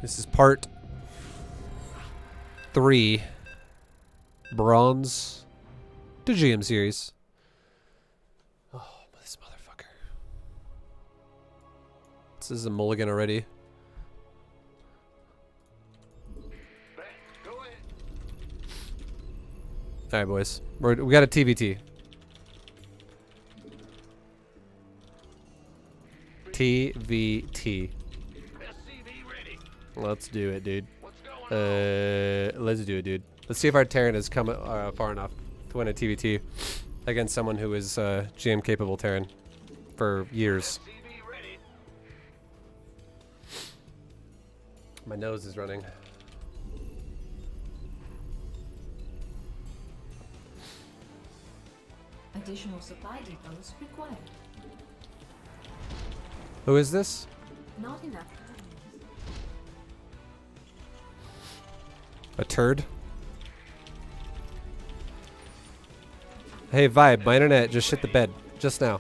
This is part 3. Bronze to GM series. Oh, this motherfucker. This is a mulligan already. Alright, boys. We got a TVT. TVT. Let's do it, dude. Let's do it, dude. Let's see if our Terran has come far enough to win a TVT against someone who is GM capable Terran for years. My nose is running. Additional supply depots required. Who is this? Not enough. A turd? Hey, ViBE, my internet just shit the bed just now.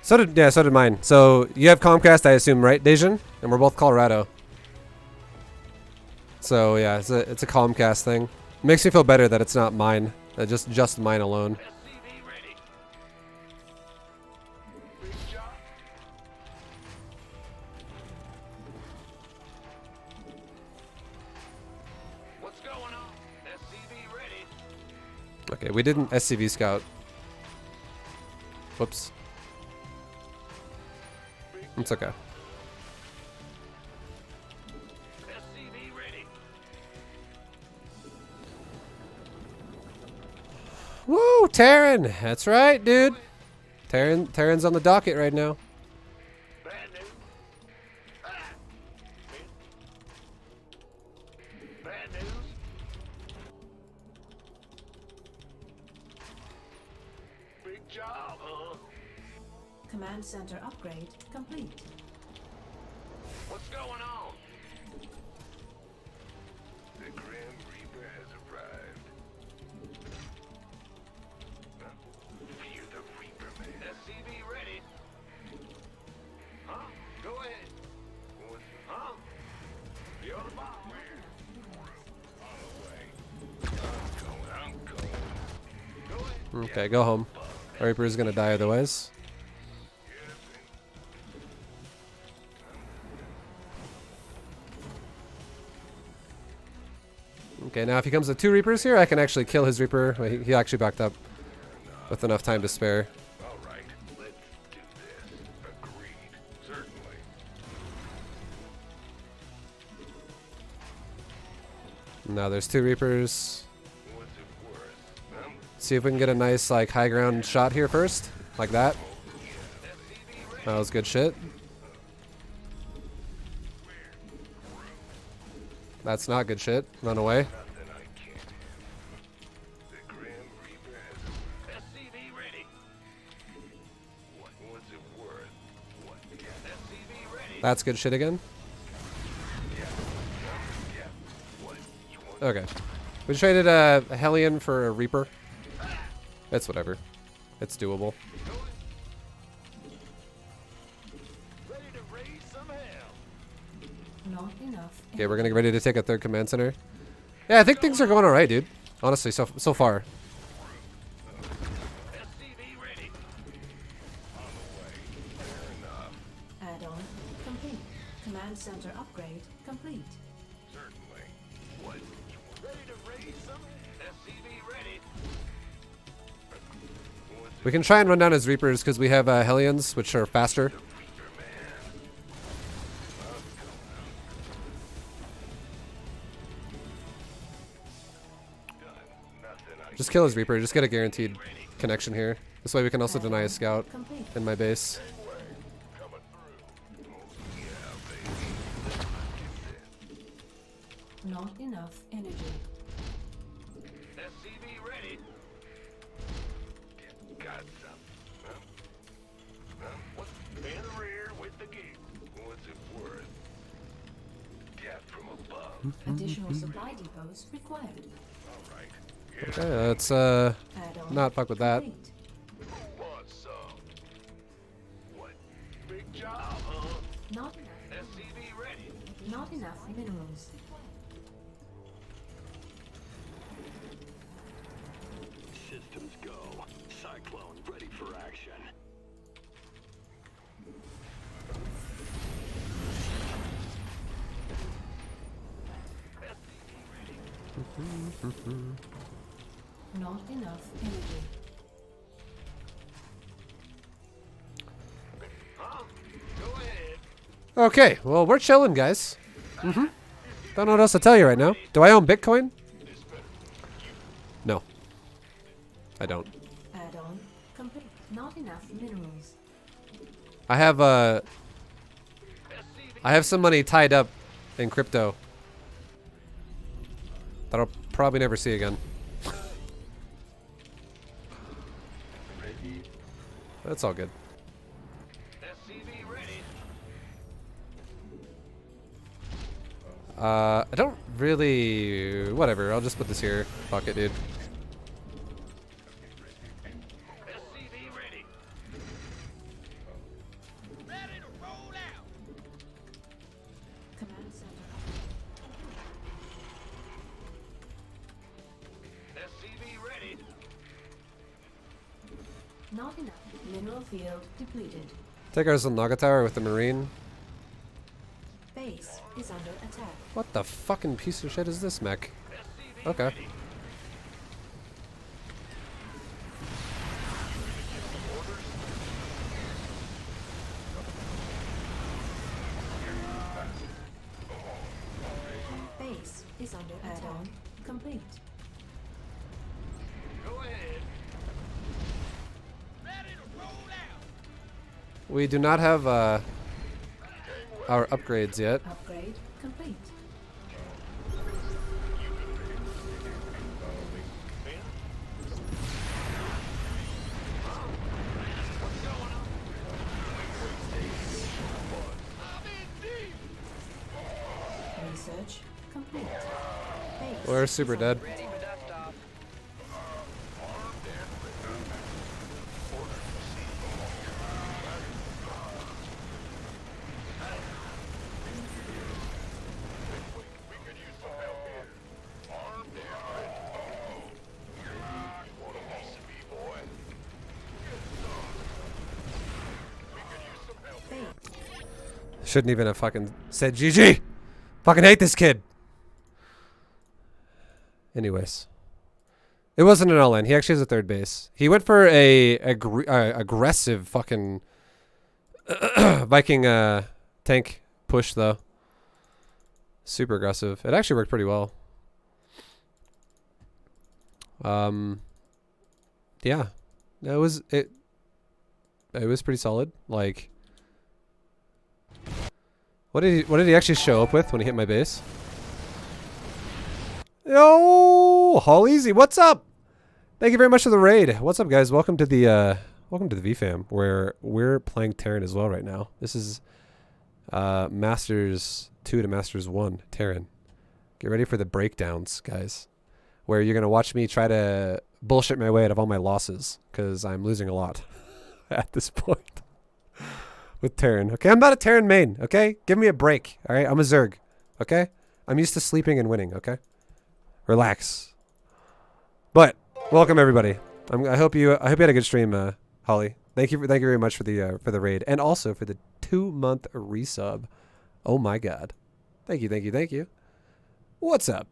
So did mine. So you have Comcast, I assume, right, Dejan? And we're both Colorado. So yeah, it's a Comcast thing. It makes me feel better that it's not mine. Just mine alone. Okay, we didn't SCV scout. Whoops. It's okay. Woo, Terran! That's right, dude. Terran's on the docket right now. Command center upgrade complete. What's going on? The Grim Reaper has arrived. Fear the Reaper, man. SCV ready. Huh? Go ahead. Huh? You're the bomb. On the way. I'm going. Go ahead. Okay, go home. Our Reaper is gonna die otherwise. Okay, now if he comes with 2 Reapers here, I can actually kill his Reaper. Well, he actually backed up with enough time to spare. All right, let's do this. Agreed. Certainly. Now there's 2 Reapers. What's it worth? See if we can get a nice like high ground shot here first, like that. That was good shit. That's not good shit. Run away. Nothing I can't handle. The Grim Reaper has SCV ready. What's it worth? What? Yeah. SCV ready. That's good shit again. Yeah. What? You want? Okay. We traded a Hellion for a Reaper. It's whatever. It's doable. Ready to raise some hell. Not enough. Okay, we're gonna get ready to take a 3rd command center. Yeah, I think things are going alright, dude. Honestly, so far. SCV ready. On the way. Fair enough. Add-on complete. Command center upgrade complete. Certainly. What? You want? Ready to raise some SCV ready. We can try and run down his Reapers because we have Hellions, which are faster. Just kill his Reaper. Just get a guaranteed connection here. This way we can also deny a scout Complete. in my base. Coming through. Oh, yeah, baby. Not enough energy. SCV ready. Got some. What's in the rear with the gear? What's it worth? Death from above. Additional supply depots required. All right. Okay, let's Add-on not fuck with that. complete. Who wants some? What? Big job, huh? Not enough. SCV ready. Not Not enough minerals. Systems go. Cyclone ready for action. Not enough energy. Go ahead. Okay, well, we're chilling, guys. Don't know what else to tell you right now. Do I own Bitcoin? No. I don't. Add-on complete. Not enough minerals. I have some money tied up in crypto that I'll probably never see again. That's all good. SCV ready. I don't really... Whatever, I'll just put this here. Fuck it, dude. SCV ready. Ready to roll out. Command center SCV ready. not enough. Mineral field depleted. Take ours on Naga Tower with the Marine. Base is under attack. What the fucking piece of shit is this mech? SCV Okay. ready. Base is under add-on complete. Go ahead. Ready to roll out. We do not have our upgrades yet. Upgrade complete. Research complete. Base We're is super under dead. attack. Shouldn't even have fucking said GG. Fucking hate this kid. Anyways. It wasn't an all-in. He actually has a third base. He went for a aggressive fucking Viking tank push, though. Super aggressive. It actually worked pretty well. Yeah. It was pretty solid. Like, what did he actually show up with when he hit my base? Yo, Hall Easy, what's up? Thank you very much for the raid. What's up, guys? Welcome to the VFam, where we're playing Terran as well right now. This is Masters 2 to Masters 1 Terran. Get ready for the breakdowns, guys, where you're gonna watch me try to bullshit my way out of all my losses, because I'm losing a lot at this point with Terran. Okay, I'm not a Terran main. Okay, give me a break. All right, I'm a Zerg. Okay, I'm used to sleeping and winning. Okay, relax. But welcome everybody. I hope you had a good stream, Holly. Thank you very much for the raid, and also for the 2-month resub. Oh my god, thank you. What's up?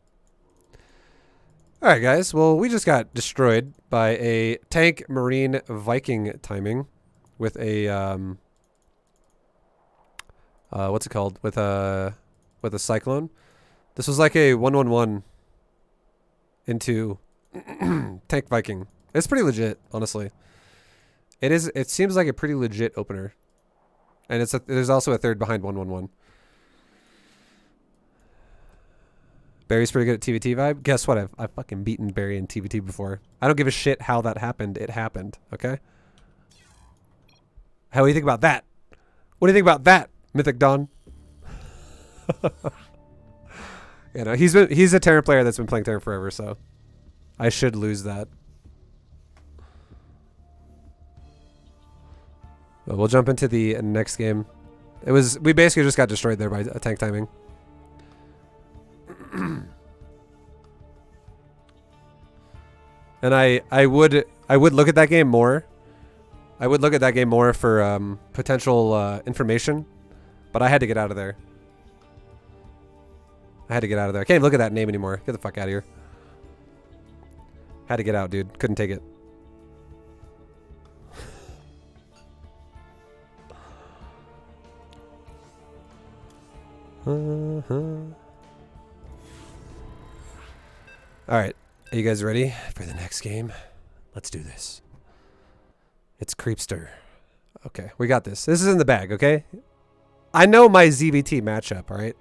All right, guys. Well, we just got destroyed by a tank Marine Viking timing with a what's it called? With a cyclone. This was like a 1-1-1 into tank Viking. It's pretty legit, honestly. It is. It seems like a pretty legit opener, and there's also a third behind 1-1-1. Barry's pretty good at TVT vibe. Guess what? I've fucking beaten Barry in TVT before. I don't give a shit how that happened. It happened. Okay. How do you think about that? What do you think about that, Mythic Dawn? You know, he's a Terran player that's been playing Terran forever, so I should lose that. But we'll jump into the next game. We basically just got destroyed there by a tank timing. And I would look at that game more. I would look at that game more for potential information, but I had to get out of there. I had to get out of there. I can't even look at that name anymore. Get the fuck out of here. Had to get out, dude. Couldn't take it. Alright. Are you guys ready for the next game? Let's do this. It's Creepster. Okay, we got this. This is in the bag, okay? I know my ZVT matchup, alright?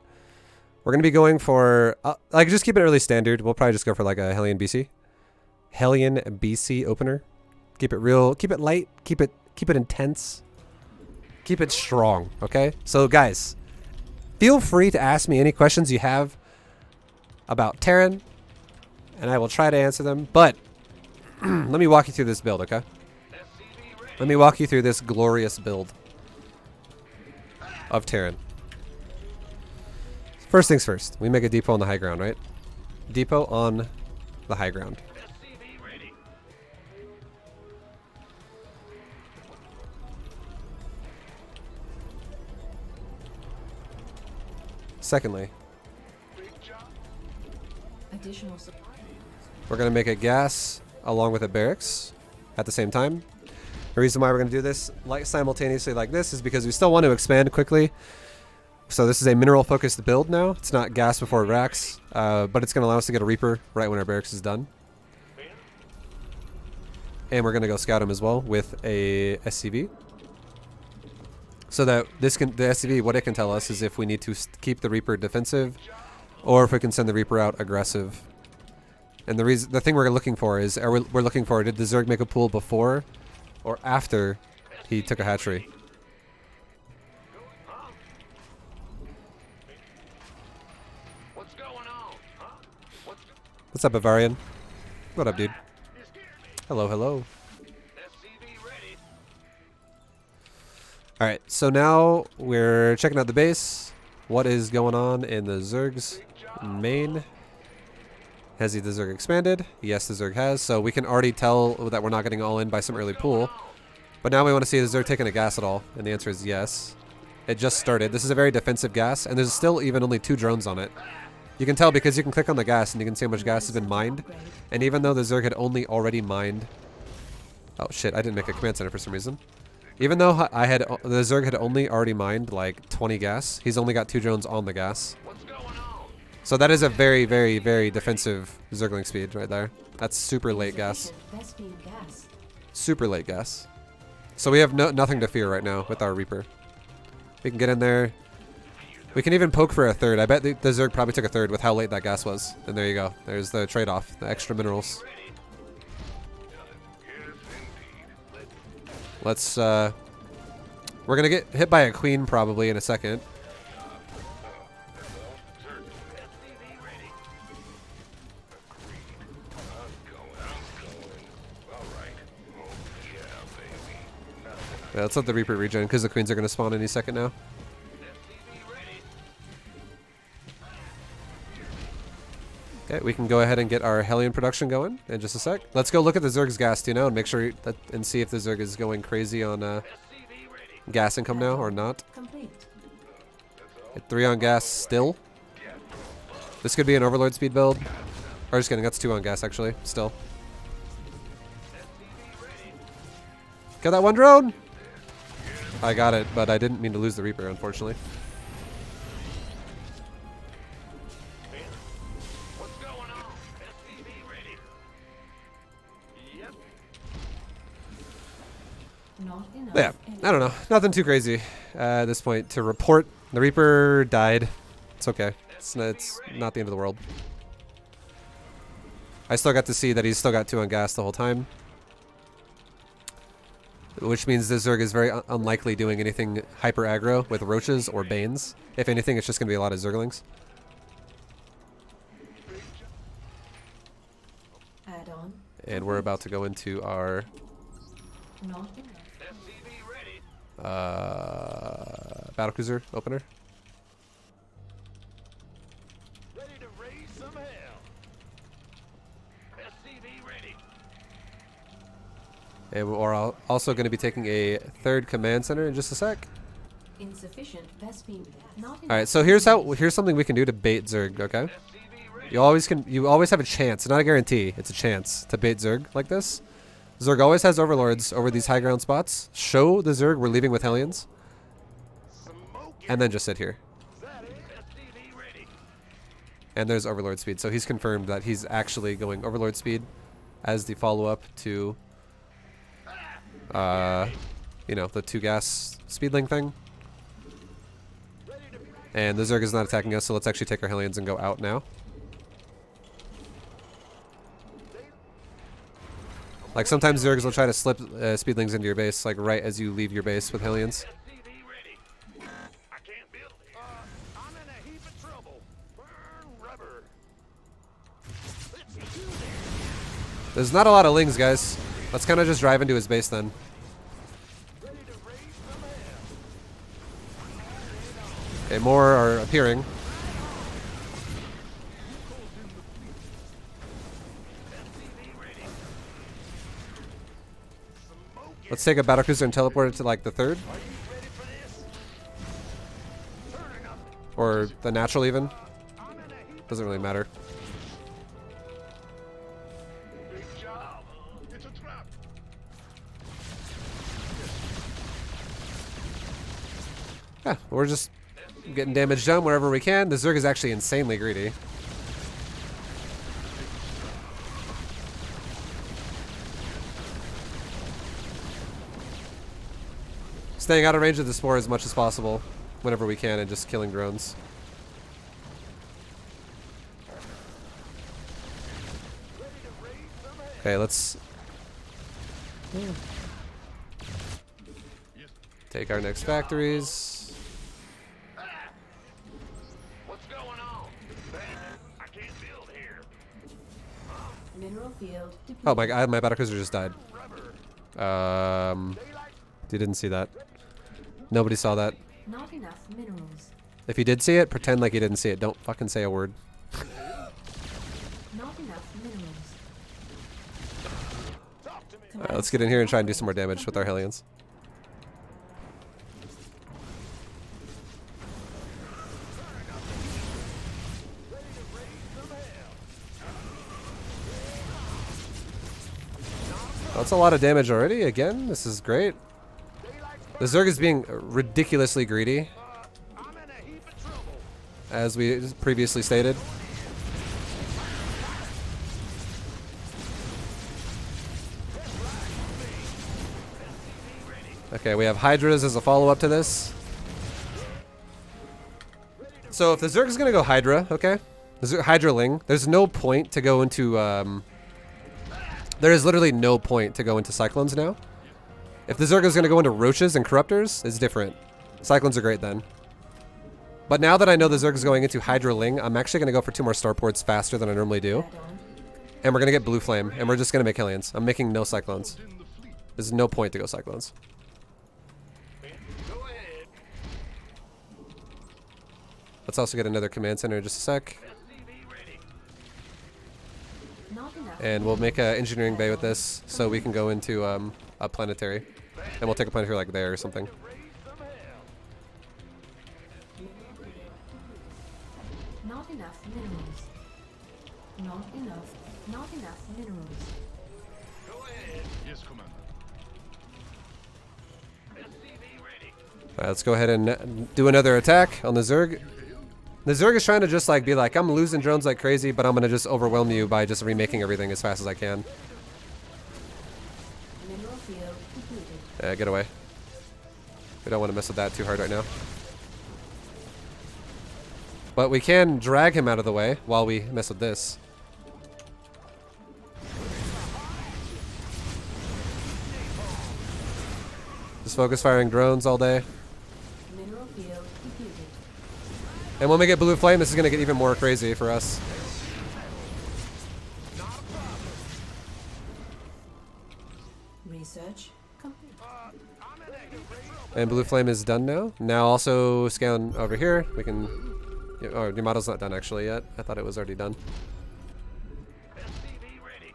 We're going to be going for... like, just keep it really standard. We'll probably just go for, like, a Hellion BC. Hellion BC opener. Keep it real. Keep it light. Keep it intense. Keep it strong, okay? So, guys, feel free to ask me any questions you have about Terran, and I will try to answer them. But let me walk you through this build, okay? Let me walk you through this glorious build of Terran. First things first, we make a depot on the high ground, right? Depot on the high ground. Secondly, Additional supply. we're going to make a gas along with a barracks at the same time. The reason why we're going to do this simultaneously like this is because we still want to expand quickly. So this is a mineral focused build now. It's not gas before racks, but it's going to allow us to get a Reaper right when our barracks is done. And we're going to go scout him as well with a SCV. So that the SCV, what it can tell us is if we need to keep the Reaper defensive or if we can send the Reaper out aggressive. And the thing we're looking for is, we're looking for, did the Zerg make a pool before or after he took a hatchery? What's going on? Huh? What's up, Bavarian? What up, dude? Hello, hello. SCV ready. Alright, so now we're checking out the base. What is going on in the Zerg's main? Has the Zerg expanded? Yes, the Zerg has. So we can already tell that we're not getting all in by some early pool. But now we want to see, is the Zerg taking a gas at all? And the answer is yes. It just started. This is a very defensive gas, and there's still even only 2 drones on it. You can tell because you can click on the gas and you can see how much gas has been mined. And even though the Zerg had only already mined... Oh shit, I didn't make a command center for some reason. Even though the Zerg had only already mined like 20 gas, he's only got 2 drones on the gas. So that is a very, very, very defensive Zergling speed right there. That's super late gas. Super late gas. So we have nothing to fear right now with our Reaper. We can get in there. We can even poke for a third. I bet the Zerg probably took a third with how late that gas was. And there you go. There's the trade-off. The extra minerals. Let's, we're gonna get hit by a queen probably in a second. Yeah, let's let the Reaper regen because the queens are gonna spawn any second now. Okay, we can go ahead and get our Hellion production going in just a sec. Let's go look at the Zerg's gas too now and make sure and see if the Zerg is going crazy on gas income now or not. At 3 on gas still. This could be an Overlord speed build. Or just kidding, that's 2 on gas actually, still. Got that 1 drone? I got it, but I didn't mean to lose the Reaper, unfortunately. Yeah, I don't know. Nothing too crazy at this point to report. The Reaper died. It's okay. It's not the end of the world. I still got to see that he's still got 2 on gas the whole time. Which means the Zerg is very unlikely doing anything hyper aggro with roaches or banes. If anything, it's just going to be a lot of Zerglings. And we're about to go into our battlecruiser opener. Ready to raise some hell. SCV ready. And we're also going to be taking a third command center in just a sec. Insufficient Vespene. Not All right, so here's something we can do to bait Zerg. Okay, you always have a chance, not a guarantee. It's a chance to bait Zerg like this. Zerg always has overlords over these high ground spots. Show the Zerg we're leaving with Hellions, and then just sit here. And there's overlord speed, so he's confirmed that he's actually going overlord speed as the follow-up to, you know, the 2 gas speedling thing. And the Zerg is not attacking us, so let's actually take our Hellions and go out now. Like sometimes Zergs will try to slip speedlings into your base, like right as you leave your base with Hellions. I can't build here. I'm in a heap of trouble. Burn rubber. Let's do this. There's not a lot of lings, guys. Let's kind of just drive into his base then. Ready to raise some hell. Okay, more are appearing. Let's take a battlecruiser and teleport it to like the 3rd. Or the natural even. Doesn't really matter. Big job. It's a trap. Yeah, we're just getting damage done wherever we can. The Zerg is actually insanely greedy. Staying out of range of the spore as much as possible whenever we can and just killing drones. Okay, let's take our next factories. What's going on? I can't build here. mineral field depleted. Oh my god, my battlecruiser just died. You didn't see that. Nobody saw that. Not enough minerals. If you did see it, pretend like you didn't see it. Don't fucking say a word. Not enough minerals. Alright, let's get in here and try and do some more damage with our Hellions. That's a lot of damage already. Again, this is great. The Zerg is being ridiculously greedy, as we previously stated. Okay, we have Hydras as a follow-up to this. So if the Zerg is going to go Hydra, okay? The Hydraling, there's no point to go into... there is literally no point to go into Cyclones now. If the Zerg is going to go into Roaches and Corruptors, it's different. Cyclones are great then. But now that I know the Zerg is going into Hydraling, I'm actually going to go for 2 more starports faster than I normally do. And we're going to get Blue Flame, and we're just going to make Hellions. I'm making no Cyclones. There's no point to go Cyclones. Go ahead. Let's also get another command center in just a sec. SCV ready. Not enough. And we'll make an engineering bay with this, so we can go into a planetary. And we'll take a planetary like there or something. Raise some hell. Not enough minerals. Not enough minerals. Go ahead. Yes, Commander. SCV ready. Alright, let's go ahead and do another attack on the Zerg. The Zerg is trying to just like be like, I'm losing drones like crazy, but I'm going to just overwhelm you by just remaking everything as fast as I can. Mineral field depleted. Get away. We don't want to mess with that too hard right now. But we can drag him out of the way while we mess with this. Just focus firing drones all day. Mineral field depleted. And when we get Blue Flame, this is going to get even more crazy for us. Research complete. And Blue Flame is done now. Now also scan over here. We can, Oh, your model's not done actually yet. I thought it was already done. SCV ready.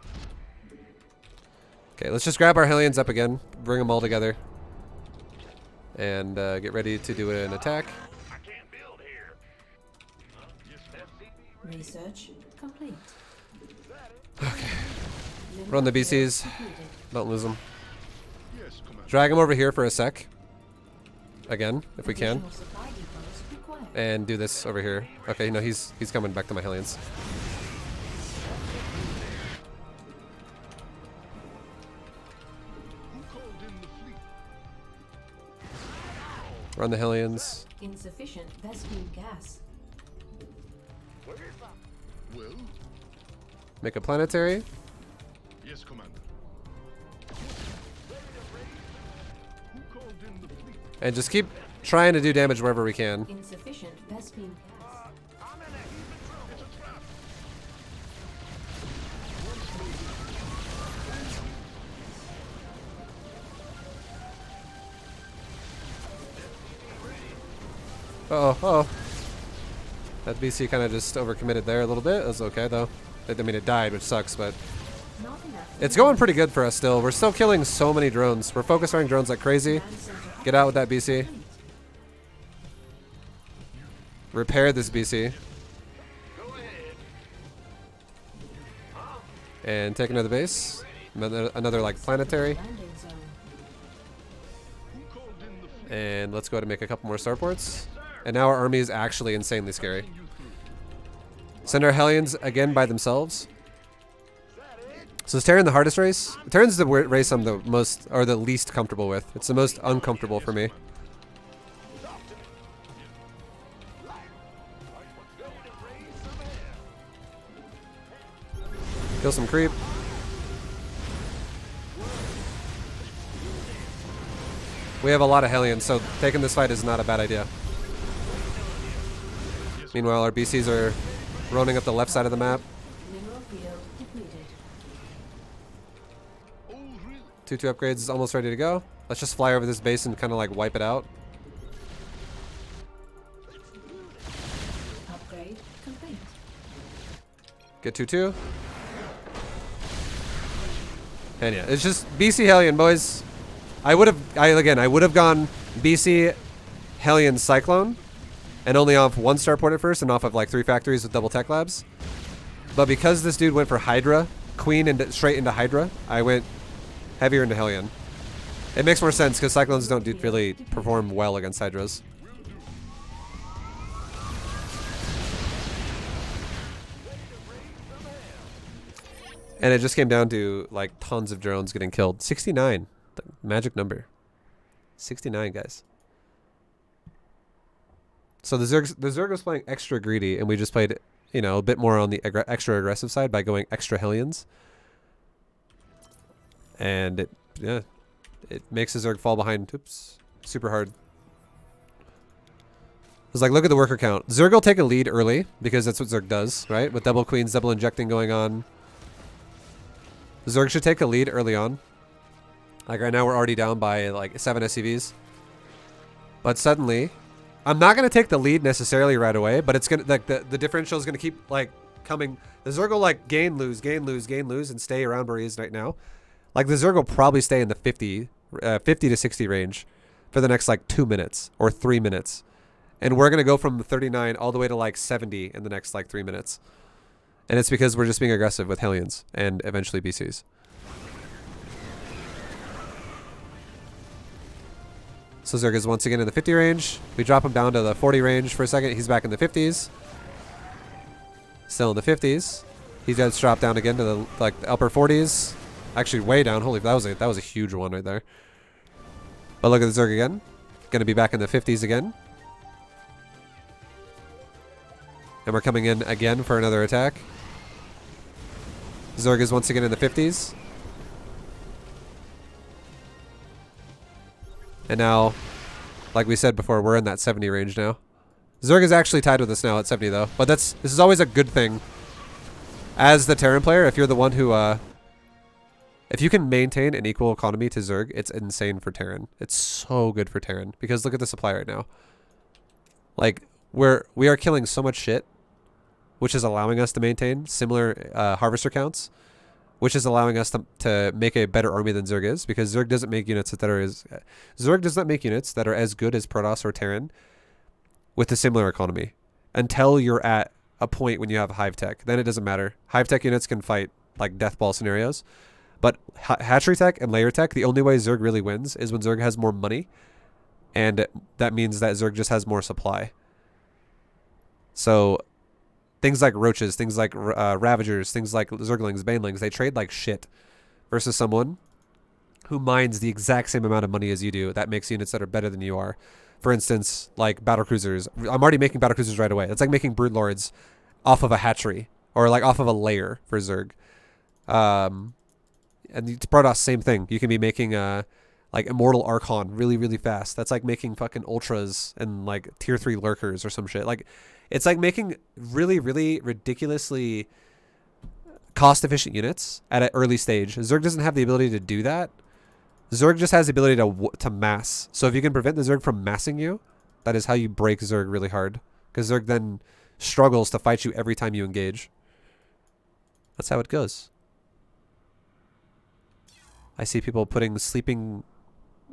Okay, let's just grab our Hellions up again, bring them all together, and get ready to do an attack. I can't build here. SCV Research complete. Run the Limbo field BCs. completed. Don't lose them. Yes, Commander. Drag them over here for a sec. Again, if we can. Additional supply depots required. And do this over here. Okay, no, he's coming back to my Hellions. Who called in the fleet? Run the Hellions. Insufficient Vespene gas. Well, Make a planetary. yes, Commander. Who called in the fleet? And just keep trying to do damage wherever we can. Insufficient Vespene gas. I'm in a heap of trouble. It's a trap. Uh-oh, uh-oh. That BC kind of just overcommitted there a little bit. It was okay, though. I mean, it died, which sucks, but Not enough. it's going pretty good for us still. We're still killing so many drones. We're focus firing drones like crazy. Command center Get out with that BC. complete. Repair this BC. Go ahead. And take another base. Another like planetary. Landing zone. Who called in the fleet? And let's go ahead and make a couple more starports. And now our army is actually insanely scary. You through. Send our Hellions again by themselves. So is Terran the hardest race? Terran's the race I'm the most, or the least comfortable with. It's the most uncomfortable for me. Kill some creep. We have a lot of Hellions, so taking this fight is not a bad idea. Meanwhile, our BCs are roaming up the left side of the map. Mineral field depleted. Oh, really? 2-2 upgrades is almost ready to go. Let's just fly over this base and kind of like wipe it out. Upgrade complete. Get 2-2. And yeah, it's just BC Hellion, boys. I would have gone BC Hellion Cyclone and only off one starport at first and off of like 3 factories with double tech labs. But because this dude went for Hydra, Queen and straight into Hydra, I went heavier into Hellion. It makes more sense because Cyclones don't really perform well against Hydras. And it just came down to like tons of drones getting killed. 69, the magic number. 69, guys. So the Zerg was playing extra greedy, and we just played, you know, a bit more on the extra aggressive side by going extra Hellions. And it makes the Zerg fall behind. Oops, super hard. It's like, look at the worker count. Zerg will take a lead early because that's what Zerg does, right? With double queens, double injecting going on. Zerg should take a lead early on. Like right now, we're already down by like 7 SCVs. But suddenly, I'm not gonna take the lead necessarily right away. But it's gonna like the differential is gonna keep like coming. The Zerg will like gain, lose, and stay around where he is right now. Like the Zerg will probably stay in the 50 to 60 range for the next like 2 minutes or 3 minutes, and we're gonna go from 39 all the way to like 70 in the next like 3 minutes. And it's because we're just being aggressive with Hellions and eventually BCs. So Zerg is once again in the 50 range. We drop him down to the 40 range for a second. He's back in the 50s. Still in the 50s. He does drop down again to the like the upper 40s. Actually, way down. Holy, that was a huge one right there. But look at the Zerg again. Gonna be back in the 50s again. And we're coming in again for another attack. Zerg is once again in the 50s. And now, like we said before, we're in that 70 range now. Zerg is actually tied with us now at 70 though. But this is always a good thing. As the Terran player, if you're the one who, if you can maintain an equal economy to Zerg, it's insane for Terran. It's so good for Terran. Because look at the supply right now. Like, we are killing so much shit, which is allowing us to maintain similar harvester counts, which is allowing us to make a better army than Zerg is, because Zerg doesn't make units that are as Zerg does not make units that are as good as Protoss or Terran with a similar economy until you're at a point when you have hive tech. Then it doesn't matter. Hive tech units can fight like death ball scenarios, but hatchery tech and layer tech, the only way Zerg really wins is when Zerg has more money, and that means that Zerg just has more supply. So things like roaches, things like ravagers, things like zerglings, banelings, they trade like shit versus someone who mines the exact same amount of money as you do that makes units that are better than you are. For instance, like battlecruisers. I'm already making battlecruisers right away. It's like making broodlords off of a hatchery or like off of a layer for Zerg. And Protoss, same thing. You can be making like Immortal Archon really, really fast. That's like making fucking ultras and like tier 3 lurkers or some shit. Like, it's like making really, really ridiculously cost-efficient units at an early stage. Zerg doesn't have the ability to do that. Zerg just has the ability to mass. So if you can prevent the Zerg from massing you, that is how you break Zerg really hard. Because Zerg then struggles to fight you every time you engage. That's how it goes. I see people putting sleeping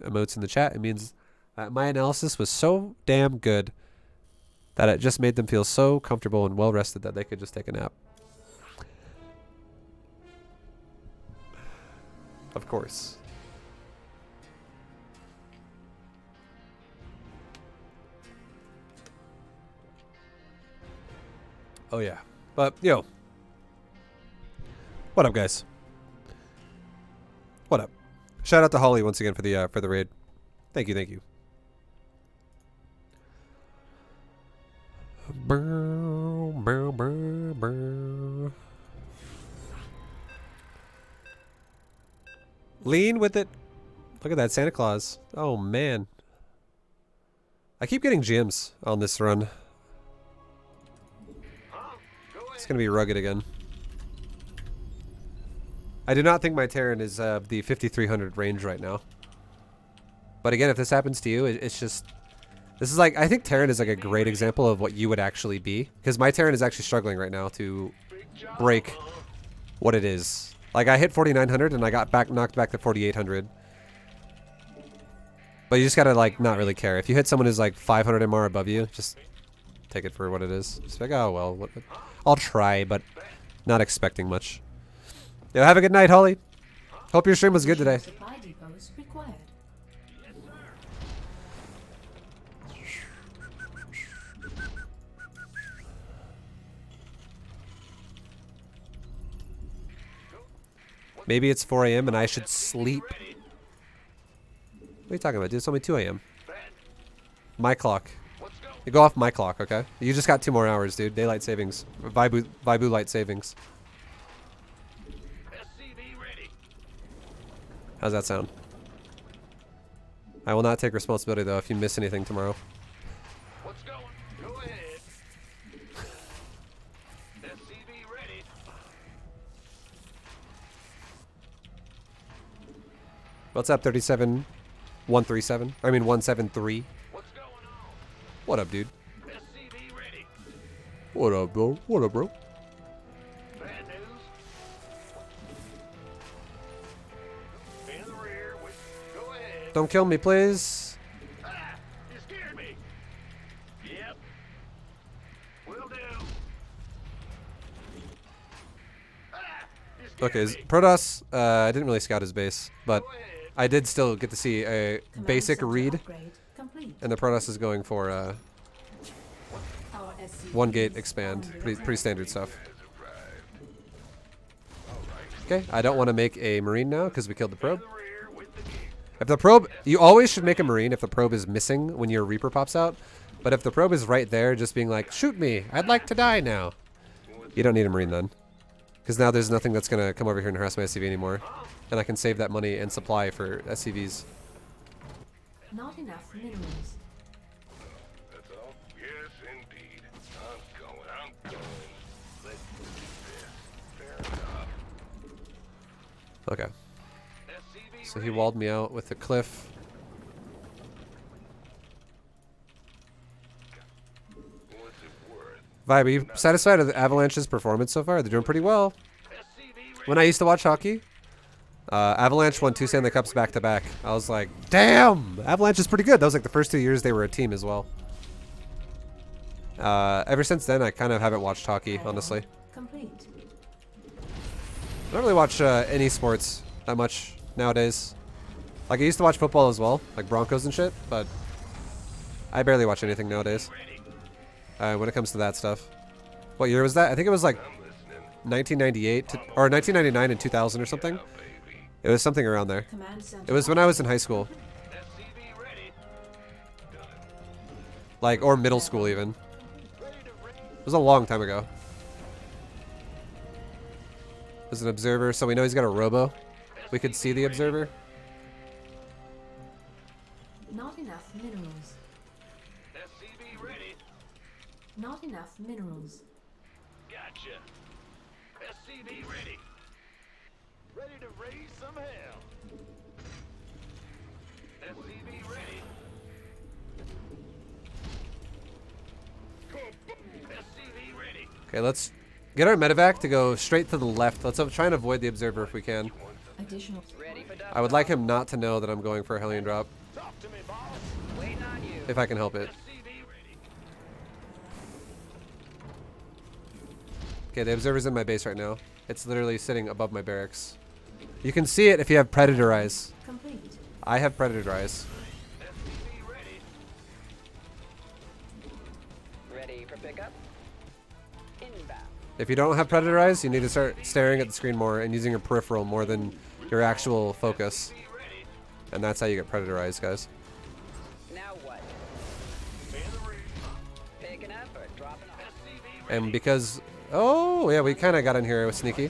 emotes in the chat. It means that my analysis was so damn good that it just made them feel so comfortable and well rested that they could just take a nap. Of course. Oh yeah. But yo. What up, guys? What up? Shout out to Holly once again for the raid. Thank you, thank you. Bow, bow, bow, bow. Lean with it. Look at that Santa Claus. Oh man. I keep getting gems on this run. It's gonna be rugged again. I do not think my Terran is the 5300 range right now. But again, if this happens to you, it's just... This is like... I think Terran is like a great example of what you would actually be. Because my Terran is actually struggling right now to break what it is. Like, I hit 4900 and I got knocked back to 4800. But you just gotta, like, not really care. If you hit someone who's like 500 MR above you, just take it for what it is. Just like, oh, well, I'll try, but not expecting much. Yo, have a good night, Holly. Hope your stream was good today. Supply depots required. Maybe it's 4 a.m. and I should sleep. What are you talking about, dude? It's only 2 a.m. My clock. You go off my clock, okay? You just got 2 more hours, dude. Daylight savings. ViBE light savings. How's that sound? I will not take responsibility, though, if you miss anything tomorrow. What's going? Go ahead. SCV ready. What's up, 37137? I mean, 173. What's going on? What up, dude? SCV ready. What up, bro? What up, bro? Bad news. In the rear. Go ahead. Don't kill me, please. Ah, you scared me. Yep. Will do. Ah, you scared Okay, me. Protoss, I didn't really scout his base, but Go ahead. I did still get to see a Command basic center read, upgrade complete. and the Protoss is going for Our SCV 1 gate is expand. under Pretty attack. standard stuff. Okay, I don't want to make a Marine now because we killed the probe. The rear with the gear. If the probe, you always should make a Marine if the probe is missing when your Reaper pops out. But if the probe is right there, just being like, shoot me, I'd like to die now. You don't need a Marine then. Because now there's nothing that's going to come over here and harass my SCV anymore. And I can save that money and supply for SCVs. Not enough minerals. That's all? Yes, indeed. I'm going. Let's do this. Fair enough. Okay. SCV So he ready. walled me out with the cliff. ViBE, are you satisfied with Avalanche's performance so far? They're doing pretty well. When I used to watch hockey, Avalanche won 2 Stanley Cups back to back. I was like, damn, Avalanche is pretty good. That was like the first 2 years they were a team as well. Ever since then, I kind of haven't watched hockey, honestly. Complete. I don't really watch any sports that much nowadays. Like, I used to watch football as well, like Broncos and shit, but I barely watch anything nowadays when it comes to that stuff. What year was that? I think it was like 1998 or 1999 and 2000 or something. It was something around there. Command center. It was when I was in high school. Like, or middle school even. It was a long time ago. There's an observer, so we know he's got a robo. We could see the observer. Not enough minerals. SCV ready. Not enough minerals. Gotcha. SCV ready. Ready to raise some hell. SCV ready. SCV ready. Okay, let's get our medevac to go straight to the left. Let's try and avoid the observer if we can. Additional. I would like him not to know that I'm going for a Hellion drop, Talk to me, boss. if I can help it. SCV ready. Okay, the observer's in my base right now. It's literally sitting above my barracks. You can see it if you have Predator eyes. Complete. I have Predator eyes. SCV ready. Ready for pickup? Inbound. If you don't have Predator eyes, you need to start staring at the screen more and using your peripheral more than your actual focus. And that's how you get Predator eyes, guys. Now what? Picking up or dropping off? And because... Oh, yeah, we kind of got in here with sneaky.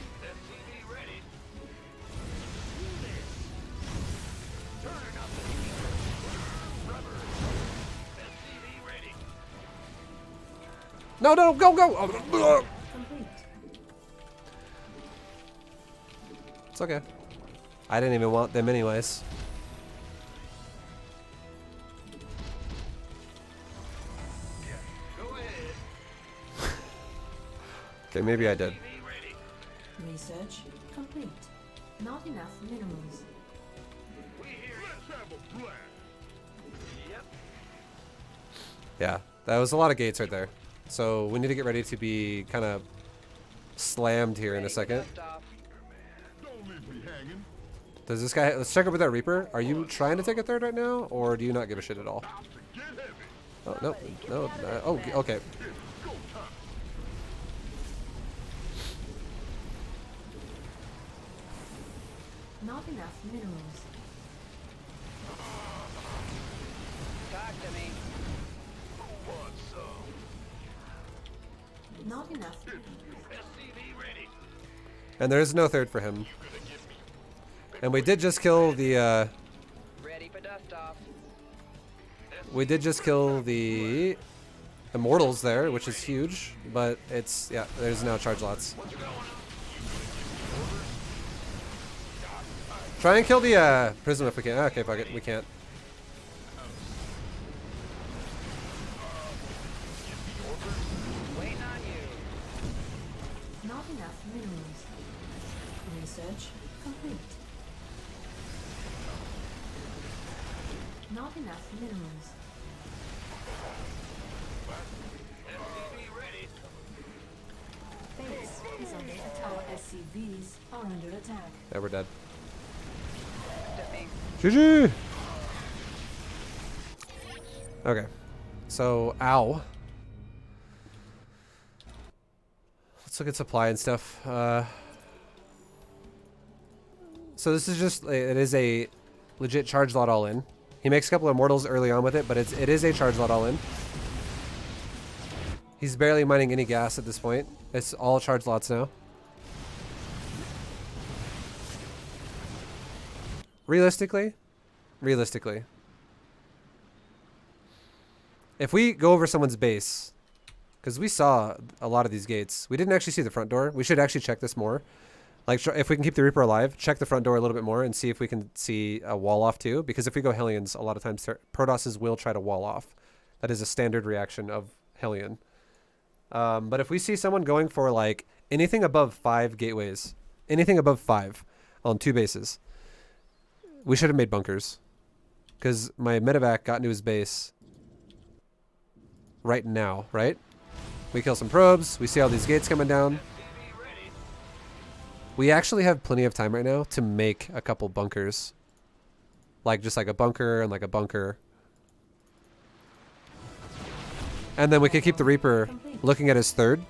No, no, go, go! Oh, Complete. it's okay. I didn't even want them anyways. Go ahead. Okay, maybe I did. Research complete. Not enough minerals. We hear you. Let's have a blast. Yep. Yeah, that was a lot of gates right there. So we need to get ready to be kind of slammed here in a second. Dust off. Don't leave me hanging. Does this guy... Let's check up with that Reaper. Are you trying to take a third right now, or do you not give a shit at all? Get heavy. Oh, no, no. Oh, okay. Go time. Not enough minerals. Talk to me. Who wants some? Not enough. SCV ready. And there is no third for him. And we did just kill the... Ready for dust off. We did just kill the Immortals there, which is huge. But it's... Yeah, there's now charge lots. Try and kill the Prism if we can. Okay, fuck it. We can't. Waiting on you. Not enough minerals. Research complete. Not enough minerals. SCV ready. Base is under attack. Our SCVs are under attack. Yeah, we're dead. To me. GG! Okay. So, ow. Let's look at supply and stuff. So this is just... It is a legit charge lot all in. He makes a couple of Immortals early on with it, but it is a charge lot all in. He's barely mining any gas at this point. It's all charge lots now. Realistically, if we go over someone's base, because we saw a lot of these gates, we didn't actually see the front door. We should actually check this more. Like, if we can keep the Reaper alive, check the front door a little bit more and see if we can see a wall off too. Because if we go Hellions, a lot of times Protosses will try to wall off. That is a standard reaction of Hellion. But if we see someone going for like anything above 5 gateways, anything above 5 on 2 bases, we should have made bunkers. Because my medevac got into his base right now, right? We kill some probes. We see all these gates coming down. We actually have plenty of time right now to make a couple bunkers. Like just like a bunker and like a bunker. And then we could keep the Reaper looking at his third.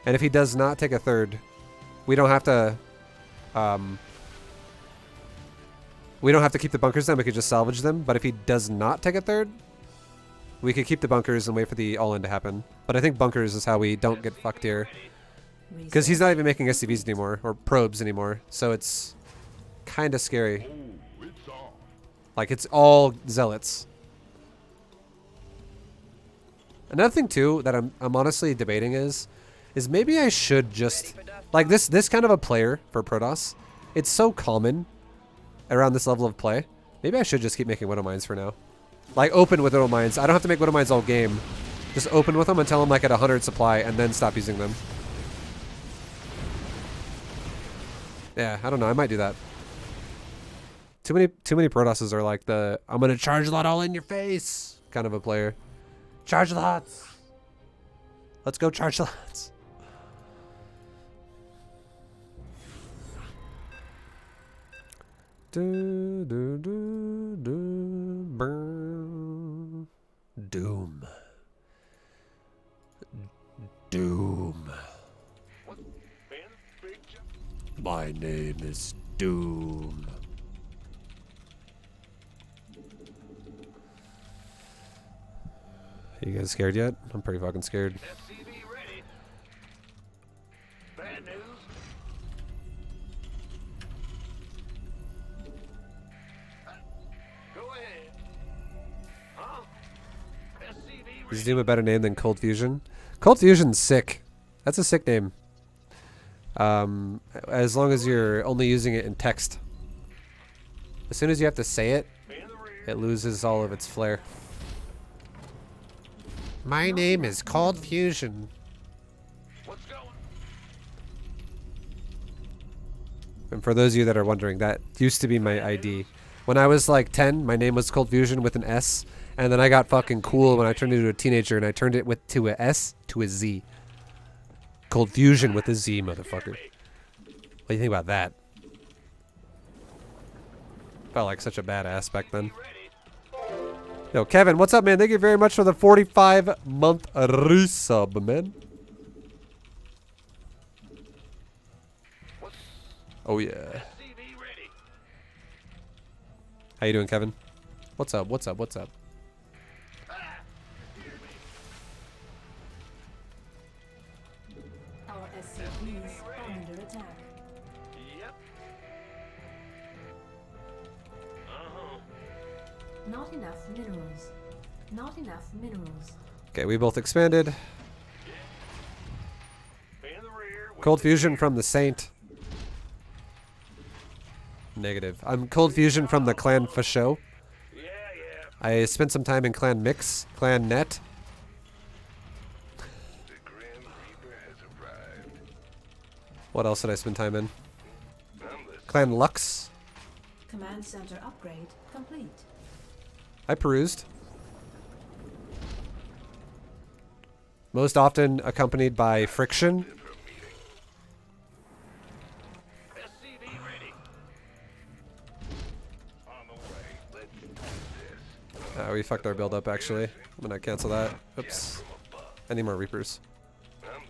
And if he does not take a third, we don't have to keep the bunkers then, we could just salvage them. But if he does not take a third, we could keep the bunkers and wait for the all-in to happen. But I think bunkers is how we don't get fucked here. Because he's not even making SCVs anymore, or probes anymore. So it's kind of scary. Like, it's all zealots. Another thing, too, that I'm honestly debating is maybe I should just... Like, this kind of a player for Protoss, it's so common around this level of play. Maybe I should just keep making Widow Mines for now. Like, open with Widow Mines. I don't have to make Widow Mines all game. Just open with them until I'm, like, at 100 supply, and then stop using them. Yeah, I don't know. I might do that. Too many Protosses are like the I'm gonna charge lot all in your face kind of a player. Charge lots. Let's go charge lots. Do, do, do, do, burn. Doom. Doom. My name is Doom. You guys scared yet? I'm pretty fucking scared. SCV ready. Bad news. Go ahead. Huh? SCV Is ready. Doom a better name than Cold Fusion? Cold Fusion's sick. That's a sick name. As long as you're only using it in text. As soon as you have to say it, In the rear. it loses all of its flair. My name is Cold Fusion. What's going? And for those of you that are wondering, that used to be my ID. When I was like 10, my name was Cold Fusion with an S. And then I got fucking cool when I turned into a teenager and I turned it to a S to a Z. Cold Fusion with a Z, motherfucker. What do you think about that? Felt like such a badass back then. Yo, Kevin, what's up, man? Thank you very much for the 45-month resub, man. Oh, yeah. SCV ready. How you doing, Kevin? What's up? What's up? What's up? Our SCVs are under attack. Yep. Uh-huh. Not enough minerals. Not enough minerals. Okay, we both expanded. In the rear. with Cold the- Fusion from the Saint. Negative. I'm Cold Fusion from the Clan Fasho. Yeah, yeah. I spent some time in Clan Mix, Clan Net. The Grim Reaper has arrived. What else did I spend time in? I'm listening. Clan Lux. Command center upgrade complete. I perused. Most often accompanied by friction. SCV ready. On the way. Let's do this. We fucked our build up actually. I'm gonna cancel that. Oops. I need more Reapers. I'm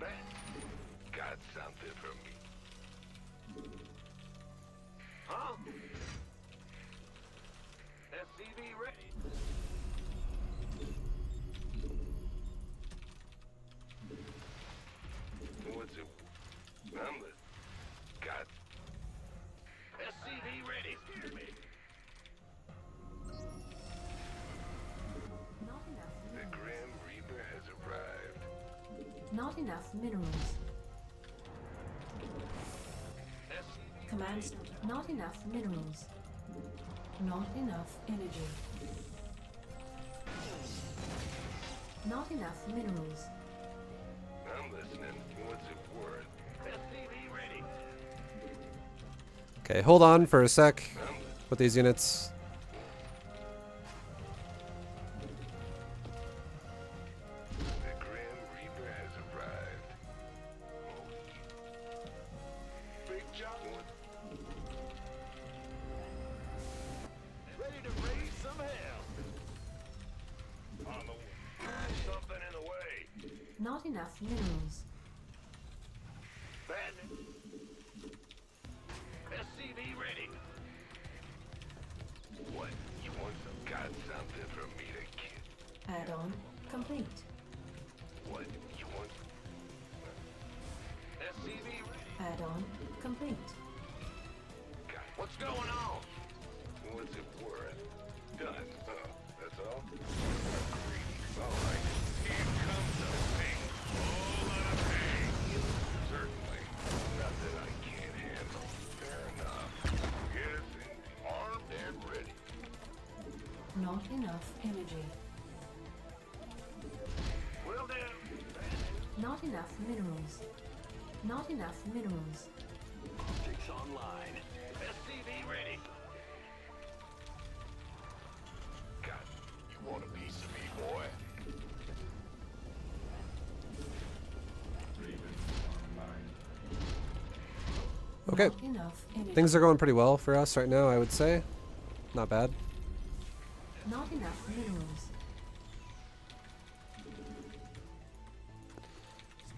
the... Man, got something for me. Huh? SCV ready. What's it? I'm the... Got... SCV ready. Hear me. Not enough The minerals. Grim Reaper has arrived. Not enough minerals. SCV Command center. Not enough minerals. Not enough energy. Not enough minerals. I'm listening. What's it worth? SCV ready. Okay, hold on for a sec with these units. The Grim Reaper has arrived. Big John. Ready to raise some hell. On the way. Something in the way. Not enough minerals. Bandit. SCV ready. What? You want some got something from me to kill? Add-on complete. What? You want SCV ready? Add-on complete. God, what's going on? What's it worth? Done. That's all? Greedy. All right. Here comes the thing. All out of pain. Certainly. Nothing I can't handle. Fair enough. Yes, and armed and ready. Not enough energy. Will do. Not enough minerals. Not enough minerals. Optics online. SCV ready. God, you want a piece of me, boy? Okay, Not enough energy. things are going pretty well for us right now, I would say. Not bad. Not enough minerals.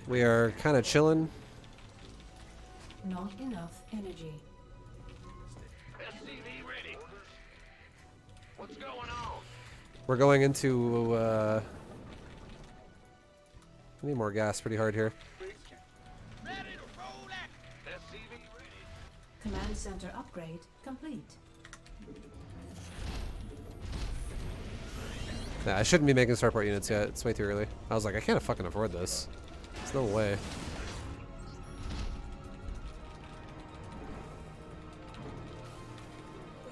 We are kind of chilling. Not enough energy. SCV ready. What's going on? We're going into, I need more gas pretty hard here. Ready to roll that. SCV ready. Command center upgrade complete. Yeah, I shouldn't be making starport units yet. It's way too early. I was like, I can't fucking afford this. There's no way.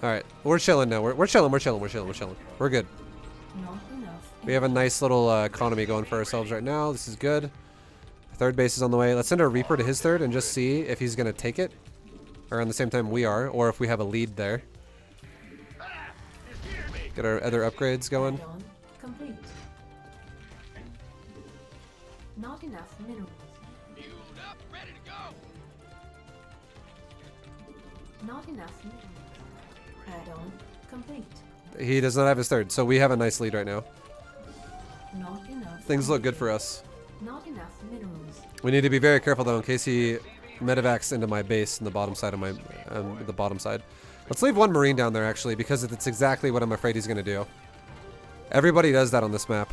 Alright, we're chilling now. We're chilling, we're chilling, we're chilling, we're chilling. We're good. Not enough. We have a nice little economy going for ourselves right now. This is good. Third base is on the way. Let's send our Reaper to his third and just see if he's going to take it. Around the same time we are, or if we have a lead there. Get our other upgrades going. Add-on complete. Not enough minerals. Fueled up, ready to go. Not enough minerals. Add-on complete. He does not have his third, so we have a nice lead right now. Not enough. Things look good energy. for us. Not enough minerals. We need to be very careful though, in case he medevacs into my base in the bottom side of my, the bottom side. Let's leave one Marine down there actually, because it's exactly what I'm afraid he's gonna do. Everybody does that on this map.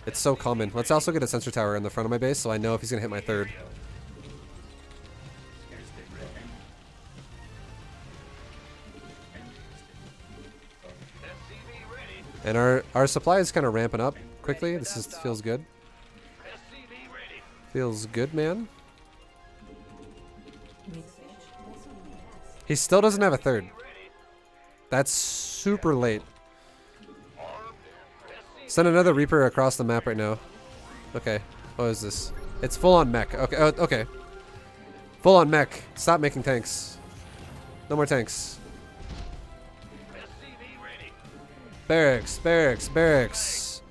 It's so common. Let's also get a sensor tower in the front of my base, so I know if he's gonna hit my third. SCV ready. And our supply is kind of ramping up quickly. This is feels good. SCV ready. Feels good, man. Research. He still doesn't have a third. Ready. That's super late. Armed. Send another Reaper across the map right now. Okay. What is this? It's full on mech. Okay. Okay. Full on mech. Stop making tanks. No more tanks. SCV ready. Barracks. Barracks. Barracks.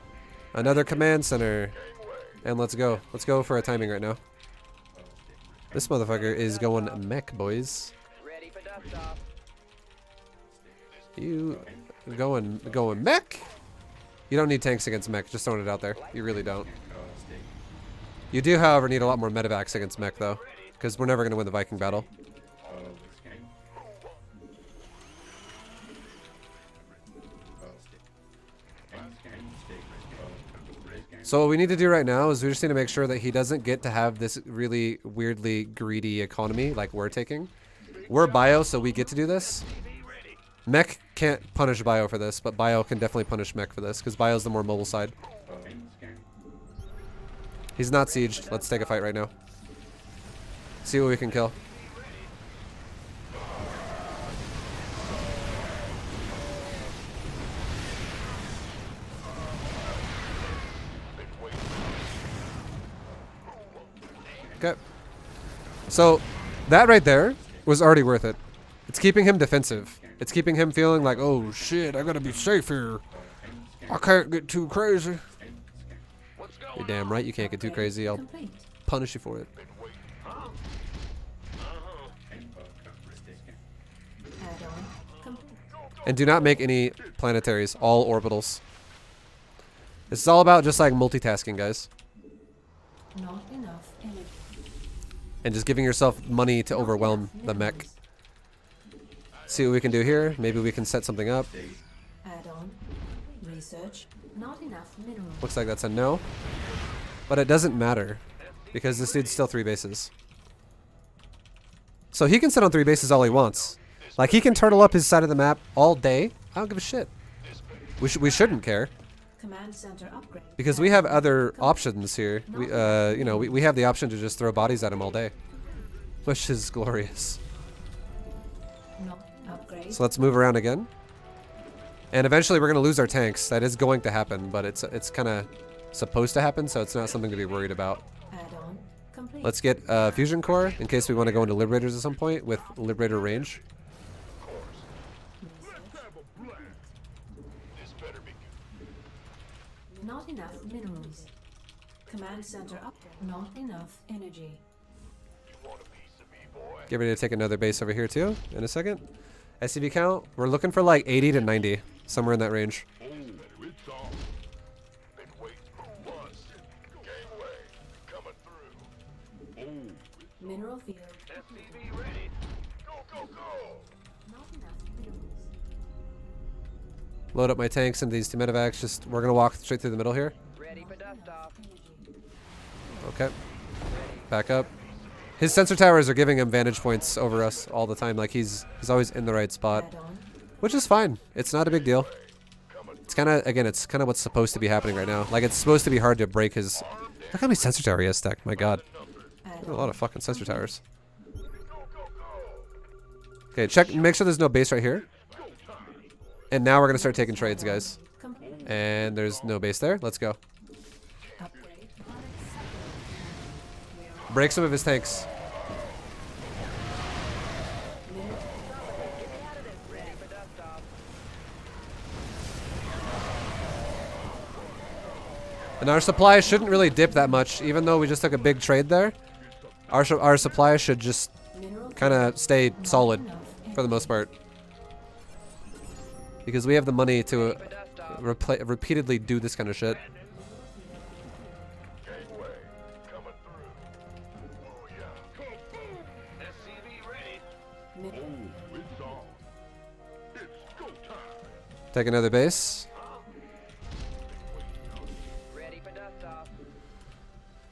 Another command center. And let's go. Let's go for a timing right now. This motherfucker is going mech, boys. Ready for dust off. You going mech? You don't need tanks against mech. Just throwing it out there. You really don't. You do, however, need a lot more medevacs against mech, though. Because we're never going to win the Viking battle. So what we need to do right now is we just need to make sure that he doesn't get to have this really weirdly greedy economy like we're taking. We're bio, so we get to do this. Mech can't punish bio for this, but bio can definitely punish mech for this, because bio's the more mobile side. He's not sieged. Let's take a fight right now. See what we can kill. Okay. So that right there was already worth it. It's keeping him defensive. It's keeping him feeling like, oh shit, I gotta be safe here. I can't get too crazy. What's going You're damn right you can't get too crazy. I'll Complete. punish you for it. Add-on complete. And do not make any planetaries, all orbitals. This is all about just like multitasking, guys. Not enough energy. And just giving yourself money to overwhelm the mech. See what we can do here. Maybe we can set something up. Add-on. Research. Not enough minerals. Looks like that's a no. But it doesn't matter. Because this dude's still 3 bases. So he can sit on 3 bases all he wants. Like he can turtle up his side of the map all day. I don't give a shit. We shouldn't care. Command center upgrade. Because we have other options here. We you know, we have the option to just throw bodies at him all day. Which is glorious. Not upgrade. So let's move around again. And eventually we're going to lose our tanks. That is going to happen, but it's kind of supposed to happen, so it's not something to be worried about. Add-on complete. Let's get Fusion Core in case we want to go into Liberators at some point with Liberator range. This better be good. Not enough minerals. Command center upgrade. Not enough energy. You want a piece of me, boy? Get ready to take another base over here too in a second. SCV count, we're looking for like 80 to 90, somewhere in that range. Oh, it's on. Been waiting for months. Gangway coming through. Mineral field. SCV ready. Go, go, go. Not enough minerals. Load up my tanks into these 2 medevacs. Just we're gonna walk straight through the middle here. Ready for dust off. Okay. Back up. His sensor towers are giving him vantage points over us all the time. Like he's always in the right spot, Add-on. which is fine. It's not a big deal. It's kind of it's kind of what's supposed to be happening right now. Like it's supposed to be hard to break his. Look how many sensor towers he has stacked. My God, a lot of fucking sensor towers. Okay, check. Make sure there's no base right here. And now we're gonna start taking trades, guys. Complete. And there's no base there. Let's go. Upgrade. Break some of his tanks. Ready for dust off. And our supply shouldn't really dip that much, even though we just took a big trade there. Our supply should just Mineral kind of stay solid for the most part. Because we have the money to For dust off. repeatedly do this kind of shit. Gangway coming through. Booyah. SCV ready. mineral. It's on. It's go time. Take another base. Ready for dust off.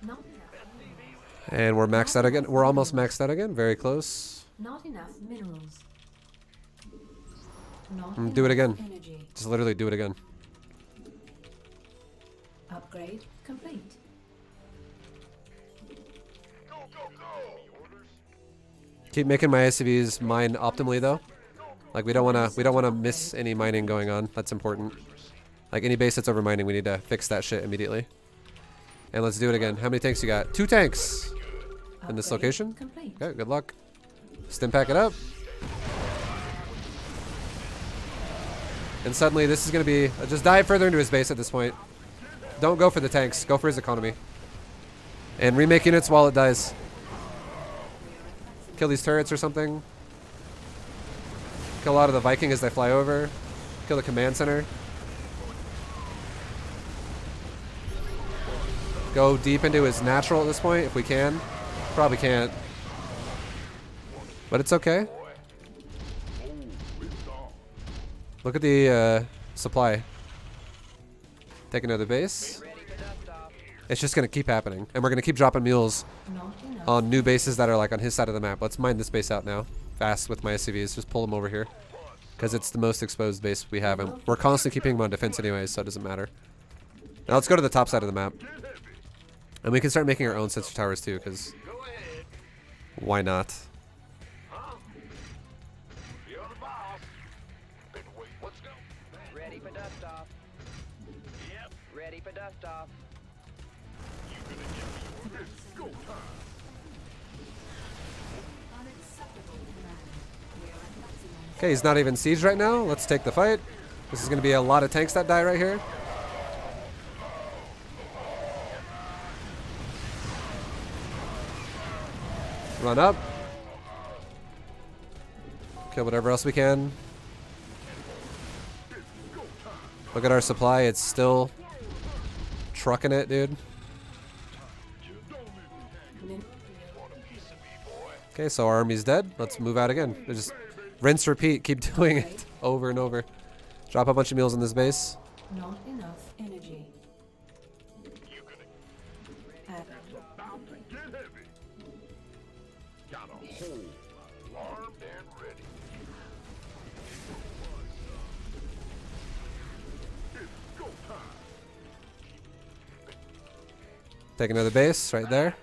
Not enough. And we're maxed out again. We're almost maxed out again. Very close. Not enough minerals. Not Do it enough again. Energy. Just literally do it again. Upgrade complete. Go, go, go. Orders. Keep making my SCVs mine optimally though. Like we don't wanna miss any mining going on. That's important. Like any base that's over mining, we need to fix that shit immediately. And let's do it again. How many tanks you got? 2 tanks in this Upgrade location. Complete. Okay, good luck. Stim pack it up. And suddenly this is gonna be just dive further into his base at this point. Don't go for the tanks. Go for his economy. And remake units while it dies. Kill these turrets or something. Kill a lot of the Viking as they fly over. Kill the command center. Go deep into his natural at this point if we can. Probably can't. But it's okay. Look at the supply. Take another base. Ready for dust off. It's just going to keep happening. And we're going to keep dropping mules Not enough. on new bases that are like on his side of the map. Let's mine this base out now. Fast with my SCVs. Just pull them over here. Because it's the most exposed base we have. And we're constantly keeping them on defense anyways, so it doesn't matter. Now let's go to the top side of the map. And we can start making our own sensor towers too, because Go ahead. why not? You're the boss. Been waiting. Let's go. Ready for dust off. Yep. Ready for dust off. You gonna give me orders? Go time. Okay, he's not even sieged right now. Let's take the fight. This is going to be a lot of tanks that die right here. Run up. Kill whatever else we can. Look at our supply. It's still trucking it, dude. Okay, so our army's dead. Let's move out again. Just rinse, repeat. Keep doing it over and over. Drop a bunch of meals in this base. Not enough energy. Add About to get heavy. Got a whole armed and ready. It's go time. Take another base right there.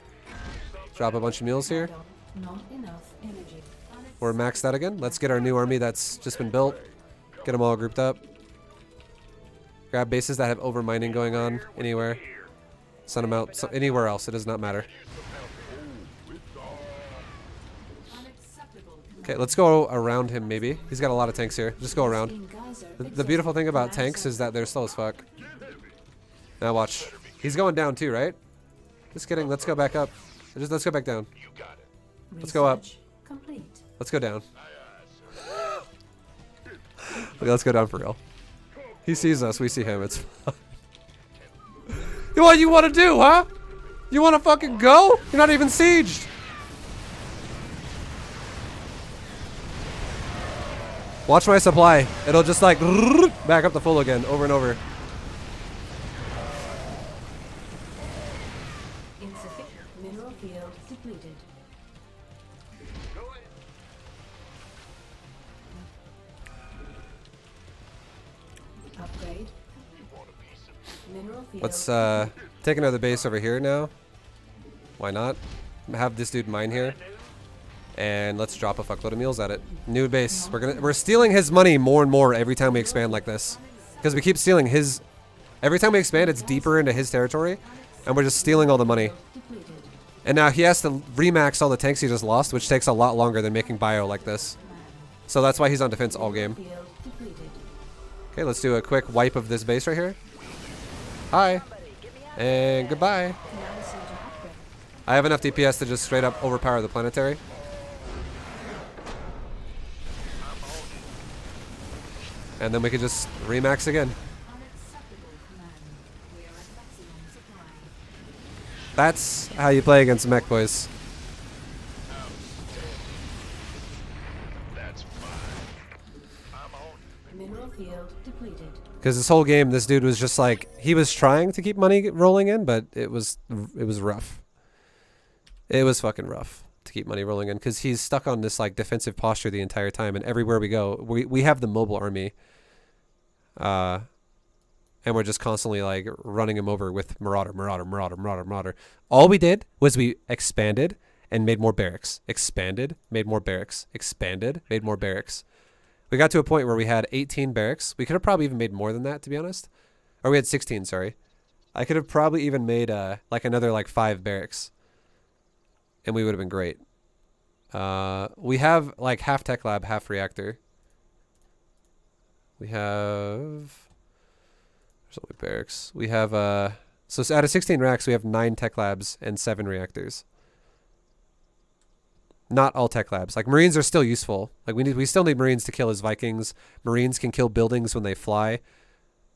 Drop a bunch of meals here. not enough energy. We're maxed out again. Let's get our new army that's just been built. Get them all grouped up. Grab bases that have overmining going on anywhere. Send them out anywhere else. It does not matter. Okay, let's go around him maybe. He's got a lot of tanks here. Just go around. The beautiful thing about tanks is that they're slow as fuck. Now watch. He's going down too, right? Just kidding. Let's go back up. Let's go back down. Let's go up. Complete. Let's go down. Okay, let's go down for real. He sees us. We see him. It's fine. What you want to do, huh? You want to fucking go? You're not even sieged. Watch my supply. It'll just like back up to full again over and over. Insufficient mineral field depleted. Upgrade. Mineral field. Let's take another base over here now. Why not? Have this dude mine here. And let's drop a fuckload of meals at it. New base. We're stealing his money more and more every time we expand like this. Because we keep stealing his. Every time we expand, it's deeper into his territory. And we're just stealing all the money. Depleted. And now he has to remax all the tanks he just lost, which takes a lot longer than making bio like this. So that's why he's on defense all game. Field depleted. Okay, let's do a quick wipe of this base right here. Hi. And goodbye. Command center upgrade. I have enough DPS to just straight up overpower the planetary. And then we could just remax again. Unacceptable command. We are at maximum supply. That's how you play against mech, boys. That's fine. I'm on. Mineral field depleted. Because this whole game, this dude was just like, he was trying to keep money rolling in, but it was rough. It was fucking rough to keep money rolling in because he's stuck on this like defensive posture the entire time, and everywhere we go, we have the mobile army, and we're just constantly like running him over with Marauder. All we did was we expanded and made more barracks, expanded, made more barracks, expanded, made more barracks. We got to a point where we had 18 barracks. We could have probably even made more than that, to be honest. Or we had 16, sorry. I could have probably even made like another like 5 barracks. And we would have been great. We have like half tech lab, half reactor. We have... There's only barracks. We have... So out of 16 racks, we have 9 tech labs and 7 reactors. Not all tech labs. Like Marines are still useful. Like we still need Marines to kill his Vikings. Marines can kill buildings when they fly.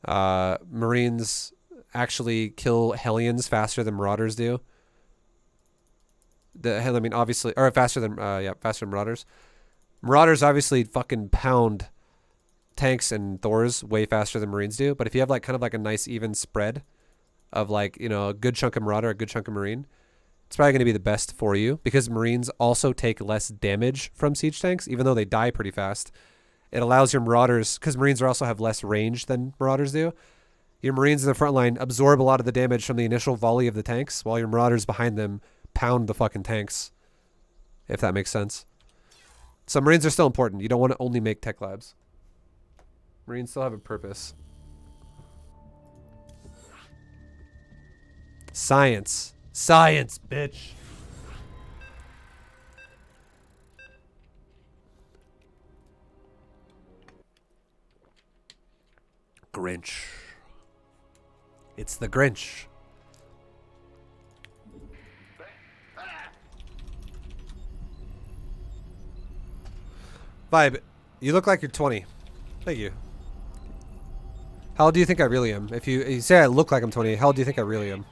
Marines actually kill Hellions faster than Marauders do. I mean, obviously, or faster than Marauders. Marauders obviously fucking pound tanks and Thors way faster than Marines do. But if you have like kind of like a nice even spread of like, you know, a good chunk of Marauder, a good chunk of Marine, it's probably going to be the best for you because Marines also take less damage from siege tanks, even though they die pretty fast. It allows your Marauders, because Marines also have less range than Marauders do. Your Marines in the front line absorb a lot of the damage from the initial volley of the tanks, while your Marauders behind them pound the fucking tanks, if that makes sense. So Marines are still important. You don't want to only make tech labs. Marines still have a purpose. Science. Science, bitch. Grinch. It's the Grinch. ViBE, you look like you're 20. Thank you. How old do you think I really am? If you say I look like I'm 20, how old do you think I really am?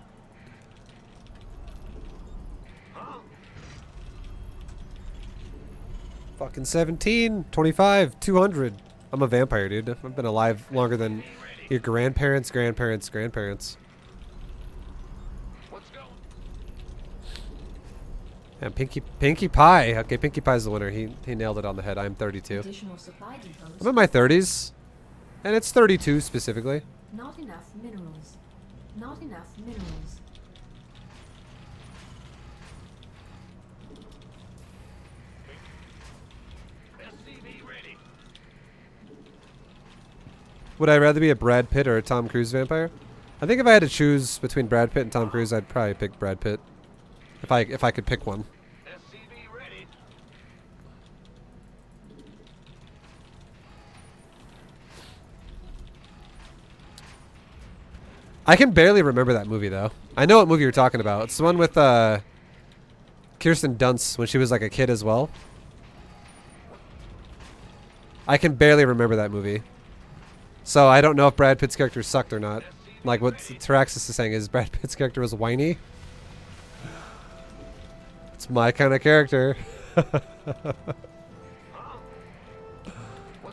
Fucking 17, 25, 200. I'm a vampire, dude. I've been alive longer than your grandparents, grandparents, grandparents. Let's go. And Pinkie Pie. Okay, Pinkie Pie's the winner. He nailed it on the head. I'm 32. Additional supply depots. I'm in my 30s. And it's 32 specifically. Not enough minerals. Not enough minerals. SCV ready. Would I rather be a Brad Pitt or a Tom Cruise vampire? I think if I had to choose between Brad Pitt and Tom Cruise, I'd probably pick Brad Pitt. If I could pick one. SCV ready. I can barely remember that movie though. I know what movie you're talking about. It's the one with Kirsten Dunst when she was like a kid as well. I can barely remember that movie. So I don't know if Brad Pitt's character sucked or not. Like what Taraxis is saying is Brad Pitt's character was whiny. It's my kind of character. What's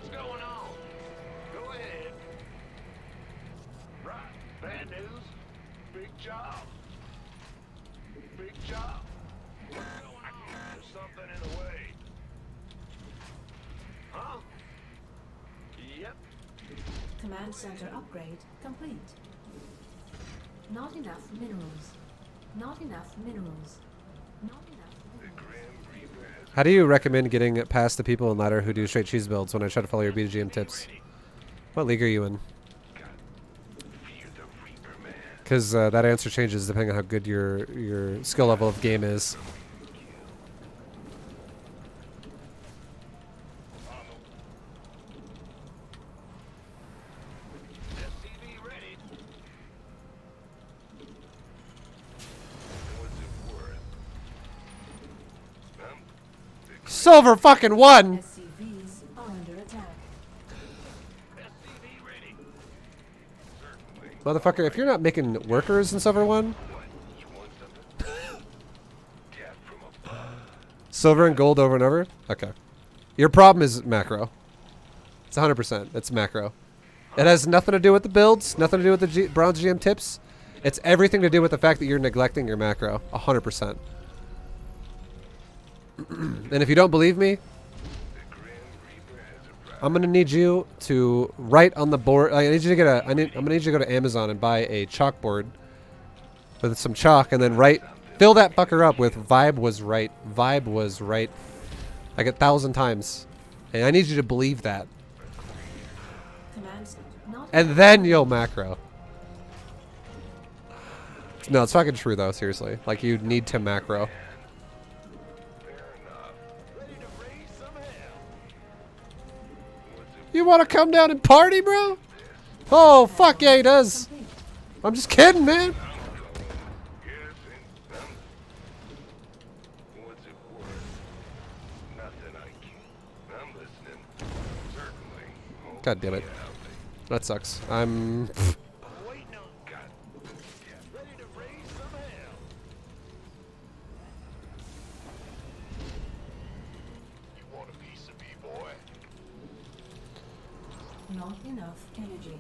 going on? Go ahead. Right. Bad news. Big job. Big job. What's going on? There's something in the way. Huh? Yep. Command center upgrade complete. Not enough minerals. Not enough minerals. Not enough minerals. How do you recommend getting past the people in ladder who do straight cheese builds when I try to follow your BGM tips? What league are you in? Because that answer changes depending on how good your skill level of game is. SCV ready. What's it worth? Silver fucking one! SCVs are under attack. SCV ready. Certainly. Motherfucker, if you're not making workers in Silver 1, What? You want something? Death from above. silver and gold over and over? Okay. Your problem is macro. It's 100%. It's macro. It has nothing to do with the builds, nothing to do with the bronze GM tips. It's everything to do with the fact that you're neglecting your macro. 100%. And if you don't believe me, The Grim Reaper has arrived. I'm gonna need you to write on the board. I need you to get a. I'm gonna need you to go to Amazon and buy a chalkboard with some chalk, and then fill that fucker up with "ViBE was right." ViBE was right, like 1,000 times, and I need you to believe that, Command center not and then you'll macro. No, it's fucking true though. Seriously, like you need to macro. Fair enough. Ready to raise some hell. What's it You want to come down and party, bro? Oh fuck yeah, he does. complete. I'm just kidding, man. What's it worth? Nothing I can. I'm listening. Certainly. God damn it. That sucks. I'm. Waiting on. God. Yeah. Ready to raise some hell. You want a piece of me, boy? Not enough energy.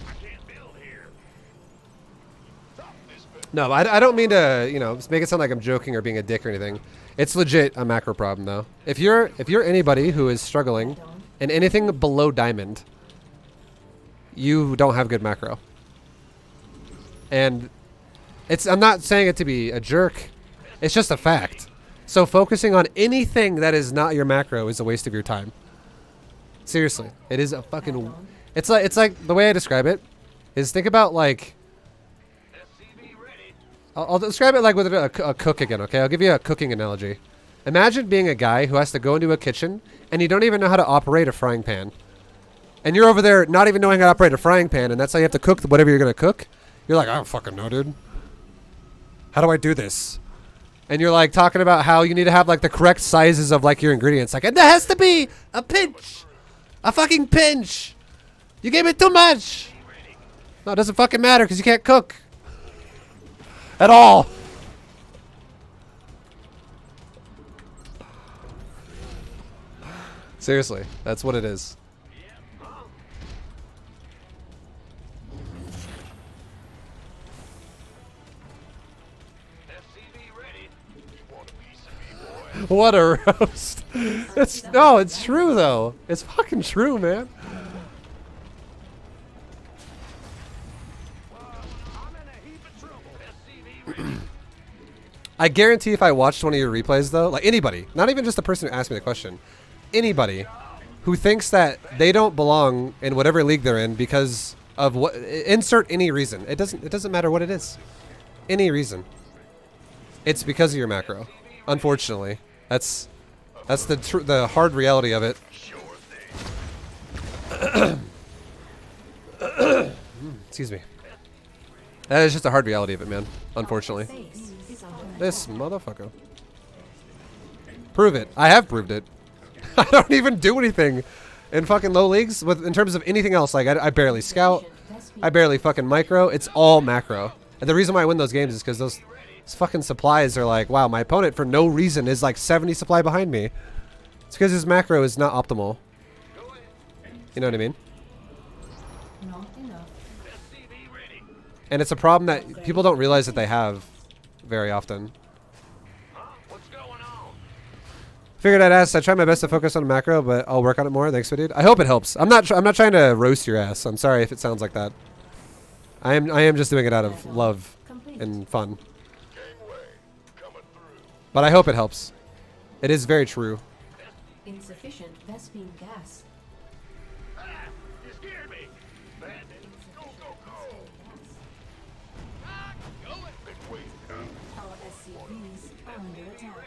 I can't build here. Stop this bit. No, I don't mean to, make it sound like I'm joking or being a dick or anything. It's legit a macro problem though. If you're anybody who is struggling in anything below diamond, you don't have good macro. And I'm not saying it to be a jerk. It's just a fact. So focusing on anything that is not your macro is a waste of your time. Seriously, it is a fucking. It's like the way I describe it is think about like. SCV ready. I'll describe it like with a cook again, okay? I'll give you a cooking analogy. Imagine being a guy who has to go into a kitchen and you don't even know how to operate a frying pan. And you're over there not even knowing how to operate a frying pan, and that's how you have to cook whatever you're going to cook. You're like, I don't fucking know, dude. How do I do this? And you're like talking about how you need to have like the correct sizes of like your ingredients. Like, and there has to be a pinch. A fucking pinch. You gave me too much. No, it doesn't fucking matter because you can't cook. At all. Seriously, that's what it is. What a roast. It's true though. It's fucking true, man. I guarantee if I watched one of your replays though, like anybody, not even just the person who asked me the question, anybody who thinks that they don't belong in whatever league they're in because of what, insert any reason. It doesn't matter what it is. Any reason. It's because of your macro. Unfortunately. That's the hard reality of it. Excuse me. That is just the hard reality of it, man. Unfortunately. Base is under This motherfucker. Prove it. I have proved it. I don't even do anything in fucking low leagues in terms of anything else. Like I barely scout. I barely fucking micro. It's all macro. And the reason why I win those games is because those fucking supplies are like, wow, my opponent for no reason is like 70 supply behind me. It's because his macro is not optimal. You know what I mean? not enough. And it's a problem that people don't realize that they have very often. What's going on? Figured I'd ask. I try my best to focus on macro, but I'll work on it more. Thanks, dude. I hope it helps. I'm not trying to roast your ass. I'm sorry if it sounds like that. I am just doing it out of love Complete. and fun. Gangway coming through. But I hope it helps. It is very true. Insufficient Vespine gas. Ah, you scared me. Bandit. Go, go, go. Ah, go it. Been waiting, huh? Our SCVs are under attack.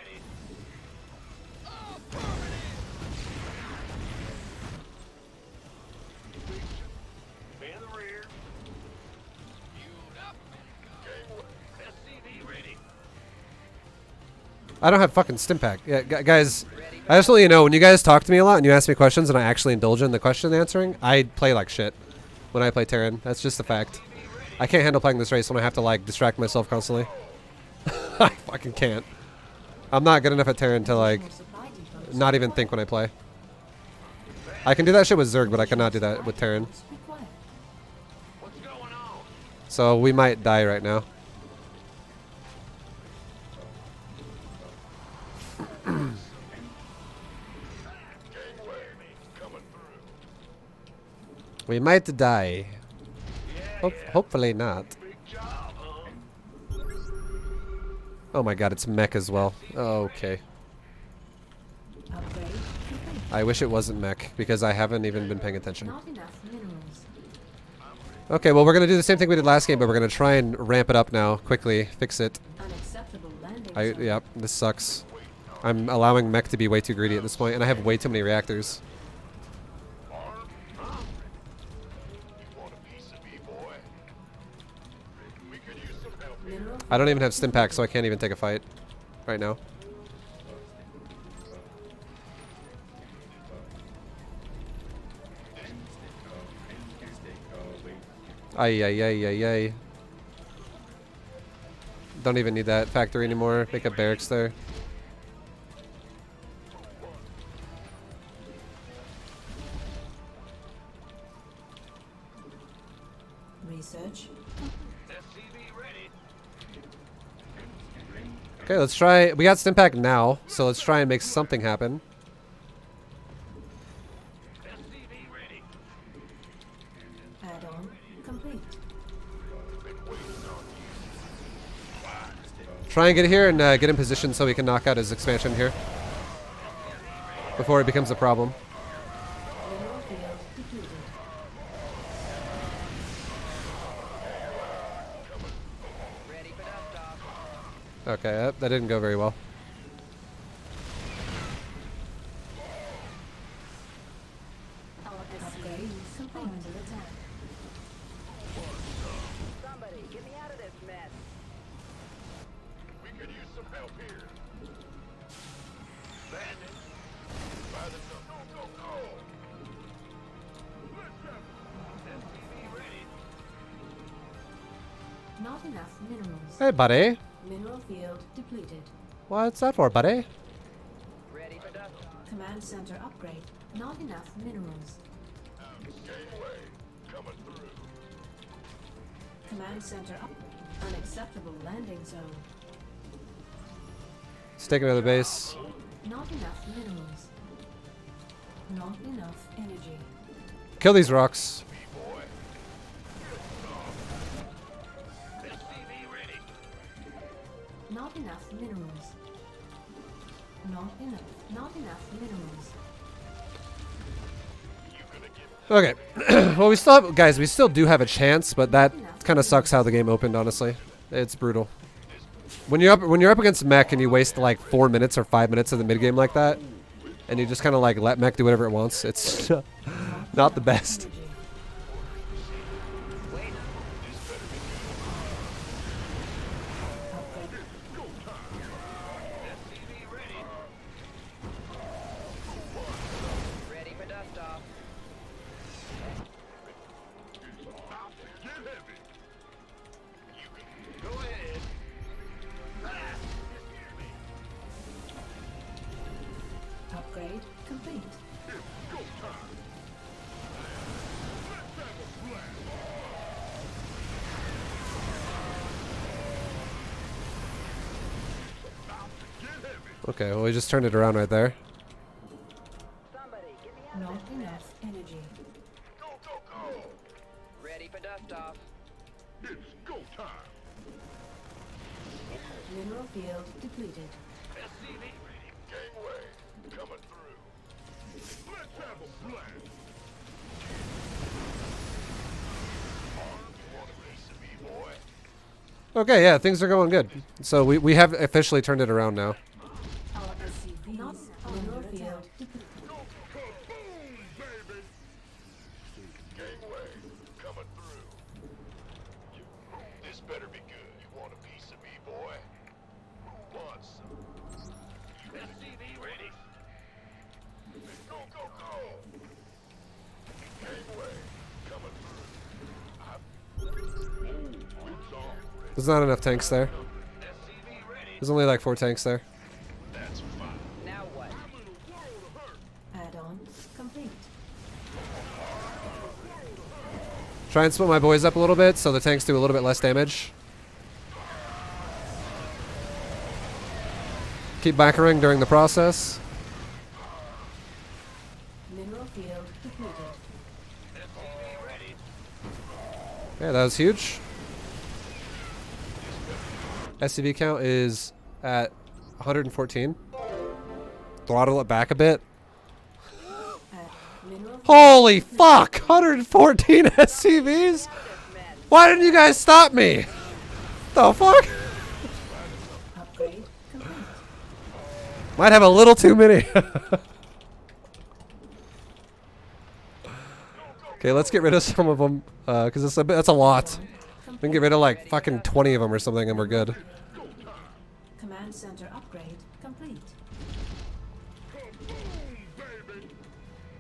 Be in the rear. Queued up. Gangway. SCV ready. I don't have fucking stim pack. Yeah, guys, I just want you know, when you guys talk to me a lot and you ask me questions and I actually indulge in the question answering, I play like shit when I play Terran. That's just a fact. I can't handle playing this race when I have to like distract myself constantly. I fucking can't. I'm not good enough at Terran to like Additional supply depots. not even think when I play. I can do that shit with Zerg, but I cannot do that with Terran. Required. What's going on? So we might die right now. Gangway coming through. We might die. Hopefully not. Big job, huh? Oh my god, it's mech as well. Okay. Upgrade complete. I wish it wasn't mech because I haven't even been paying attention. Not enough minerals. Okay, well we're gonna do the same thing we did last game, but we're gonna try and ramp it up now, quickly, fix it. Unacceptable landing zone. Yep, this sucks. I'm allowing mech to be way too greedy at this point, and I have way too many reactors. Armed? Huh? You want a piece of me, boy? We could use some help here. Mineral I don't even have stim pack, so I can't even take a fight right now. Ay, ay, ay, ay, ay. Don't even need that factory anymore. Make a barracks there. research. SCV ready. Okay, let's try. We got stim pack now, so let's try and make something happen. SCV ready. Add-on complete. Try and get here and get in position so we can knock out his expansion here before it becomes a problem. Mineral field depleted. Ready for dust off. Okay, that didn't go very well. Our SCVs some help here. Bandit. By the go. SCV ready. Not enough minerals. Hey, buddy. Mineral field depleted. What's that for, buddy? Ready for dust off. Command center upgrade. Not enough minerals. Gateway coming through. Command center up. Unacceptable landing zone. Let's take another base. Not enough minerals. Not enough energy. Kill these rocks. B-boy. SCV ready. Not enough minerals. Not enough. Not enough minerals. Okay. Well, we still have, guys, we still do have a chance, but that kind of sucks how the game opened, honestly. It's brutal. When you're up against mech and you waste like 4 minutes or 5 minutes of the mid game like that, and you just kind of like let mech do whatever it wants, it's not the best. Energy. Wait. Upgrade. SCV ready. Ready for dust off. Get heavy. You can go ahead. Upgrade complete. Go time. Let's have a blast. About to get heavy. Okay, well, we just turned it around right there. Somebody, give me Not enough energy. Go. Ready for dust off. It's go time. Mineral field depleted. SCV ready. Gangway coming through. Let's have a blast. You want a piece of me, boy? Okay, yeah, things are going good. So we have officially turned it around now. Our SCVs not mineral field depleted. Go, boom, baby. Gangway coming through. This better be good. You want a piece of me, boy? Who wants some? SCV ready. Go. Gangway coming through. It's on. There's not enough tanks there. SCV ready. There's only like 4 tanks there. That's fine. Now what? Add-on complete. Try and split my boys up a little bit so the tanks do a little bit less damage. Keep backering during the process. Mineral field depleted. SCV ready. Yeah, that was huge. SCV count is at 114. Throttle it back a bit. Add mineral Holy fuck! 114 SCVs? This mess. Why didn't you guys stop me? The fuck? upgrade complete. Might have a little too many. Okay, let's get rid of some of them, because that's a lot. We can get rid of like fucking 20 of them or something and we're good. Command center upgrade complete.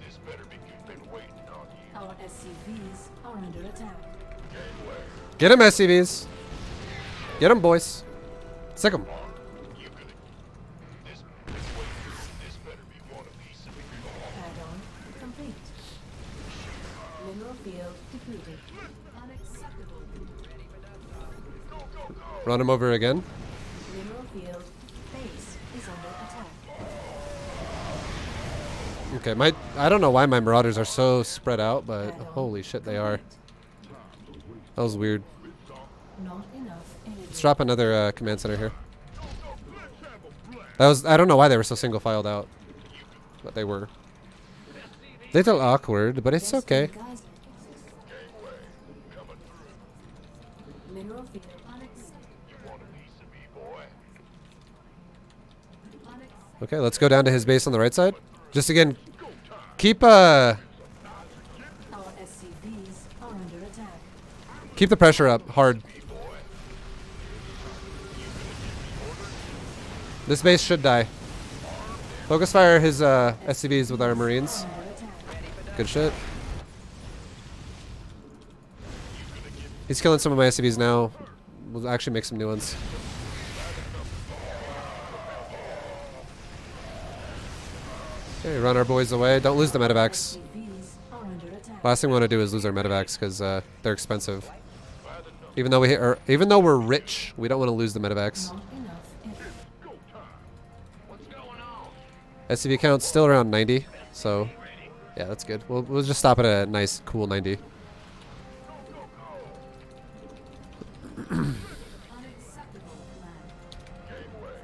This better be good. Been waiting on you. Our SCVs are under attack. Get them, SCVs. Get them, boys. Sick them. You gonna this this better be one a piece of me. Add-on complete. Mineral field depleted. Unacceptable. Run them over again. Mineral field base is under attack. Okay, I don't know why my marauders are so spread out, but holy shit, they are. That was weird. Not enough energy. Let's drop another command center here. I don't know why they were so single filed out, but they were. Little awkward, but it's okay. Mineral field unacceptable. You want a piece of me, boy? Okay, let's go down to his base on the right side. Just again, keep the Our SCVs are under attack. pressure up hard. This base should die. Focus fire his SCVs with our Marines. Under attack. Good shit. He's killing some of my SCVs now. We'll actually make some new ones. Okay, run our boys away. Don't lose the medevacs. SCVs are under attack. Last thing we want to do is lose our medevacs because they're expensive. Even though even though we're rich, we don't want to lose the medevacs. Not enough energy. What's going on? SCV count's still around 90, so yeah, that's good. We'll just stop at a nice, cool 90. Unacceptable command. Gateway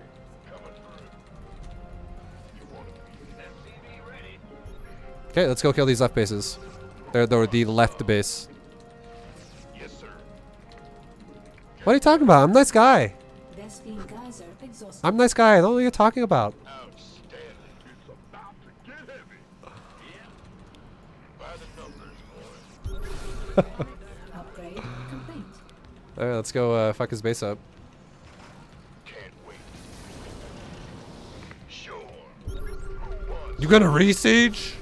coming through. You want to be SCV ready? Okay, let's go kill these left bases. They're the left base. Yes, sir. What are you talking about? I'm a nice guy. Vespene Geyser exhausted. I'm a nice guy. I don't know what you're talking about. Outstanding. It's about to get heavy. Yep. By the numbers, boys. Upgrade complete. Alright, let's go fuck his base up. Can't wait. Sure. Who wants You gonna re-siege?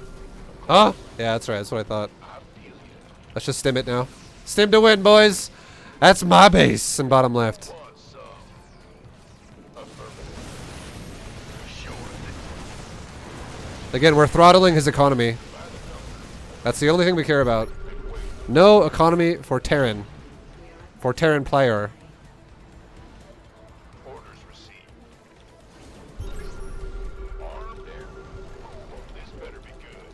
Huh? Yeah, that's right. That's what I thought. I feel you. Let's just stim it now. Stim to win, boys. That's my base in bottom left. Want some? Affirmative. Sure. Again, we're throttling his economy. That's the only thing we care about. No economy for Terran. For Terran player. Orders received. Armed and... This better be good.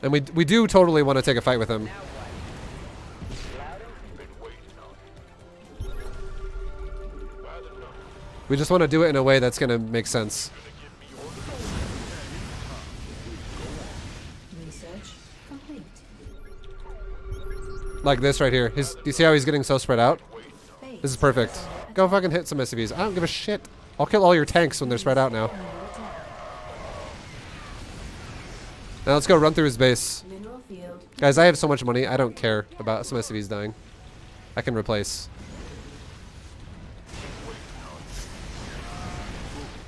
And we do totally want to take a fight with him. Now what? Been waiting on it. By the numbers. We just want to do it in a way that's going to make sense. Research complete. Like this right here. You see how he's getting so spread out? Base This is perfect. is under Go attack. fucking hit some SCVs. I don't give a shit. I'll kill all your tanks when they're spread out now. Under attack. Now let's go run through his base. Mineral field. Guys, I have so much money. I don't care about some SCVs dying. I can replace.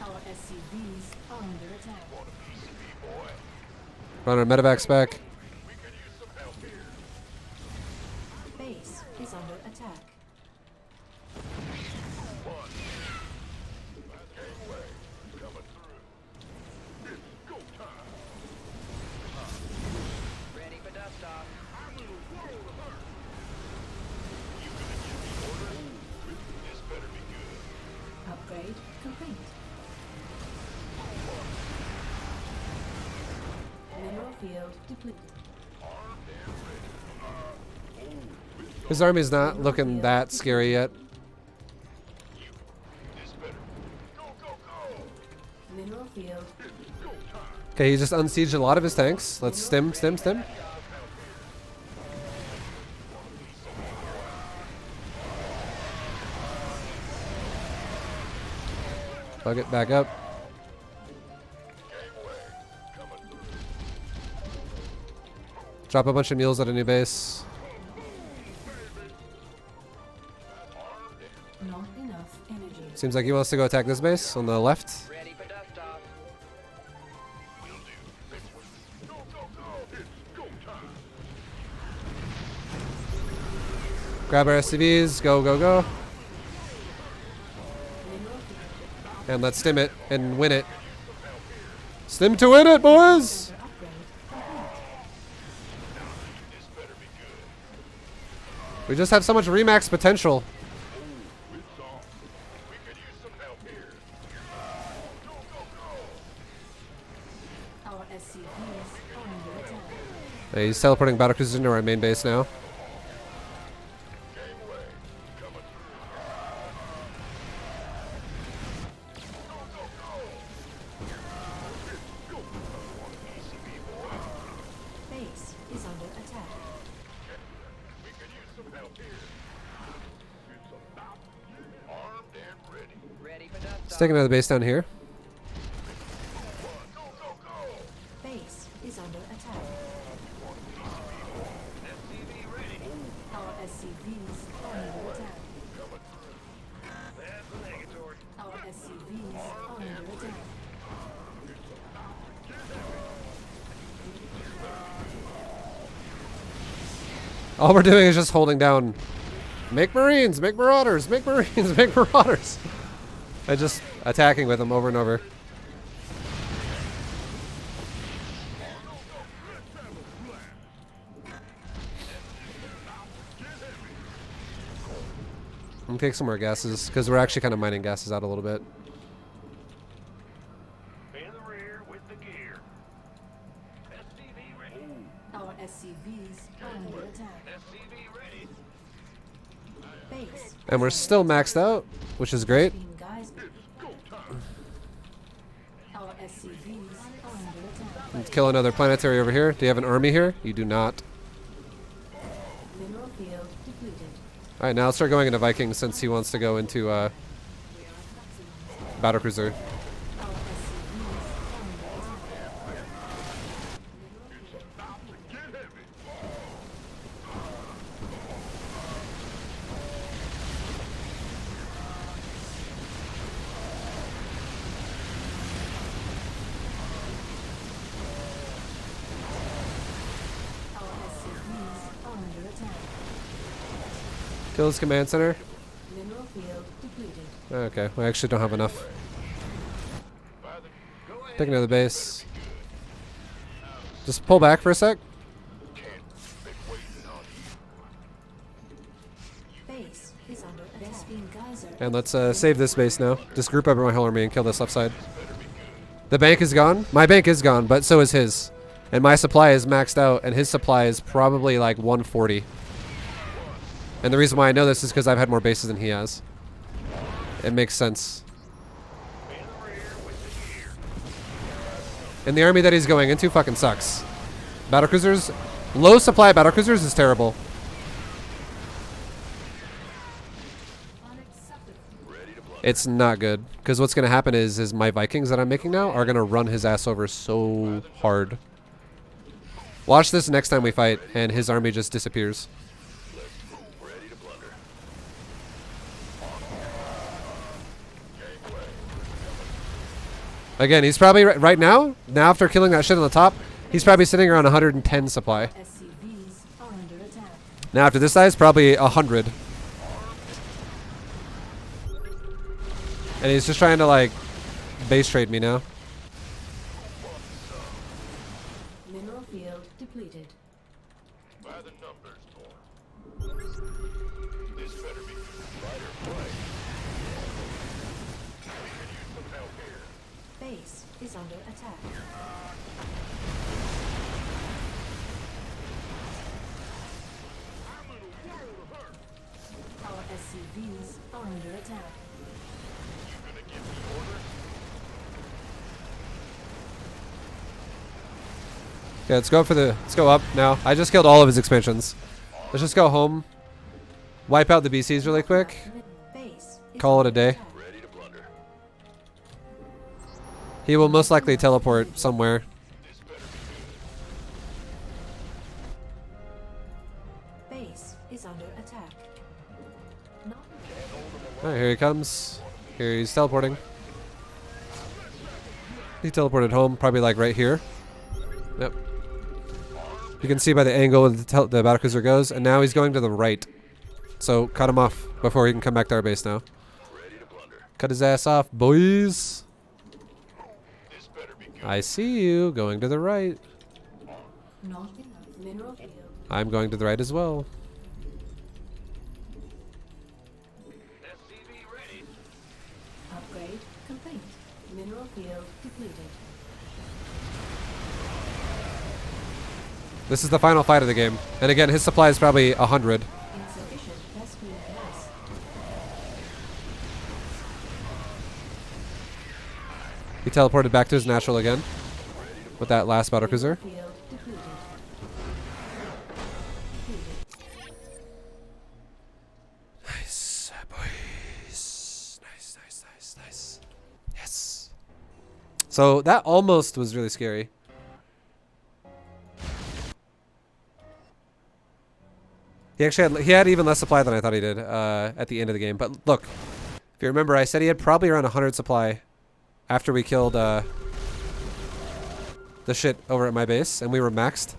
Our SCVs are under attack. Run our medevacs back. Base is under attack. Ready for dust off. This better be good. Upgrade complete. Mineral field depleted. His army's not looking that scary yet. This better. Go, go, go! Mineral field. Okay, he just unsieged a lot of his tanks. Let's stim. Bug it back up. Drop a bunch of mules at a new base. Not enough energy. Seems like he wants to go attack this base on the left. Ready for dust off. Go, go, go! It's go time! Grab our SCVs. Go, go, go. Mineral field. And let's stim it and win it. Stim to win it, boys! Upgrade complete. This better be good. We just have so much remax potential. It's on. We could use some help here. Go, go, go! Our SCVs are under attack. Hey, he's teleporting battlecruisers into our main base now. Gateway coming Base is under attack. We could use some help here. It's about armed and ready. Ready for dust Let's off. take another base down here. Go, go, go! Base is under attack. SCV ready. Our SCVs are under attack. Coming through. That's negatory. Our SCVs are under All we're doing is just holding down. Make Marines, make Marauders, make Marines, make Marauders. And just attacking with them over and over. I'm gonna take some more gases, because we're actually kind of mining gases out a little bit. In the rear with the gear. SCV ready. Our SCVs are under attack. SCV ready. Base. And we're still maxed out, which is great. Being guys. Our SCVs are under attack. Let's kill another planetary over here. Do you have an army here? You do not. Mineral field depleted. Alright, now let's start going into Vikings since he wants to go into Battlecruiser. Our SCVs are under attack. Our SCVs are under attack. Kill his command center. Mineral field depleted. Okay, we actually don't have enough. Go ahead. Take another base. Just pull back for a sec. Base is under attack. Being geyser. And let's save this base now. Just group up my whole army and kill this left side. The bank is gone. My bank is gone, but so is his. And my supply is maxed out, and his supply is probably like 140. And the reason why I know this is because I've had more bases than he has. It makes sense. In the rear with the gear. And the army that he's going into fucking sucks. Battlecruisers, low supply battlecruisers is terrible. It's not good, because what's going to happen is my Vikings that I'm making now are going to run his ass over so hard. Watch this next time we fight, and his army just disappears. Ready to blunder. Again, he's probably right now after killing that shit on the top, he's probably sitting around 110 supply. SCVs are under attack. Now after this size, probably 100. And he's just trying to like base trade me now. Mineral field depleted. By the numbers, Thor. This better be good. Fighter play. We can use some help here. Base is under attack. Our SCVs are under attack. You gonna give me orders? Yeah, let's go up now. I just killed all of his expansions. Let's just go home. Wipe out the BCs really quick. Base is Call it a under day. attack. Ready to blunder. He will most likely teleport somewhere. This better be good. Base is under attack. Not Alright, here he comes. Here he's teleporting. He teleported home, probably like right here. Yep. You can see by the angle the battlecruiser goes, and now he's going to the right. So cut him off before he can come back to our base now. Ready to blunder. Cut his ass off, boys. This better be good. I see you going to the right. Not enough mineral field. I'm going to the right as well. SCV ready. Upgrade complete. Mineral field depleted. This is the final fight of the game. And again, his supply is probably 100. Insufficient Vespene gas. He teleported back to his natural again. With that last battlecruiser. Field depleted. Nice, boys. Nice. Yes. So that almost was really scary. He had even less supply than I thought he did at the end of the game. But look, if you remember, I said he had probably around 100 supply after we killed the shit over at my base, and we were maxed.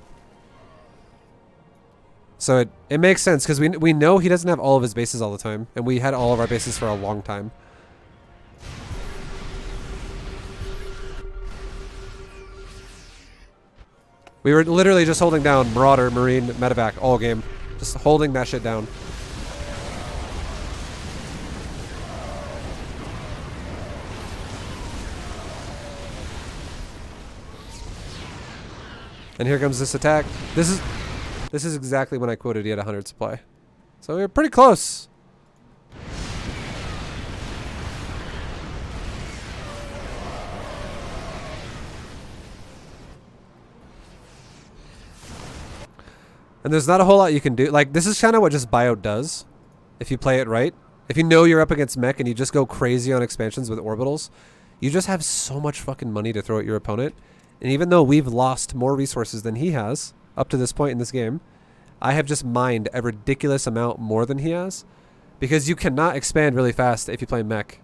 So it makes sense because we know he doesn't have all of his bases all the time, and we had all of our bases for a long time. We were literally just holding down Marauder, Marine, Medevac all game. Just holding that shit down. And here comes this attack. This is exactly when I quoted he had 100 supply. So we were pretty close. And there's not a whole lot you can do. Like, this is kind of what just Bio does, if you play it right. If you know you're up against mech and you just go crazy on expansions with orbitals, you just have so much fucking money to throw at your opponent. And even though we've lost more resources than he has up to this point in this game, I have just mined a ridiculous amount more than he has, because you cannot expand really fast if you play mech.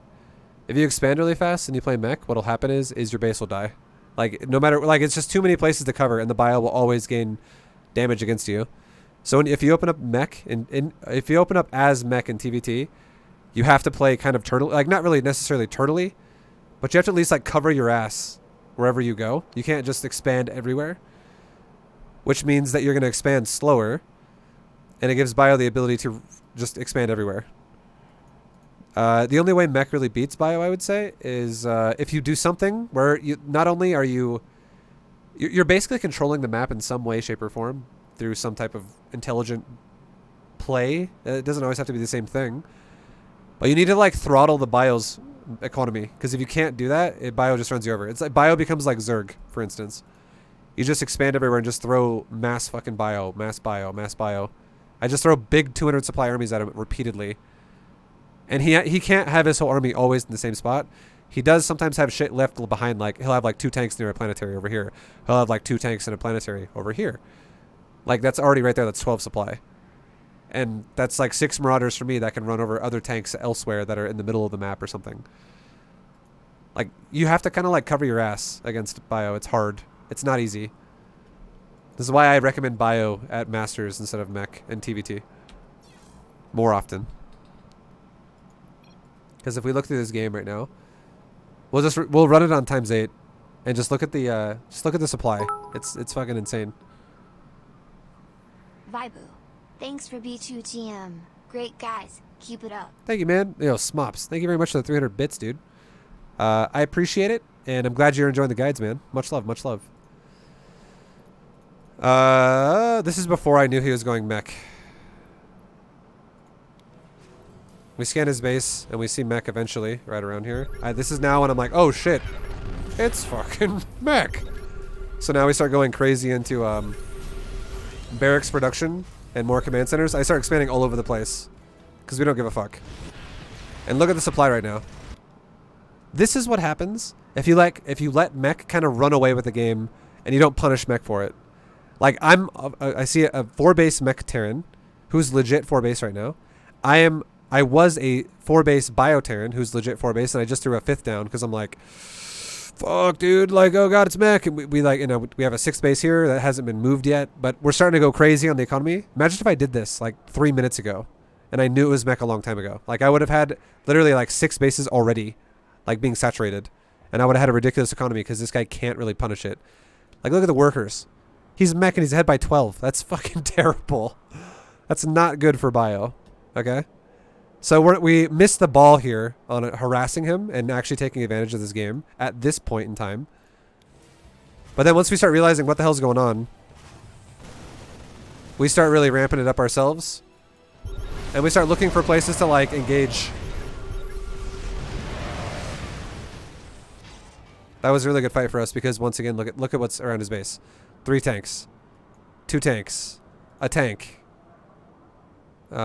If you expand really fast and you play mech, what'll happen is your base will die. Like, no matter, like, it's just too many places to cover, and the bio will always gain damage against you. So if you open up mech if you open up as mech in TVT, you have to play kind of turtle, like, not really necessarily turtley, but you have to at least like cover your ass wherever you go. You can't just expand everywhere, which means that you're going to expand slower, and it gives bio the ability to just expand everywhere. The only way mech really beats bio, I would say, is if you do something where you not only are you're basically controlling the map in some way, shape, or form through some type of intelligent play. It doesn't always have to be the same thing, but you need to like throttle the bio's economy, because if you can't do that, bio just runs you over. It's like bio becomes like Zerg, for instance. You just expand everywhere and just throw mass fucking bio, mass bio, mass bio. I just throw big 200 supply armies at him repeatedly, and he can't have his whole army always in the same spot. He does sometimes have shit left behind, like he'll have like 2 tanks near a planetary over here. He'll have like 2 tanks in a planetary over here. Like, that's already right there. That's 12 supply. And that's like 6 Marauders for me that can run over other tanks elsewhere that are in the middle of the map or something. Like, you have to kind of like cover your ass against bio. It's hard. It's not easy. This is why I recommend bio at Masters instead of mech and TVT more often. Because if we look through this game right now, we'll run it on ×8 and just look at the supply. It's fucking insane. ViBE, thanks for B2TM. Great guys, keep it up. Thank you, man. Yo, Smops, thank you very much for the 300 bits, dude. I appreciate it, and I'm glad you're enjoying the guides, man. Much love, much love. This is before I knew he was going mech. We scan his base, and we see mech eventually, right around here. This is now when I'm like, oh shit, it's fucking mech. So now we start going crazy into barracks production and more command centers. I start expanding all over the place because we don't give a fuck. And look at the supply right now. This is what happens if you let mech kind of run away with the game and you don't punish mech for it. Like, I see a 4-base mech Terran who's legit 4-base right now. I was a 4-base bio Terran who's legit 4-base, and I just threw a 5th down because I'm like, fuck, dude, like, oh god, it's mech. And we like, you know, we have a 6th base here that hasn't been moved yet, but we're starting to go crazy on the economy. Imagine if I did this like 3 minutes ago and I knew it was mech a long time ago. Like, I would have had literally like 6 bases already, like, being saturated, and I would have had a ridiculous economy because this guy can't really punish it. Like, look at the workers. He's mech and he's ahead by 12. That's fucking terrible. That's not good for bio. Okay? So we missed the ball here on harassing him and actually taking advantage of this game at this point in time. But then once we start realizing what the hell's going on, we start really ramping it up ourselves. And we start looking for places to, like, engage. That was a really good fight for us because, once again, look at what's around his base. 3 tanks. 2 tanks. A tank. 3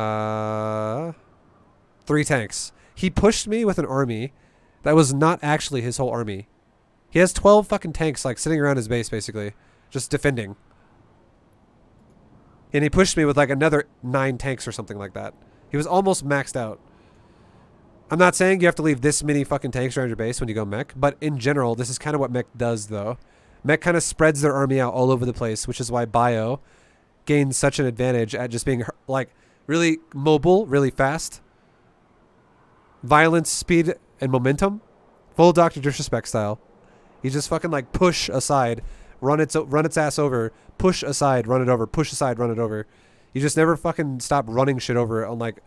tanks. He pushed me with an army that was not actually his whole army. He has 12 fucking tanks, like, sitting around his base, basically, just defending. And he pushed me with like another 9 tanks or something like that. He was almost maxed out. I'm not saying you have to leave this many fucking tanks around your base when you go mech, but in general, this is kind of what mech does, though. Mech kind of spreads their army out all over the place, which is why bio gained such an advantage at just being like really mobile, really fast, violence, speed, and momentum, full Dr. Disrespect style. You just fucking like push aside, run its ass over, push aside, run it over, push aside, run it over. You just never fucking stop running shit over on like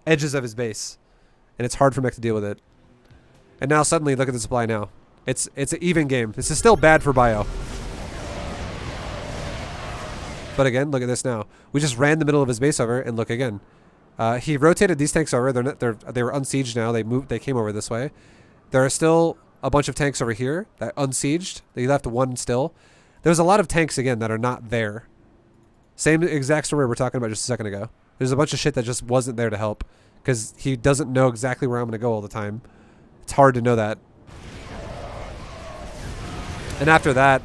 edges of his base, and it's hard for mech to deal with it. And now suddenly, look at the supply now. It's an even game. This is still bad for bio. But again, look at this now. We just ran the middle of his base over, and look again. He rotated these tanks over. They were unsieged now. They came over this way. There are still a bunch of tanks over here that unsieged. They left one still. There's a lot of tanks again that are not there. Same exact story we were talking about just a second ago. There's a bunch of shit that just wasn't there to help because he doesn't know exactly where I'm going to go all the time. It's hard to know that. And after that,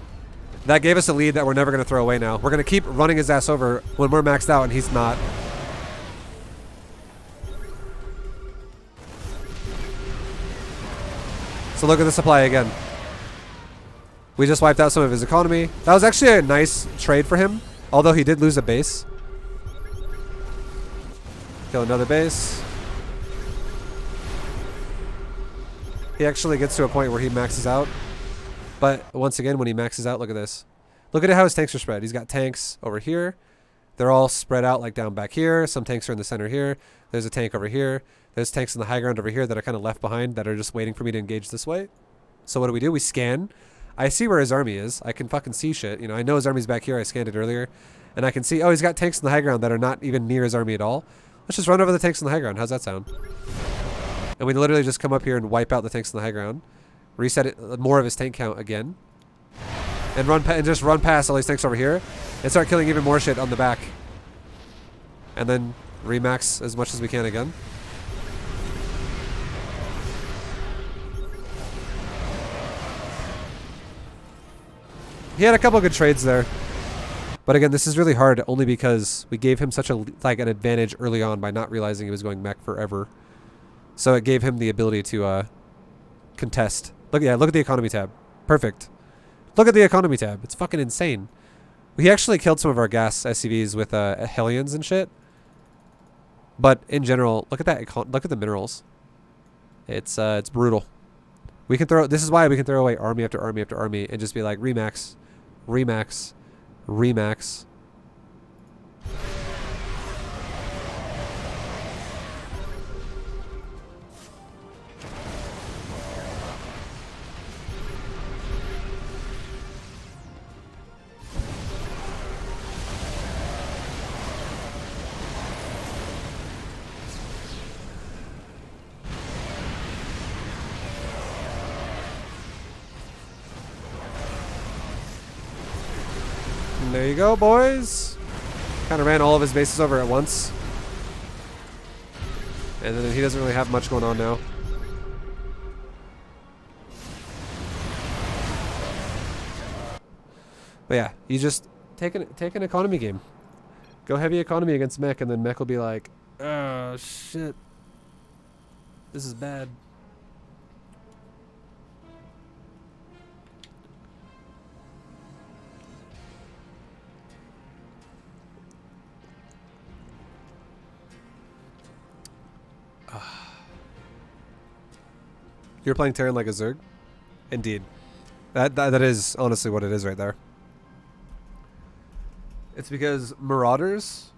that gave us a lead that we're never going to throw away now. We're going to keep running his ass over when we're maxed out and he's not. So look at the supply again. We just wiped out some of his economy. That was actually a nice trade for him, although he did lose a base. Kill another base. He actually gets to a point where he maxes out. But once again, when he maxes out, look at this. Look at how his tanks are spread. He's got tanks over here. They're all spread out like down back here. Some tanks are in the center here. There's a tank over here. There's tanks in the high ground over here that are kind of left behind that are just waiting for me to engage this way. So what do? We scan. I see where his army is. I can fucking see shit. You know, I know his army's back here. I scanned it earlier. And I can see, oh, he's got tanks in the high ground that are not even near his army at all. Let's just run over the tanks in the high ground. How's that sound? And we literally just come up here and wipe out the tanks in the high ground. Reset it, more of his tank count again. And just run past all these tanks over here. And start killing even more shit on the back. And then remax as much as we can again. He had a couple of good trades there. But again, this is really hard only because we gave him such an advantage early on by not realizing he was going mech forever. So it gave him the ability to contest. Look at the economy tab. Perfect. Look at the economy tab. It's fucking insane. We actually killed some of our gas SCVs with Hellions and shit. But in general, look at that. Look at the minerals. It's brutal. We can throw. This is why we can throw away army after army after army and just be like remax, remax, remax. And there you go, boys. Kind of ran all of his bases over at once. And then he doesn't really have much going on now. But yeah, you just take an economy game. Go heavy economy against mech, and then mech will be like, oh shit. This is bad. You're playing Terran like a Zerg? Indeed. That is honestly what it is right there. It's because Marauders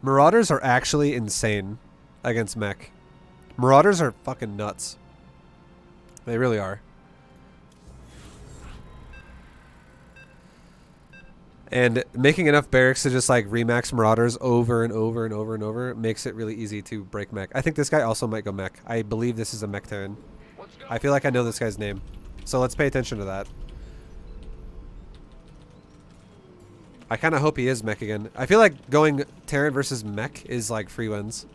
are actually insane against mech. Marauders are fucking nuts. They really are. And making enough barracks to just like remax Marauders over and over and over and over makes it really easy to break mech. I think this guy also might go mech. I believe this is a mech Terran. I feel like I know this guy's name. So let's pay attention to that. I kind of hope he is mech again. I feel like going Terran versus mech is like free wins.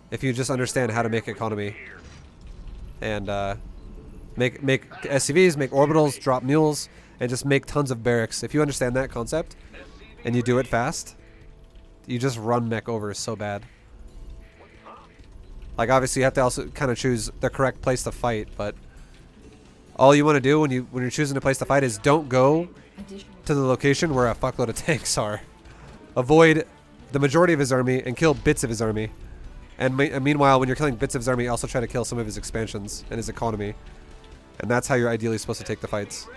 If you just understand how to make economy. And make SCVs, make orbitals, drop mules, and just make tons of barracks. If you understand that concept and you do it fast, you just run mech over so bad. Like obviously you have to also kind of choose the correct place to fight, but all you want to do when you're choosing a place to fight is don't go Additional to the location where a fuckload of tanks are. Avoid the majority of his army and kill bits of his army. And meanwhile, when you're killing bits of his army, also try to kill some of his expansions and his economy. And that's how you're ideally supposed to take the fights.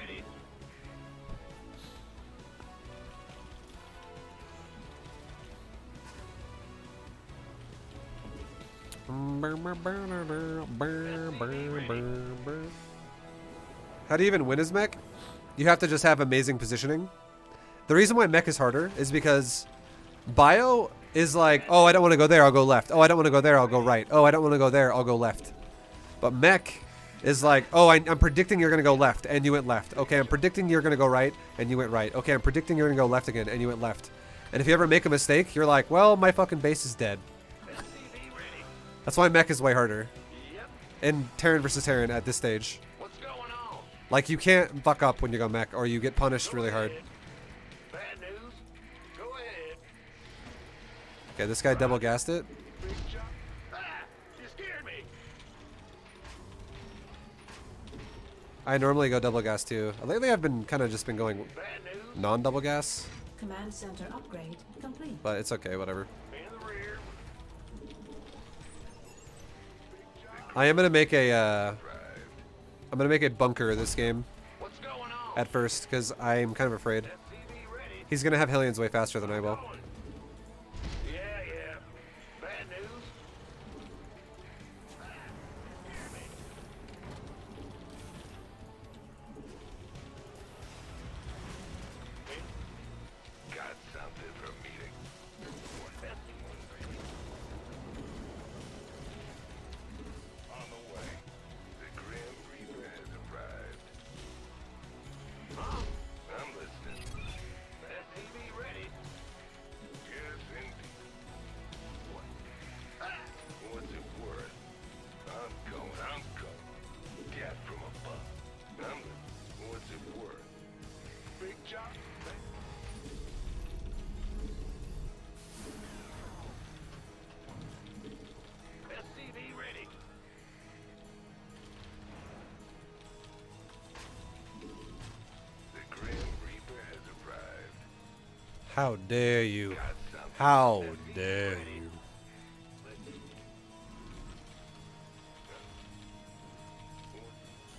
How do you even win as mech? You have to just have amazing positioning. The reason why mech is harder is because bio is like, oh, I don't want to go there, I'll go left. Oh, I don't want to go there, I'll go right. Oh, I don't want to go there, I'll go left. But mech is like, oh, I'm predicting you're going to go left, and you went left. Okay, I'm predicting you're going to go right, and you went right. Okay, I'm predicting you're going to go left again, and you went left. And if you ever make a mistake, you're like, well, my fucking base is dead. That's why mech is way harder. In Terran versus Terran at this stage. What's going on? Like, you can't fuck up when you go mech, or you get punished really hard. Bad news? Go ahead. Okay, this guy double gassed it. Big shot. Ah! You scared me. I normally go double gas too. Lately I've been kind of just been going Bad news? non-double gas, Command center upgrade complete. but it's okay, whatever. In the rear. I am gonna make a bunker this game What's going on? at first because I'm kind of afraid. SCV ready. He's gonna have Hellions way faster than I will. Yeah, yeah. Bad news? Got something for a meeting. On the way. The Grim Reaper has arrived. I'm listening. SCV ready. Yes, indeed. What? Ah! What's it worth? I'm going. Cat from above. I'm listening. What's it worth? Big job. SCV ready. The Grim Reaper has arrived. How dare you? Got something. How dare you?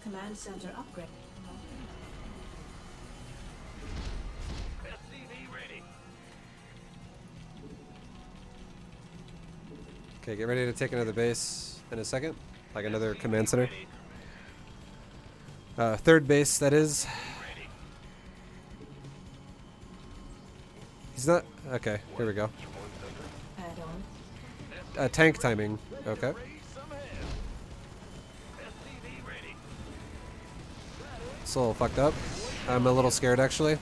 Command center upgrade. SCV ready. Okay, get ready to take another base in a second, like another command center. Third base, that is. He's not. Okay, here we go. Add on. Tank timing. Okay. SCV ready. It's a little fucked up. I'm a little scared actually. SCV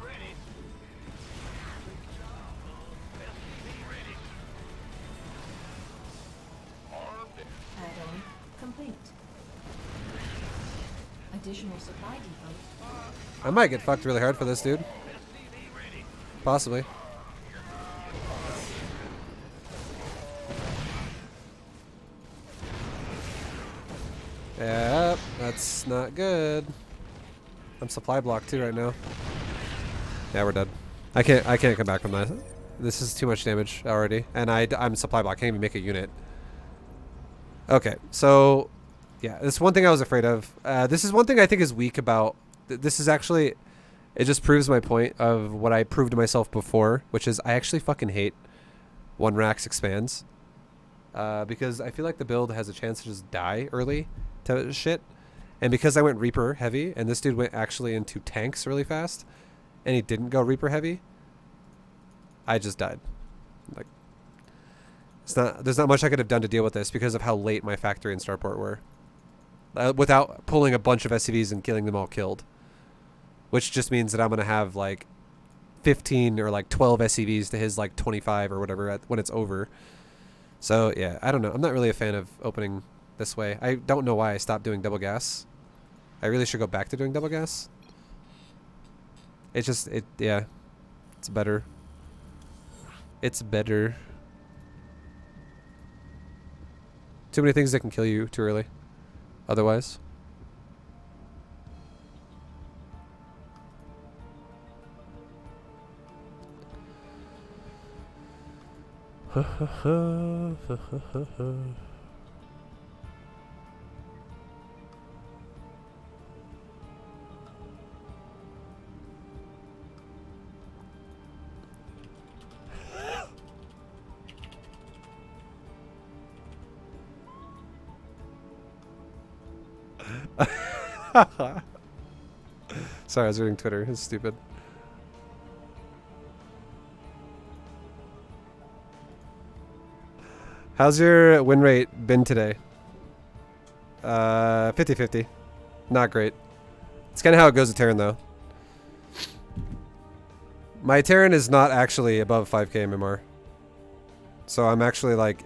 ready. SCV ready. Armed. Add on complete. Additional supply depot. I might get fucked really hard for this dude. Possibly. Yeah, that's not good. I'm supply blocked too right now. Yeah, we're dead. I can't come back from that. This is too much damage already, and I'm supply blocked. I can't even make a unit. Okay, so yeah, this is one thing I was afraid of. This is one thing I think is weak about. This is actually, it just proves my point of what I proved to myself before, which is I actually fucking hate one Rax expands. Because I feel like the build has a chance to just die early to shit. And because I went Reaper heavy, and this dude went actually into tanks really fast, and he didn't go Reaper heavy, I just died. Like, there's not much I could have done to deal with this because of how late my factory and starport were. Without pulling a bunch of SCVs and killing them all killed. Which just means that I'm going to have like 15 or like 12 SCVs to his like 25 or whatever when it's over. So yeah, I don't know. I'm not really a fan of opening this way. I don't know why I stopped doing double gas. I really should go back to doing double gas. Yeah, it's better. It's better. Too many things that can kill you too early. Otherwise. Sorry, I was reading Twitter. It's stupid. How's your win rate been today? 50-50. Not great. It's kind of how it goes with Terran, though. My Terran is not actually above 5k MMR. So I'm actually like...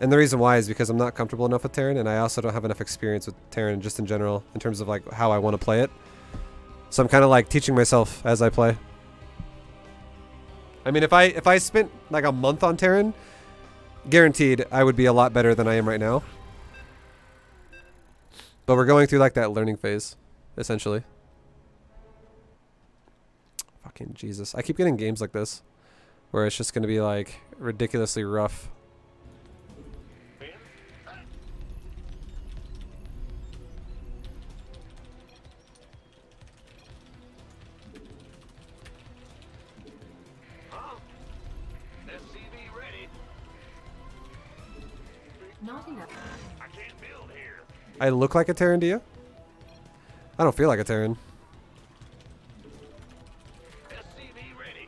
And the reason why is because I'm not comfortable enough with Terran, and I also don't have enough experience with Terran just in general, in terms of like how I want to play it. So I'm kind of like teaching myself as I play. I mean, if I spent like a month on Terran, guaranteed I would be a lot better than I am right now. But we're going through like that learning phase, essentially. Fucking Jesus. I keep getting games like this, where it's just going to be like ridiculously rough. Not enough. I can't build here. I look like a Terran to you? I don't feel like a Terran. SCV ready.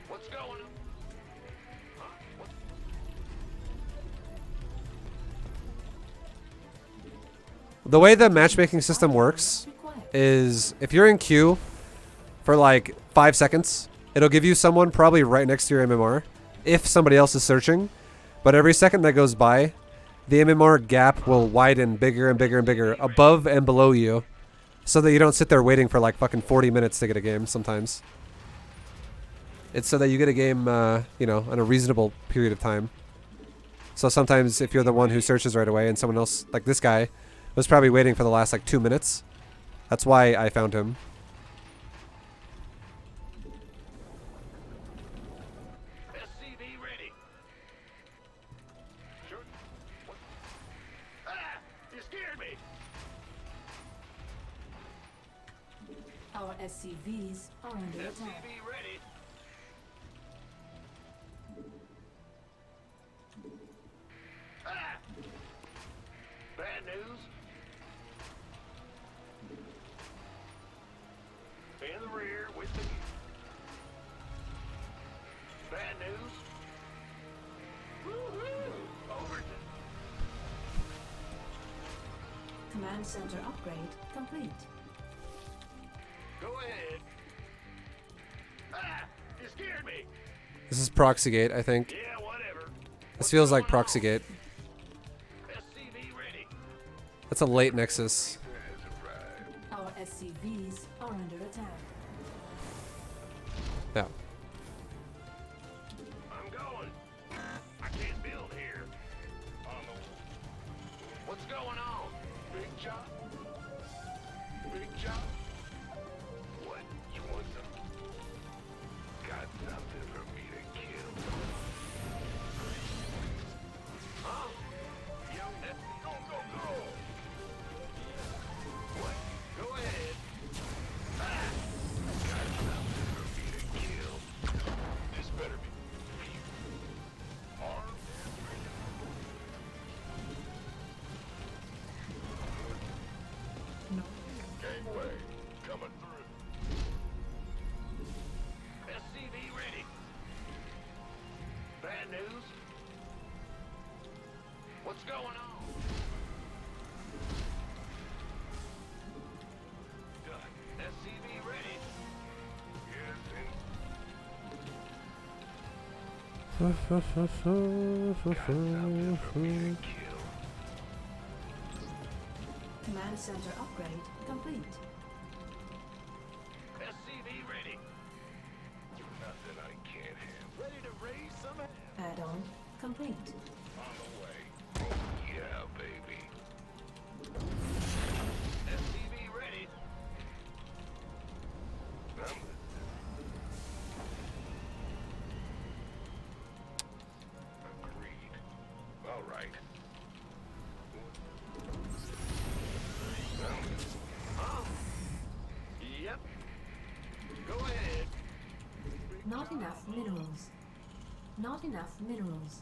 What's going on? Huh? What? The way the matchmaking system works Required. is if you're in queue for like 5 seconds, it'll give you someone probably right next to your MMR if somebody else is searching. But every second that goes by, the MMR gap will widen bigger and bigger and bigger above and below you, so that you don't sit there waiting for like fucking 40 minutes to get a game sometimes. It's so that you get a game, you know, in a reasonable period of time. So sometimes if you're the one who searches right away and someone else, like this guy, was probably waiting for the last like 2 minutes. That's why I found him. SCV ready. Sure. What? Ah! You scared me. Our SCVs are under attack. SCV ready. Ah! Bad news. In the rear with the... Bad news. Woo-hoo! Over. Command center upgrade complete. Go ahead. Ah! You scared me. This is Proxygate, I think. Yeah, whatever. This feels like Proxygate. SCV ready. That's a late Nexus. Our SCVs are under attack. Yeah. I'm going. I can't build here. What's going on? Big job? Big job? What? You want some? Got something for me to kill. Huh? Yo, go, go, go! What? Go ahead. Ah! Got something for me to kill. This better be... Armed and ready. No. Gangway, coming through. SCV ready. Bad news? What's going on? Done. SCV ready. Yes, and got something for me to kill. Command center upgrade complete. SCV ready. Nothing I can't handle. Ready to raise some hell. Add-on complete. On the way. Oh, yeah, baby. SCV ready. right. Yep. Go ahead. Not enough minerals. Not enough minerals.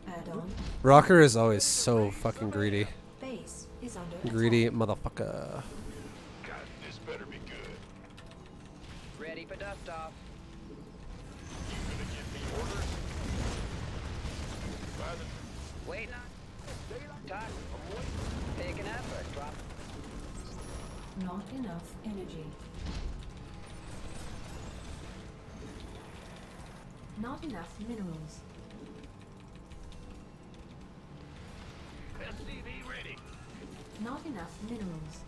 Add-on. Rocker is always so fucking greedy. Base is under attack. Greedy motherfucker. God, this better be good. Ready for dust off. You gonna give me orders? By the Waiting on. Time. Picking up or drop. Not enough energy. Not enough minerals. SCV ready. Not enough minerals.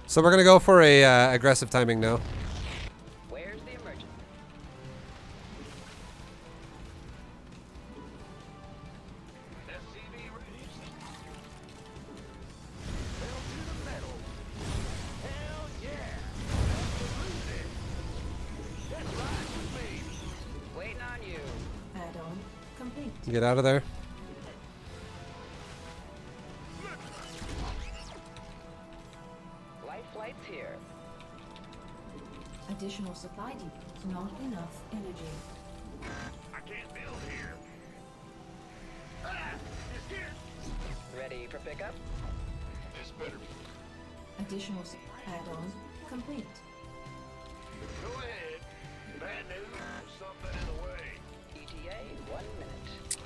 So we're gonna go for a aggressive timing now. Where's the emergency? SCV ready. Pedal to the metal. Hell yeah. Absolutely. That's right with me. Waiting on you. Add-on complete. Get out of there. Life flight's here. Additional supply depots. Not enough energy. I can't build here. Ah! It's here. Ready for pickup? This better be. Additional add-on complete. Go ahead. Bad news. Something in the way. ETA 1 minute.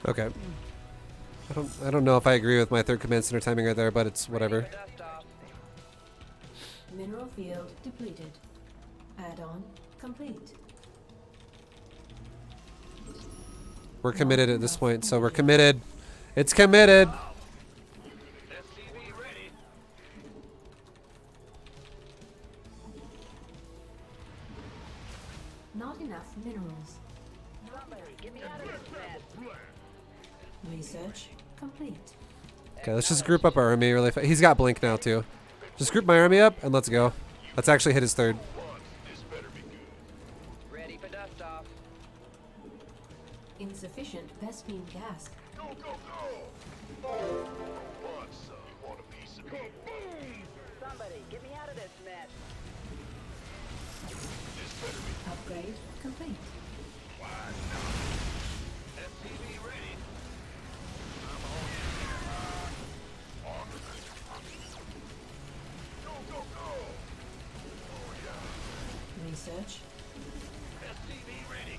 Okay. I don't know if I agree with my third command center timing right there, but it's whatever. Ready for dust off. Mineral field depleted. Add-on complete. We're committed at this point, so we're committed. It's committed. SCV ready. Not enough minerals. Somebody get me out of this mess. Research complete. Okay, let's just group up our army really fast. He's got blink now too. Just group my army up and let's go. Let's actually hit his third. This better be good. Ready for dust off. Insufficient Vespine gas. Go, go, go! What, son? You want a piece of me, boy? Somebody get me out of this mess. This better be. Upgrade complete. Why not? SCV ready. I'm on it. Go, go, go! Oh, yeah. Research. SCV ready.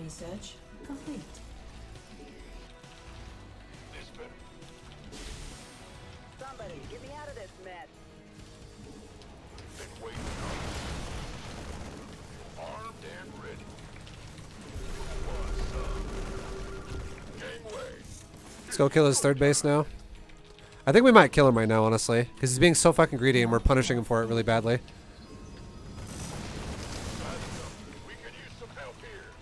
Research complete. This better. Somebody get me out of this mess. Been waiting on. Armed and ready. What's up? Gangway. Let's go kill his third base now. I think we might kill him right now, honestly, because he's being so fucking greedy and we're punishing him for it really badly. We could use some help here.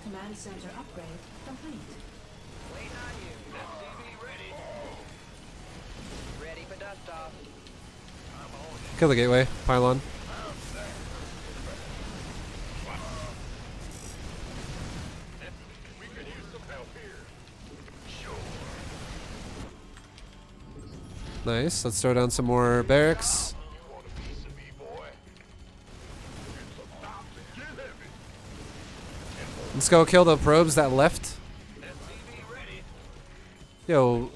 Command center upgrade complete. Waiting on you. SCV ready. Ready for dust off. Kill the gateway. Pylon. We could use some help here. Sure. Nice. Let's throw down some more barracks. You want a piece of me, boy? Get heavy. Let's go kill the probes that left. SCV ready. Yo,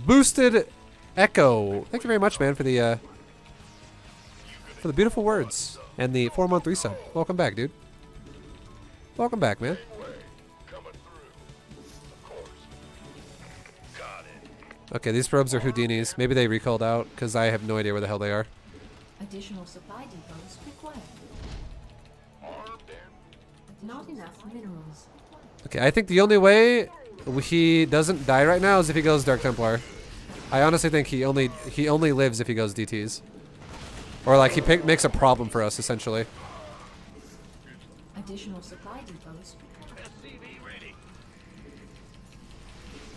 boosted echo. Thank you very much, man, for the beautiful words and the 4-month resub. Welcome back, dude. Welcome back, man. Way. Coming through. Of course. Got it. Okay, these probes are Houdinis. Maybe they recalled out because I have no idea where the hell they are. Additional supply depots required. Armed and Not enough minerals. Okay, I think the only way he doesn't die right now is if he goes Dark Templar. I honestly think he only lives if he goes DTs. Or like he makes a problem for us essentially. Additional supply depots. SCV ready.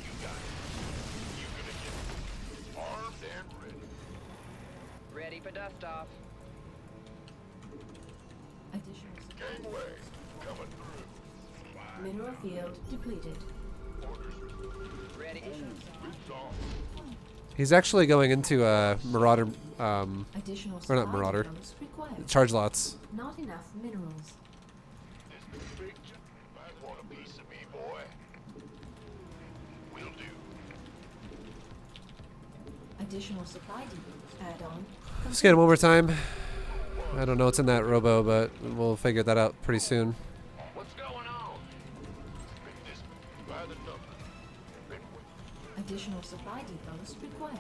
You got it. You gonna get armed and ready. Ready for dust off. Additional supply. Gangway. Coming through. Mineral field depleted. Orders Ready. He's actually going into Marauder, Additional or not supply Marauder, depots required. charge lots. Not enough minerals. Might want a piece of me, boy. Will do. Additional supply depots. Add-on. Let's get it one more time. I don't know what's in that robo, but we'll figure that out pretty soon. What's going on? This by the number. Additional supply depots required.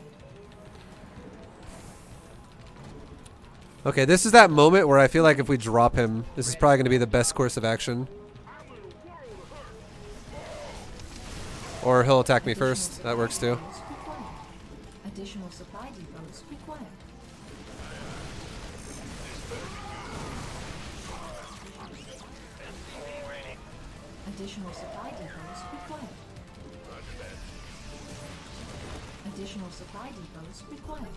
Okay, this is that moment where I feel like if we drop him, this is probably going to be the best course of action. Or he'll attack me first. That works too. Additional supply depots required. Additional supply depots required. Additional supply depots required.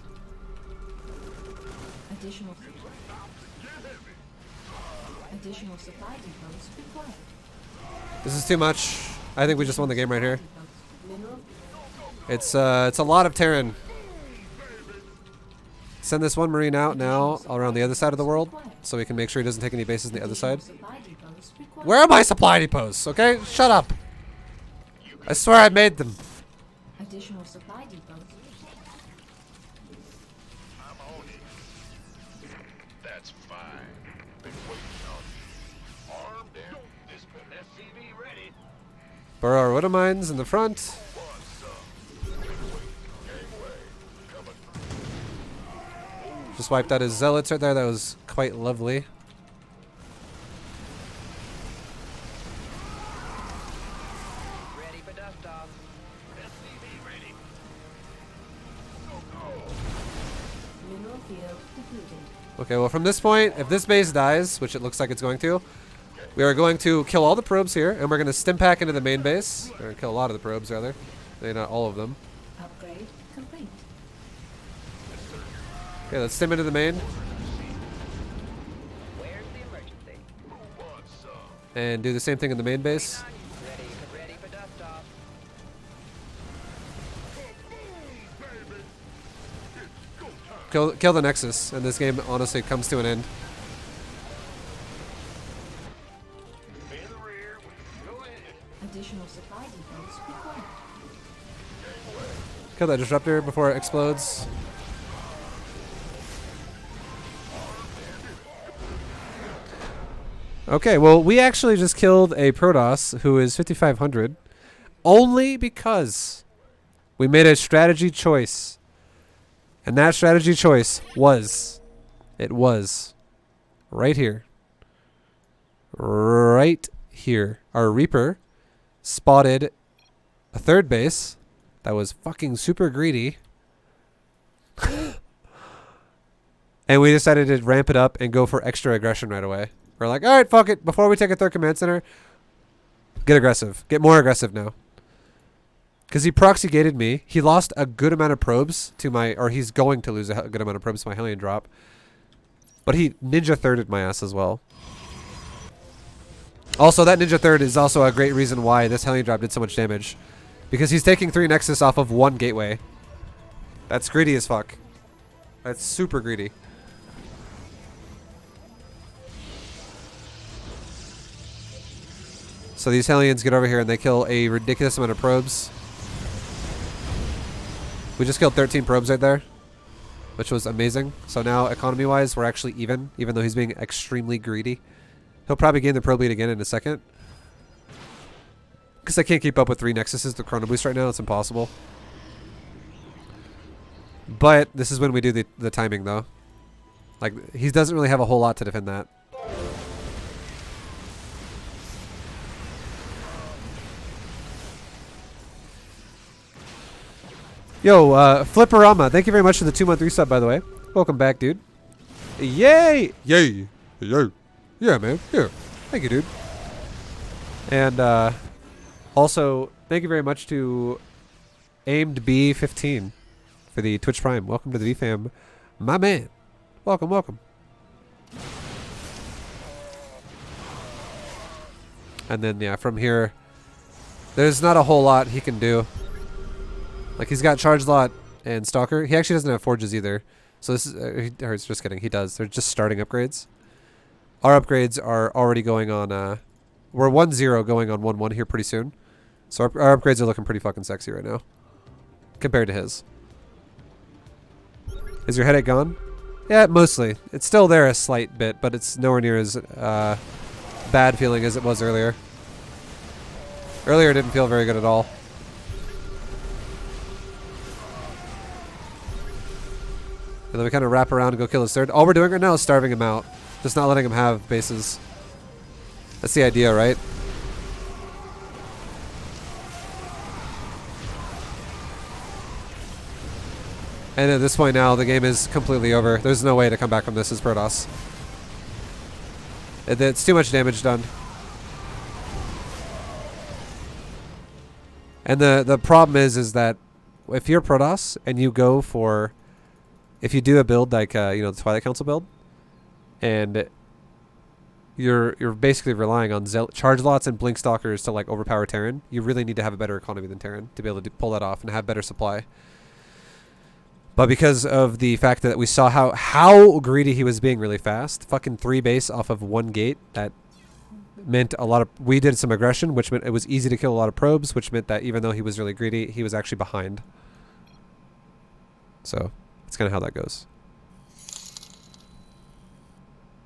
Additional supply depots required. This is too much. I think we just won the game right here. Mineral It's a lot of Terran. Send this one Marine out now around the other side of the world so we can make sure he doesn't take any bases on the other side. supply depots required. Where are my supply depots? Okay, shut up. I swear I made them. Additional supply depots. I'm on it. That's fine. Been waiting on you. Armed and this SCV ready. Burrow our Widow Mines in the front. Just wiped out his zealots right there. That was quite lovely. Ready for dust off. SCV ready. Mineral field depleted. Okay, well from this point, if this base dies, which it looks like it's going to, we are going to kill all the probes here, and we're going to stim pack into the main base. We're going to kill a lot of the probes, rather. Maybe not all of them. Upgrade complete. Okay, let's stim into the main. Where's the emergency? And do the same thing in the main base. Ready for dust off. Kill the Nexus, and this game honestly comes to an end. In the rear. Go ahead. Additional supply depots required. Kill that Disruptor before it explodes. Okay, well, we actually just killed a Protoss who is 5,500 only because we made a strategy choice. And that strategy choice was, it was right here. Right here. Our Reaper spotted a third base that was fucking super greedy. And we decided to ramp it up and go for extra aggression right away. We're like, all right, fuck it. Before we take a third command center, get aggressive. Get more aggressive now. Because he proxy gated me. He lost a good amount of probes to my, or he's going to lose a good amount of probes to my Hellion drop. But he ninja thirded my ass as well. Also, that ninja third is also a great reason why this Hellion drop did so much damage. Because he's taking 3 Nexus off of 1 gateway. That's greedy as fuck. That's super greedy. So these Hellions get over here and they kill a ridiculous amount of probes. We just killed 13 probes right there, which was amazing. So now, economy-wise, we're actually even though he's being extremely greedy. He'll probably gain the probe lead again in a second. Because I can't keep up with 3 Nexuses to Chrono Boost right now. It's impossible. But this is when we do the timing, though. Like, he doesn't really have a whole lot to defend that. Yo, Flipperama, thank you very much for the 2-month resub, by the way. Welcome back, dude. Yay! Yay! Yay! Yeah, man. Yeah. Thank you, dude. And, also, thank you very much to Aimed B15 for the Twitch Prime. Welcome to the VFam. My man. Welcome, welcome. And then, yeah, from here, There's not a whole lot he can do. Like, he's got Charge Lot and Stalker. He actually doesn't have Forges either. So this is... or it's just kidding. He does. They're just starting upgrades. Our upgrades are already going on... we're 1-0 going on 1-1 here pretty soon. So our upgrades are looking pretty fucking sexy right now. Compared to his. Is your headache gone? Yeah, mostly. It's still there a slight bit, but it's nowhere near as bad feeling as it was earlier. Earlier it didn't feel very good at all. And then we kind of wrap around and go kill his third. All we're doing right now is starving him out. Just not letting him have bases. That's the idea, right? And at this point now, the game is completely over. There's no way to come back from this as Protoss. It's too much damage done. And the problem is that if you're Protoss and you go for... If you do a build like, you know, the Twilight Council build, and you're basically relying on Charge Lots and Blink Stalkers to, like, overpower Terran, you really need to have a better economy than Terran to be able to pull that off and have better supply. But because of the fact that we saw how greedy he was being really fast, fucking 3 base off of 1 gate, that meant a lot of... We did some aggression, which meant it was easy to kill a lot of probes, which meant that even though he was really greedy, he was actually behind. So, that's kind of how that goes.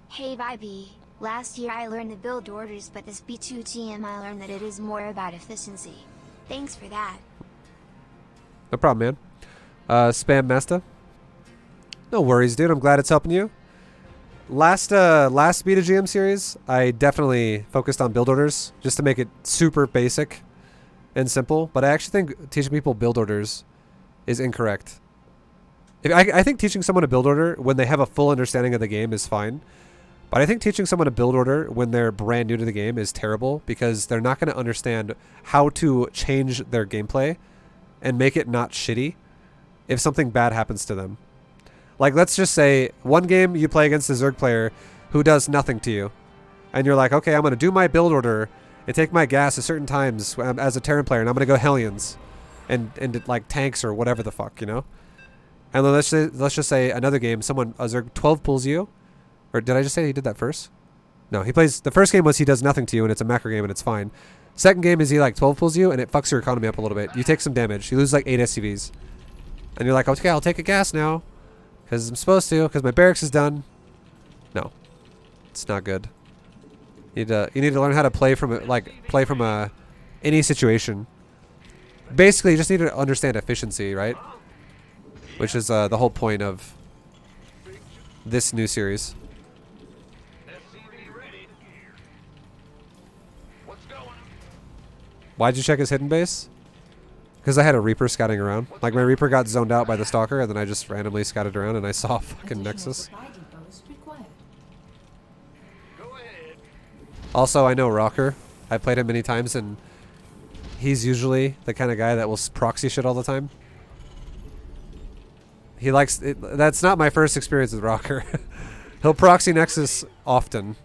Hey ViBE, last year I learned the build orders, but this B2TM I learned that it is more about efficiency. Thanks for that. No problem, man. Spam Mesta. No worries, dude. I'm glad it's helping you. Last Beta GM series, I definitely focused on build orders just to make it super basic and simple. But I actually think teaching people build orders is incorrect. I think teaching someone a build order when they have a full understanding of the game is fine. But I think teaching someone a build order when they're brand new to the game is terrible because they're not going to understand how to change their gameplay and make it not shitty if something bad happens to them. Like, let's just say one game you play against a Zerg player who does nothing to you. And you're like, okay, I'm going to do my build order and take my gas at certain times as a Terran player, and I'm going to go Hellions and like tanks or whatever the fuck, you know? And then let's just say another game, a Zerg 12 pulls you. Or did I just say he did that first? No, he plays... The first game was he does nothing to you, and it's a macro game, and it's fine. Second game is he, like, 12 pulls you, and it fucks your economy up a little bit. You take some damage. You lose, like, 8 SCVs. And you're like, okay, I'll take a gas now. Because I'm supposed to, because my barracks is done. No. It's not good. You need to learn how to play from any situation. Basically, you just need to understand efficiency, right? Which is the whole point of this new series. Why'd you check his hidden base? Because I had a Reaper scouting around. Like, my Reaper got zoned out by the Stalker, and then I just randomly scouted around, and I saw fucking Nexus. Also, I know Rocker. I've played him many times, and he's usually the kind of guy that will proxy shit all the time. He likes... That's not my first experience with Rocker. He'll proxy Nexus often.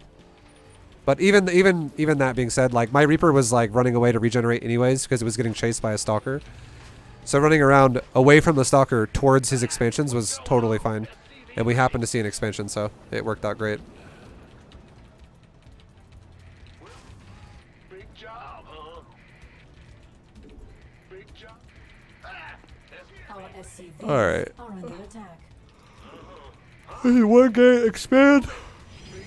But even that being said, like, my Reaper was, like, running away to regenerate anyways because it was getting chased by a Stalker. So running around away from the Stalker towards his expansions was totally fine. And we happened to see an expansion, so it worked out great. Big job, huh? Big job. Our SCVs Alright. are under attack. One gate expand.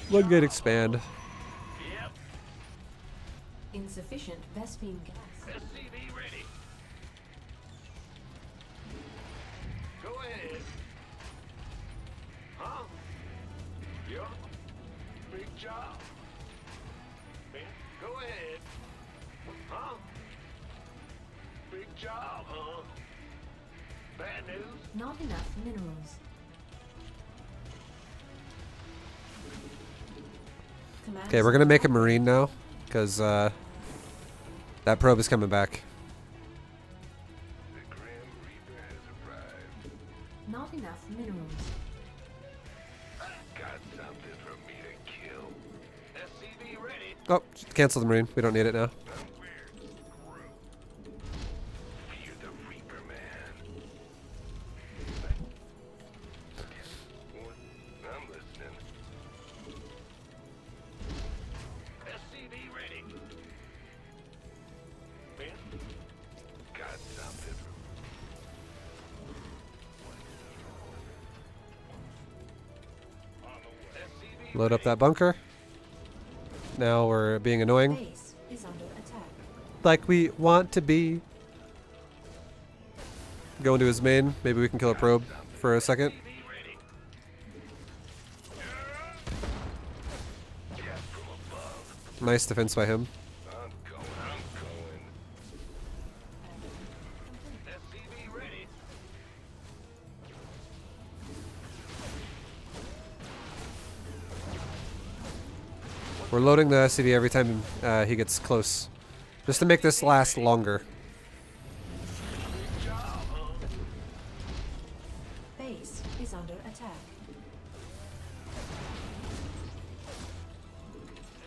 One gate expand. Insufficient Vespine gas. SCV ready. Go ahead. Huh? Yup. Big job. Go ahead. Huh? Big job, huh? Bad news? Not enough minerals. Okay, we're gonna make a Marine now, because that probe is coming back. The Grim Reaper has arrived. Not enough minerals. Got something for me to kill. SCV ready. Oh, cancel the Marine. We don't need it now. We're screwed. Load up that bunker. Now we're being annoying. Base is under attack. Like we want to be. Go into his main. Maybe we can kill a probe for a second. Nice defense by him. I'm going. SCV ready. We're loading the SCV every time he gets close. Just to make this last longer. Base is under attack.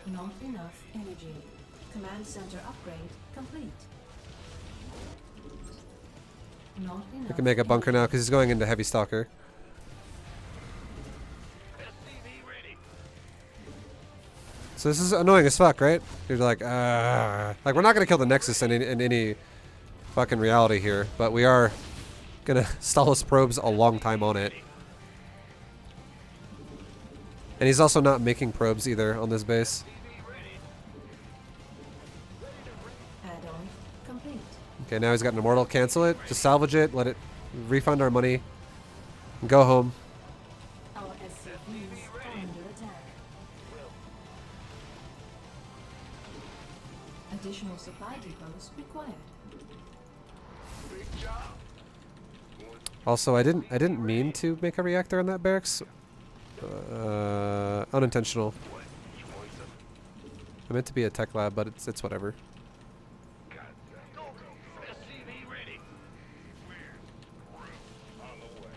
Not enough energy. Command center upgrade complete. Not enough. We can make a bunker now because he's going into heavy stalker. SCV ready. So this is annoying as fuck, right? You're like, like we're not gonna kill the Nexus in any fucking reality here, but we are gonna stall his probes a long time on it. And he's also not making probes either on this base. Add-on complete. Okay, now he's got an immortal. Cancel it. Just salvage it. Let it refund our money. And go home. Our SCVs are under attack. Additional supply depots required. Big job. Also, I didn't mean to make a reactor on that barracks. Unintentional. I meant to be a tech lab, but it's whatever. SCV ready. On the way.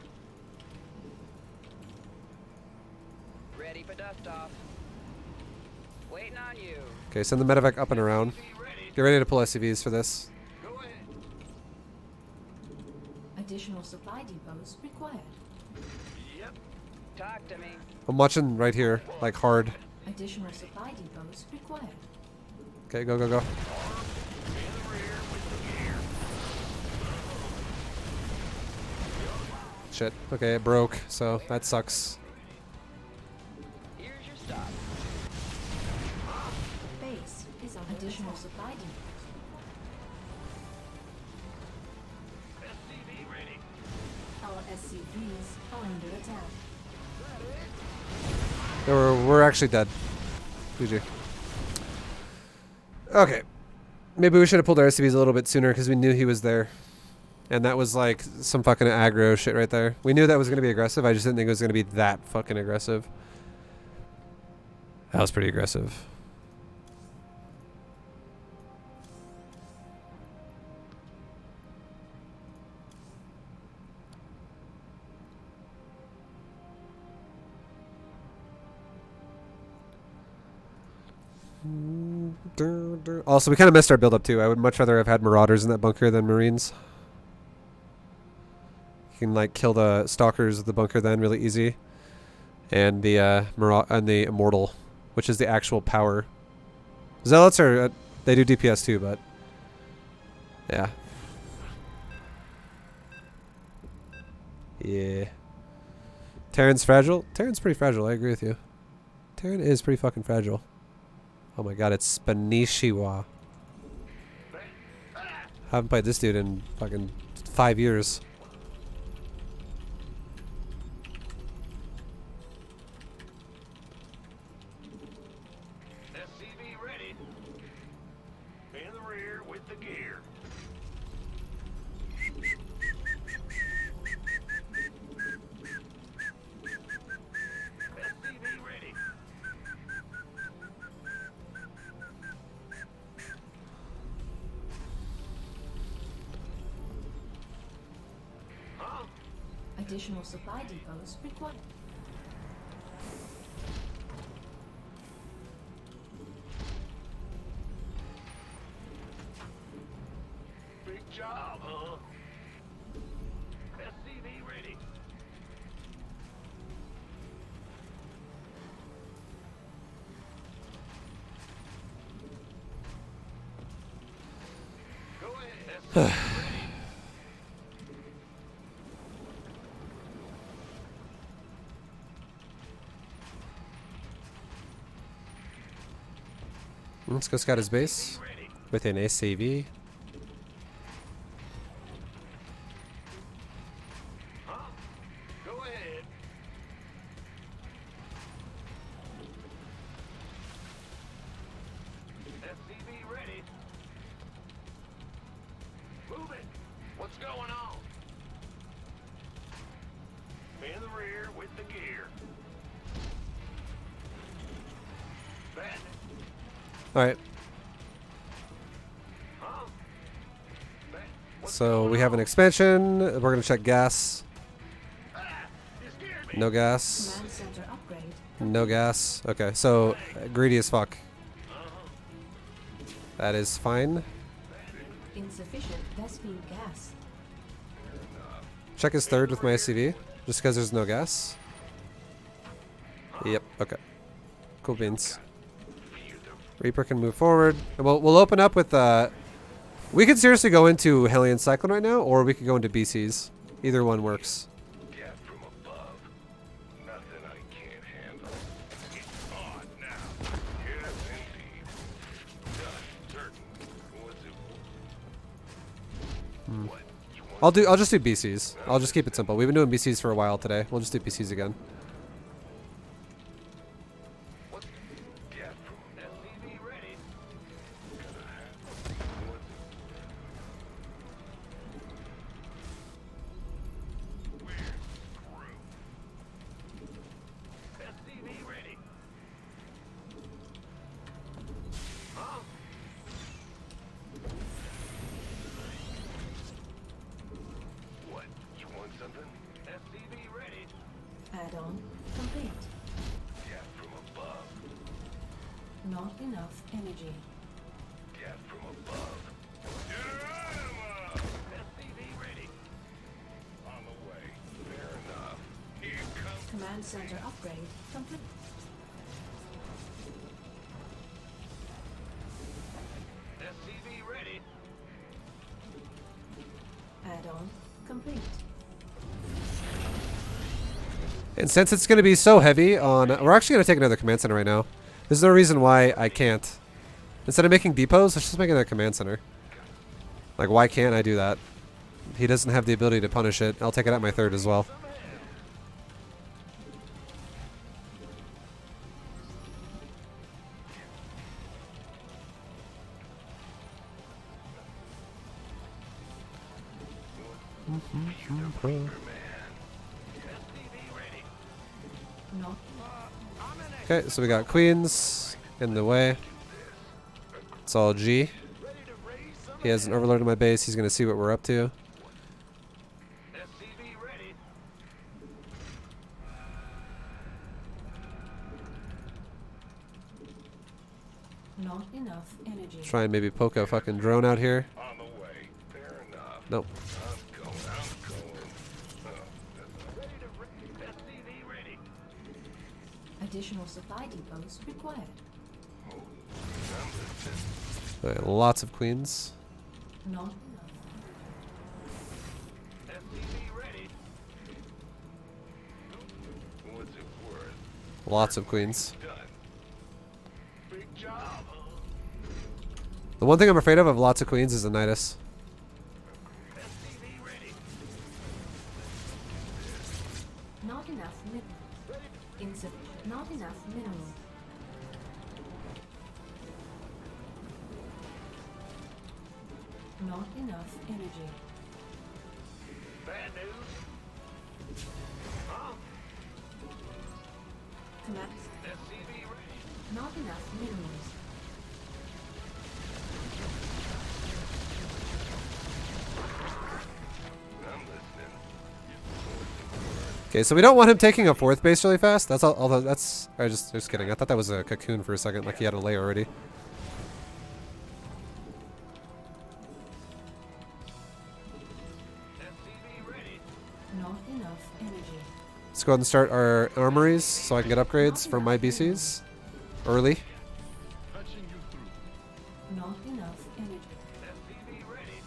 Ready for dust off. Waiting on you. Okay, send the medevac up and around. Get ready to pull SCVs for this. Go ahead. Additional supply depots required. Yep. Talk to me. I'm watching right here, like hard. Additional supply depots required. Okay, go, go, go. Shit. Okay, it broke, so that sucks. Here's your stop. Base is on additional supply depots. SCV ready. Our SCVs are under attack. We're actually dead. GG. Okay. Maybe we should have pulled our SCVs a little bit sooner because we knew he was there. And that was like some fucking aggro shit right there. We knew that was going to be aggressive. I just didn't think it was going to be that fucking aggressive. That was pretty aggressive. Also, we kind of messed our build up too. I would much rather have had Marauders in that bunker than Marines. You can like kill the Stalkers of the bunker then really easy, and the Immortal, which is the actual power. Zealots are they do DPS too, but yeah, yeah. Terran's fragile. Terran's pretty fragile. I agree with you. Terran is pretty fucking fragile. Oh my god, it's Spanishiwa. Haven't played this dude in fucking 5 years. SCV ready. In the rear with the gear. SCV ready. Huh? Additional supply depots required. Big job, huh? SCV ready. Go ahead. SCV ready. Let's go scout his base with an SAV. Go ahead. SCV ready. Move it. What's going on? In the rear with the gear. Bandit. All right. Huh? What's So going we have an on? expansion. We're gonna check gas. Ah, you scared me. No gas. Command center upgrade. No gas. Okay, so greedy as fuck. That is fine. Insufficient Vespene gas. Check his third with my SCV, just because there's no gas. Yep. Okay. Cool beans. Reaper can move forward. And we'll open up with. We could seriously go into Hellion Cyclone right now, or we could go into BCs. Either one works. Death from above. Nothing I can't handle. It's on now. Yes, indeed. Done. Certain. What's it? What? You want I'll just do BCs. I'll just keep it simple. We've been doing BCs for a while today. We'll just do BCs again. what? Death from SCV ready. SCV ready. Huh? What? You want something? SCV ready. Add-on complete. Death from above. Not enough energy. Death from above. Geronimo! SCV ready. On the way. Fair enough. Here comes. Command center upgrade complete. SCV ready. Add-on complete. And since it's going to be so heavy on... We're actually going to take another command center right now. There's no reason why I can't. Instead of making depots, let's just make another command center. Like, why can't I do that? He doesn't have the ability to punish it. I'll take it at my third as well. Not Okay, so we got queens in the way. It's all G. He has an overload in my base. He's going to see what we're up to. SCV ready. not enough energy. Try and maybe poke a fucking drone out here. On the way. Fair enough. Nope. I'm going. Ready to SCV ready. Additional supply depots required. Okay, lots of queens. Not enough. SCV ready. What's it worth? Lots of queens. Done. Big job, huh? The one thing I'm afraid of lots of queens is a Nidus. SCV ready. Not enough insufficient. Not enough mineral. Not enough energy. Bad news. Huh? Command. SCV ready. Not enough minerals. I'm listening. Okay, so we don't want him taking a fourth base really fast. That's all. Although that's, I just kidding. I thought that was a cocoon for a second, like he had a layer already. SCV ready. Not enough energy. Let's go ahead and start our armories so I can get upgrades from my BCs early. Touching you through. Not enough energy. SCV ready.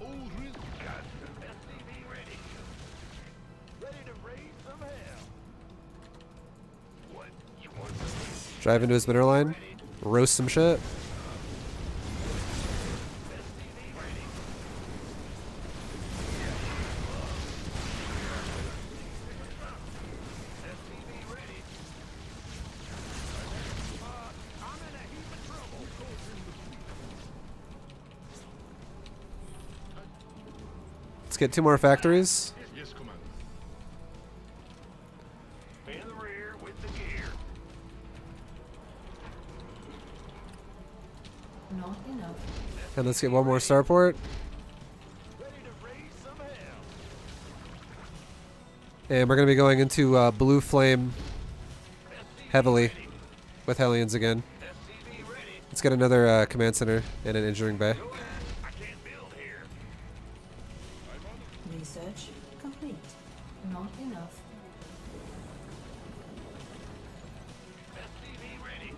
Old risk. Gotcha. SCV ready. Ready to raise some hell. What? You want something? Drive into his mineral line. Ready. roast some shit. Let's get 2 more factories. Yes, Commander. In the rear with the gear. Not enough. And let's get 1 more starport. Ready to raise some hell. And we're going to be going into Blue Flame heavily with Hellions again. SCV ready. Let's get another command center and an engineering bay. Go ahead. I can't build here. Research complete. Not enough. SCV ready.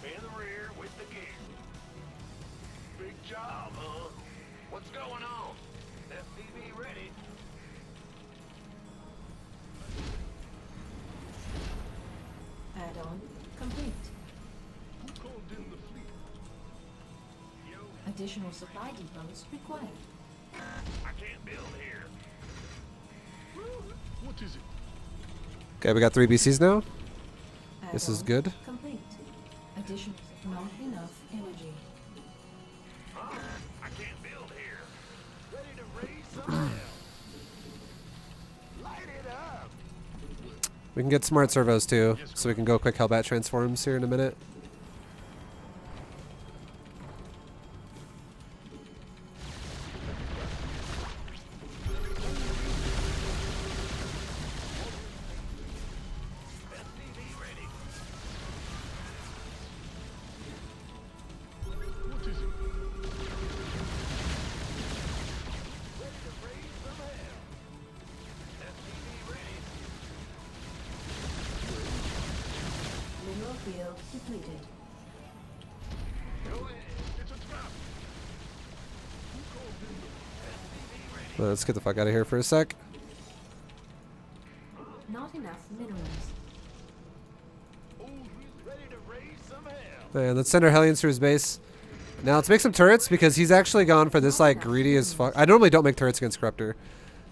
In the rear with the gear. Big job, huh? What's going on? SCV ready. Add-on complete. Who called in the fleet? Yo, Additional supply depots required. I can't build here. What is it? Okay, we got 3 BCs now. This is Add-on good. Complete. Additional not enough energy. I can't build here. Ready to raise some hell. Light it up. We can get smart servos too, so we can go quick Hellbat transforms here in a minute. SCV ready. What is it? Ready to raise some hell. SCV ready. Mineral field depleted. Go ahead. It's a trap. Who called in the Let's get the fuck out of here for a sec. Not enough minerals. Oh, ready to raise some hell. And let's send our Hellions to his base. Now let's make some turrets because he's actually gone for this like greedy as fuck. I normally don't make turrets against Corruptor,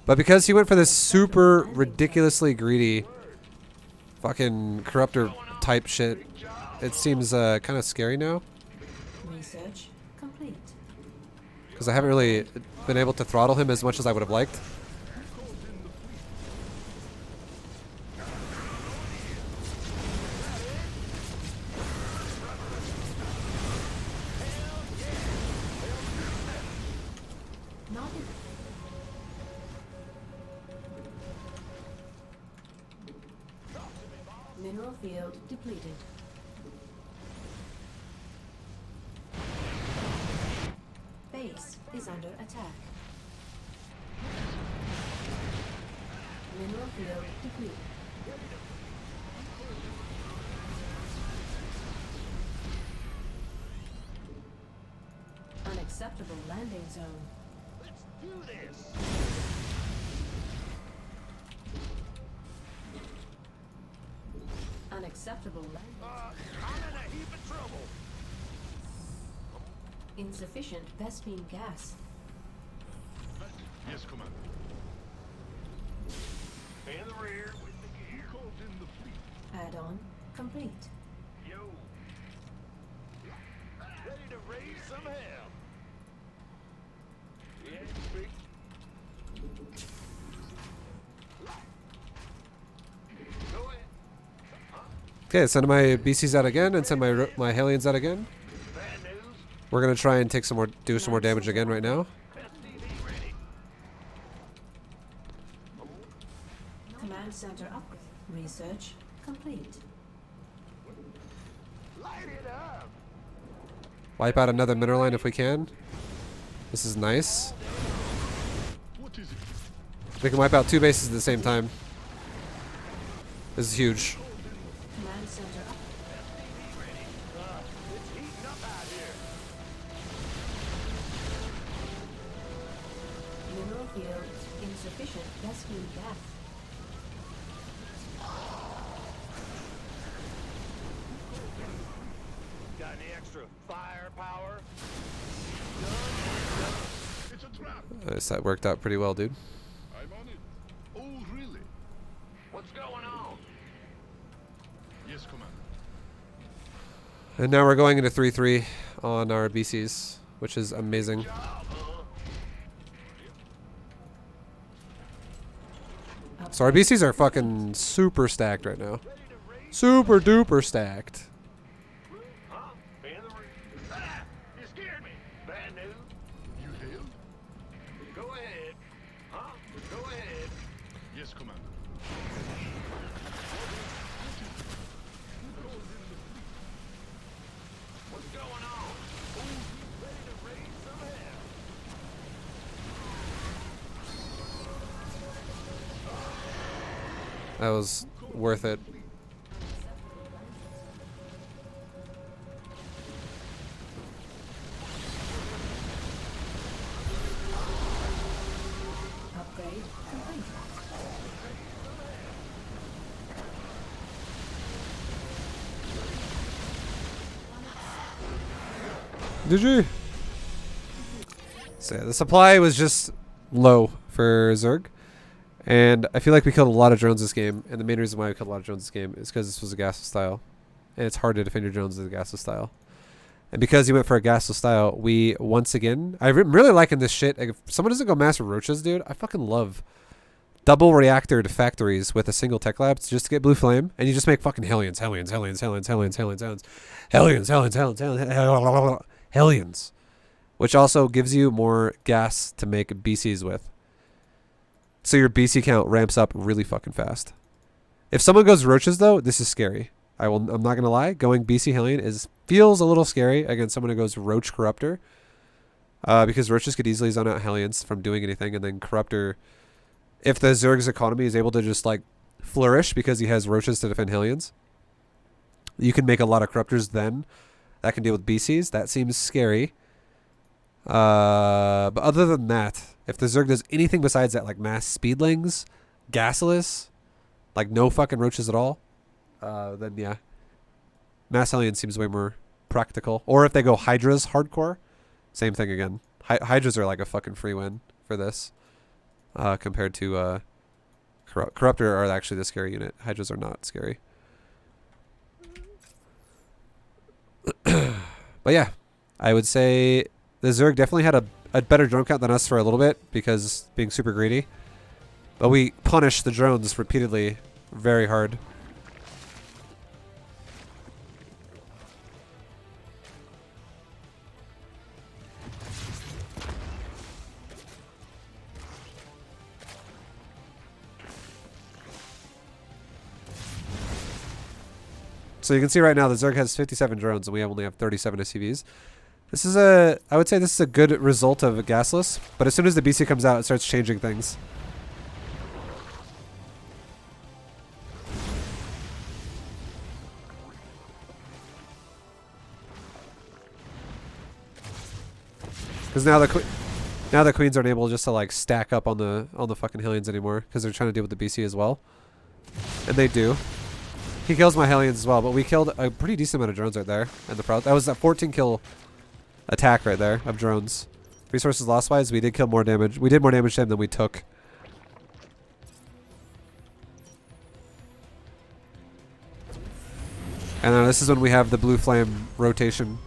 but because he went for this super ridiculously greedy fucking Corruptor type shit, it seems kind of scary now Research complete. because I haven't really been able to throttle him as much as I would have liked. Not enough. Mineral field depleted. Base is under attack. Mineral field depleted. Unacceptable landing zone. Let's do this. Unacceptable landing. I'm in a heap of trouble. Insufficient Vespine gas. Yes, Commander. In the rear with the gear. Who called in the fleet? Add-on complete. Yo. Ready to raise some hell. Yeah, big. Go ahead. Okay, send my BCs out again and send my Hellions out again. Bad news. We're gonna try and take some more, do some more damage again right now. SCV ready. Command center upgrade. Research complete. Light it up. Wipe out another mineral line if we can. This is nice. What is it? We can wipe out 2 bases at the same time. This is huge. Command center up. It's heating up out here. Mineral field insufficient Vespine gas. Got any extra firepower? It's a trap. That worked out pretty well, dude. I'm on it. Oh, really? What's going on? Yes, Commander. And now we're going into 3-3 on our BCs, which is amazing. So our BCs are fucking super stacked right now. Super duper stacked. Huh? In the ring. Ah! You scared me. Bad news. You hailed? Go ahead. Huh? Go ahead. Yes, Commander. What's going on? Ready to raise some hell. That was worth it. Upgrade complete. GG. So yeah, the supply was just low for Zerg. And I feel like we killed a lot of drones this game. And the main reason why we killed a lot of drones this game is because this was a gasless style. And it's hard to defend your drones with a gasless style. And because he went for a gasless style, we once again... I'm really liking this shit. Like, if someone doesn't go master roaches, dude, I fucking love double reactor factories with a single tech lab just to get blue flame. And you just make fucking hellions. Hellions. Which also gives you more gas to make BCs with. So your BC count ramps up really fucking fast. If someone goes roaches though, this is scary. I'm not gonna lie. Going BC Hellion feels a little scary against someone who goes Roach Corruptor. Because roaches could easily zone out Hellions from doing anything, and then Corruptor, if the Zerg's economy is able to just like flourish because he has roaches to defend Hellions, you can make a lot of Corruptors then that can deal with BCs. That seems scary. But other than that, if the Zerg does anything besides that, like mass speedlings, gasless, like no fucking roaches at all, then yeah, mass Hellion seems way more practical. Or if they go Hydras hardcore, same thing again. Hydras are like a fucking free win for this, compared to Corruptor are actually the scary unit. Hydras are not scary. But yeah, I would say the Zerg definitely had a better drone count than us for a little bit because being super greedy. But we punished the drones repeatedly very hard. So you can see right now the Zerg has 57 drones and we only have 37 SCVs. This is I would say this is a good result of a gasless, but as soon as the BC comes out, it starts changing things. Because now the queens aren't able just to like stack up on the fucking Hellions anymore because they're trying to deal with the BC as well, and they do. He kills my Hellions as well, but we killed a pretty decent amount of drones right there. And that was a 14 kill attack right there of drones. Resources loss wise, we did kill more damage. We did more damage to him than we took. And this is when we have the blue flame rotation.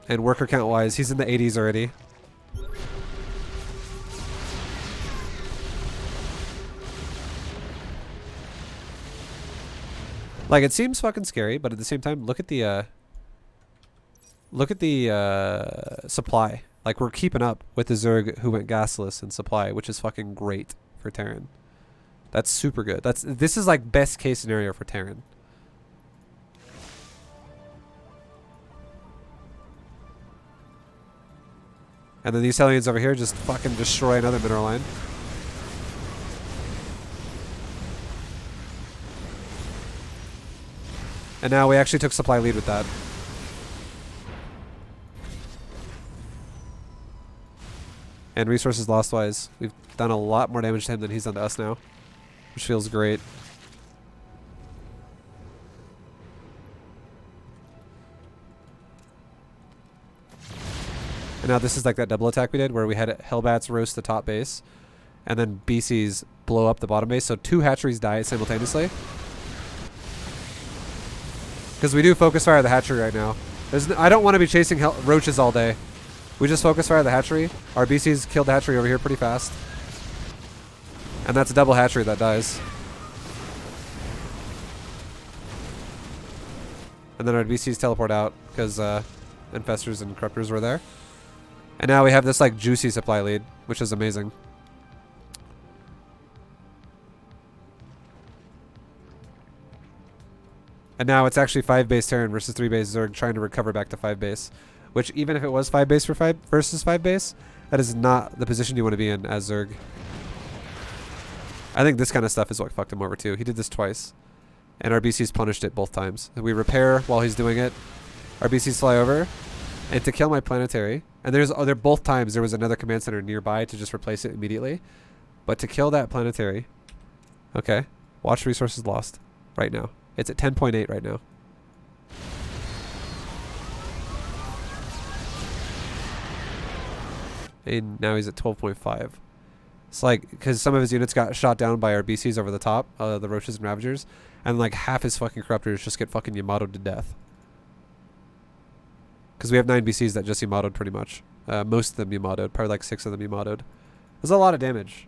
And worker count wise, he's in the 80s already. Like, it seems fucking scary, but at the same time, look at the supply. Like, we're keeping up with the Zerg who went gasless in supply, which is fucking great for Terran. That's super good. This is like best case scenario for Terran. And then these Hellions over here just fucking destroy another mineral line. And now we actually took supply lead with that. And resources lost wise, we've done a lot more damage to him than he's done to us now, which feels great. And now this is like that double attack we did where we had Hellbats roast the top base and then BCs blow up the bottom base. So 2 hatcheries die simultaneously. Because we do focus fire the hatchery right now. I don't want to be chasing roaches all day. We just focus fire the hatchery. Our BCs killed the hatchery over here pretty fast. And that's a double hatchery that dies. And then our BCs teleport out because infestors and corruptors were there. And now we have this like juicy supply lead, which is amazing. And now it's actually 5 base Terran versus 3 base Zerg trying to recover back to 5 base. Which even if it was 5 base versus 5 base, that is not the position you want to be in as Zerg. I think this kind of stuff is what fucked him over too. He did this twice. And our BCs punished it both times. We repair while he's doing it. Our BCs fly over. And to kill my planetary, and there both times there was another command center nearby to just replace it immediately. But to kill that planetary, okay, watch resources lost right now. It's at 10.8 right now. And now he's at 12.5. It's like, because some of his units got shot down by our BCs over the top, the Roaches and Ravagers, and like half his fucking Corruptors just get fucking Yamato'd to death. Because we have 9 BCs that just Yamato'd pretty much. Most of them Yamato'd, probably like 6 of them Yamato'd. There's a lot of damage.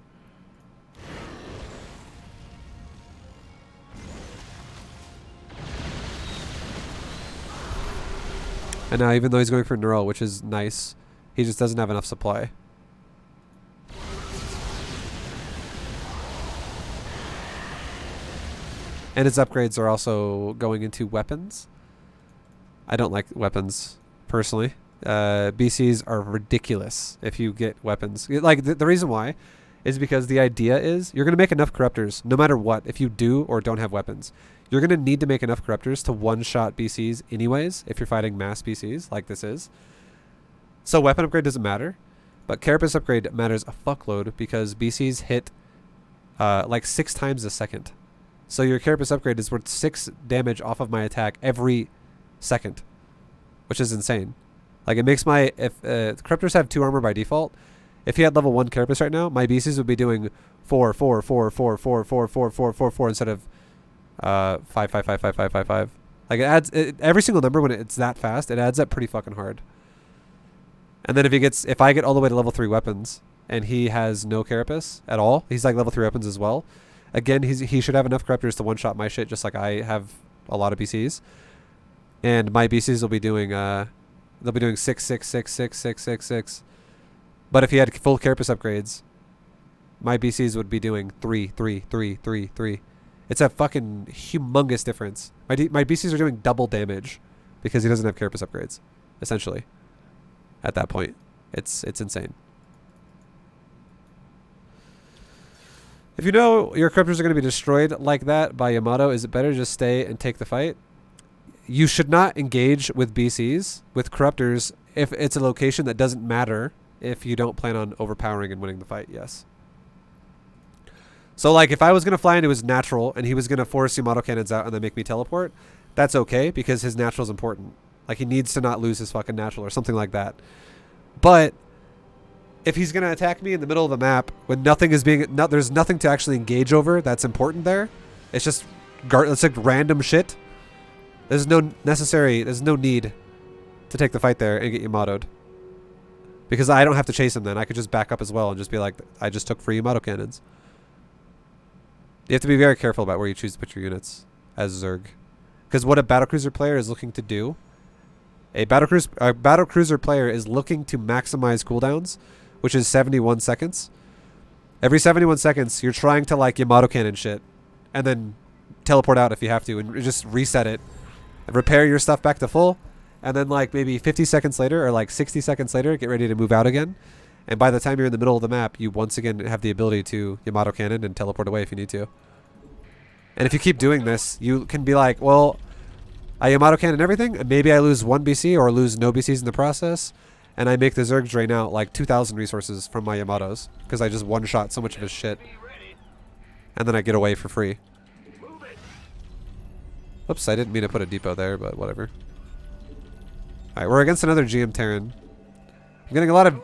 And now even though he's going for Neural, which is nice, he just doesn't have enough supply. And his upgrades are also going into weapons. I don't like weapons, personally. BCs are ridiculous if you get weapons. Like, the reason why is because the idea is you're going to make enough Corruptors, no matter what, if you do or don't have weapons. You're going to need to make enough Corruptors to one-shot BCs anyways, if you're fighting mass BCs, like this is. So weapon upgrade doesn't matter, but Carapace upgrade matters a fuckload because BCs hit like 6 times a second. So your Carapace upgrade is worth 6 damage off of my attack every second, which is insane. Like, it makes my, if Corruptors have 2 armor by default, if he had level 1 Carapace right now, my BCs would be doing 4 instead of 5. Like, it adds, every single number when it's that fast, it adds up pretty fucking hard. And then if I get all the way to level 3 weapons and he has no Carapace at all, he's like level 3 weapons as well. Again, he should have enough Corruptors to one-shot my shit, just like I have a lot of BCs. And my BCs will be doing, they'll be doing 6. But if he had full Carapace upgrades, my BCs would be doing 3. It's a fucking humongous difference. My BCs are doing double damage because he doesn't have Carapace upgrades, essentially. At that point, it's insane. If you know your Corruptors are going to be destroyed like that by Yamato, is it better to just stay and take the fight? You should not engage with BCs, with Corruptors, if it's a location that doesn't matter if you don't plan on overpowering and winning the fight, yes. So, like, if I was going to fly into his natural and he was going to force Yamato cannons out and then make me teleport, that's okay because his natural is important. Like, he needs to not lose his fucking natural or something like that. But if he's going to attack me in the middle of the map when nothing is being, there's nothing to actually engage over that's important there. It's just, it's like random shit. There's no need to take the fight there and get Yamato'd. Because I don't have to chase him then. I could just back up as well and just be like, I just took free Yamato cannons. You have to be very careful about where you choose to put your units as Zerg. Because what a battlecruiser player is looking to do, a battlecruiser player is looking to maximize cooldowns, which is 71 seconds. Every 71 seconds, you're trying to like Yamato cannon shit, and then teleport out if you have to, and just reset it, and repair your stuff back to full, and then like maybe 50 seconds later or like 60 seconds later, get ready to move out again. And by the time you're in the middle of the map, you once again have the ability to Yamato cannon and teleport away if you need to. And if you keep doing this, you can be like, well, I Yamato cannon everything, and maybe I lose 1 BC or lose no BCs in the process, and I make the Zerg drain out like 2,000 resources from my Yamatos because I just one-shot so much of his shit. And then I get away for free. Oops, I didn't mean to put a depot there, but whatever. Alright, we're against another GM Terran. I'm getting a lot of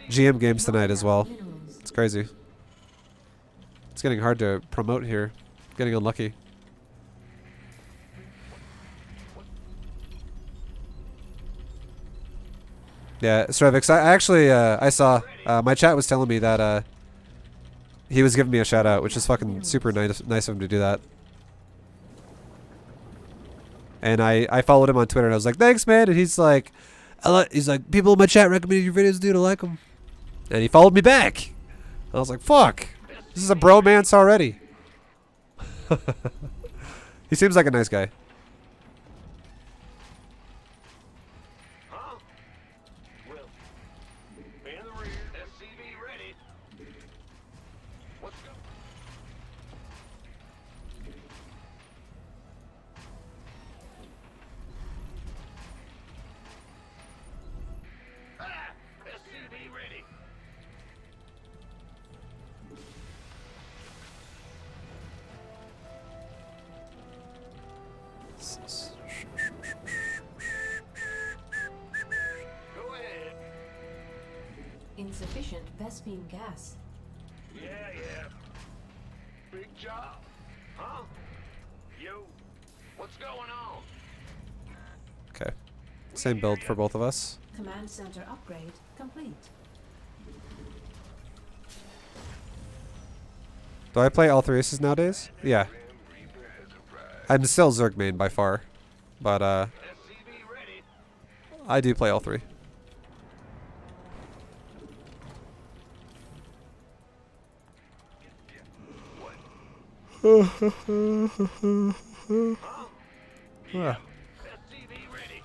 GM games tonight as well. Minerals. It's crazy. It's getting hard to promote here. Getting unlucky. Yeah, Strevix, I actually, I saw, my chat was telling me that, he was giving me a shout out, which is fucking super nice of him to do that. And I followed him on Twitter and I was like, thanks, man. And he's like, people in my chat recommended your videos, dude. I like them. And he followed me back. I was like, fuck. This is a bromance already. He seems like a nice guy. Huh? Well, in the rear. SCV ready. Let's go. Ah! SCV ready. Go ahead. Insufficient Vespine gas. Yeah, yeah. Big job. Huh? Yo. What's going on? Okay. Same build for both of us. Command center upgrade complete. Do I play all three aces nowadays? Yeah. Grim Reaper has arrived. I'm still Zerg main by far. But, SCV ready. I do play all three. Ah. SCV ready.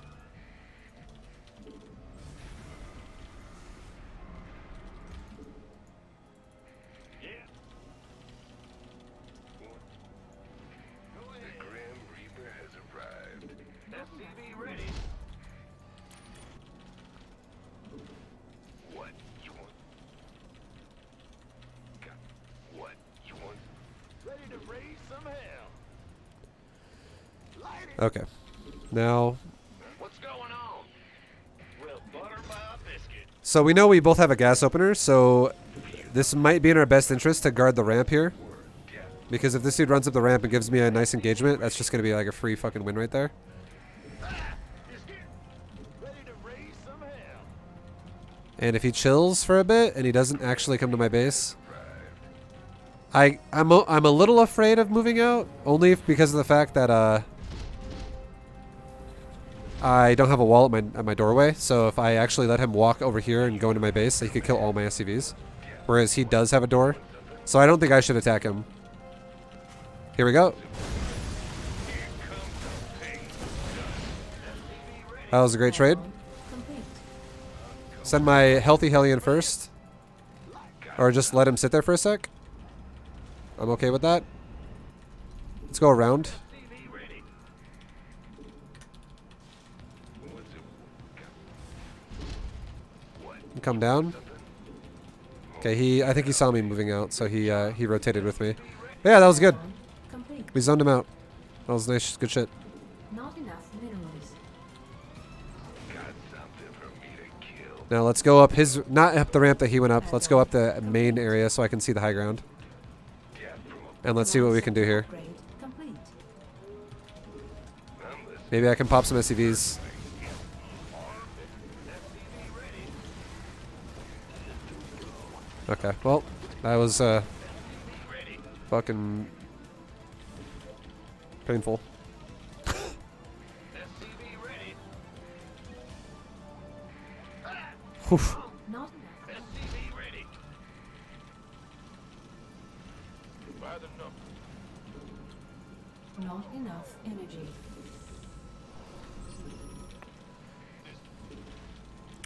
Yeah. Go ahead. The Grim Reaper has arrived. SCV ready. What you want? What you want? Ready to raise some hell. Light it. Okay. Now, What's going on? Well, butter my biscuit. so we know we both have a gas opener, so this might be in our best interest to guard the ramp here. Because if this dude runs up the ramp and gives me a nice engagement, that's just going to be like a free fucking win right there. Ready to raise some hell. And if he chills for a bit and he doesn't actually come to my base, I'm a little afraid of moving out, only because of the fact that I don't have a wall at my doorway. So if I actually let him walk over here and go into my base, he could kill all my SCVs. Whereas he does have a door, so I don't think I should attack him. Here we go. That was a great trade. Complete. Send my healthy Hellion first. Or just let him sit there for a sec. I'm okay with that. Let's go around. SCV ready. What's it? And come down. Okay, I think he saw me moving out, so he rotated with me. But yeah, that was good. Complete. We zoned him out. That was nice, good shit. Not enough minerals. Got something for me to kill. Now let's go up not up the ramp that he went up. Let's go up the main area so I can see the high ground. And let's see what we can do here. Upgrade complete. Maybe I can pop some SCVs. Okay, well, that was fucking painful. SCV ready. Oof. Not enough. SCV ready. By the number. Not enough energy.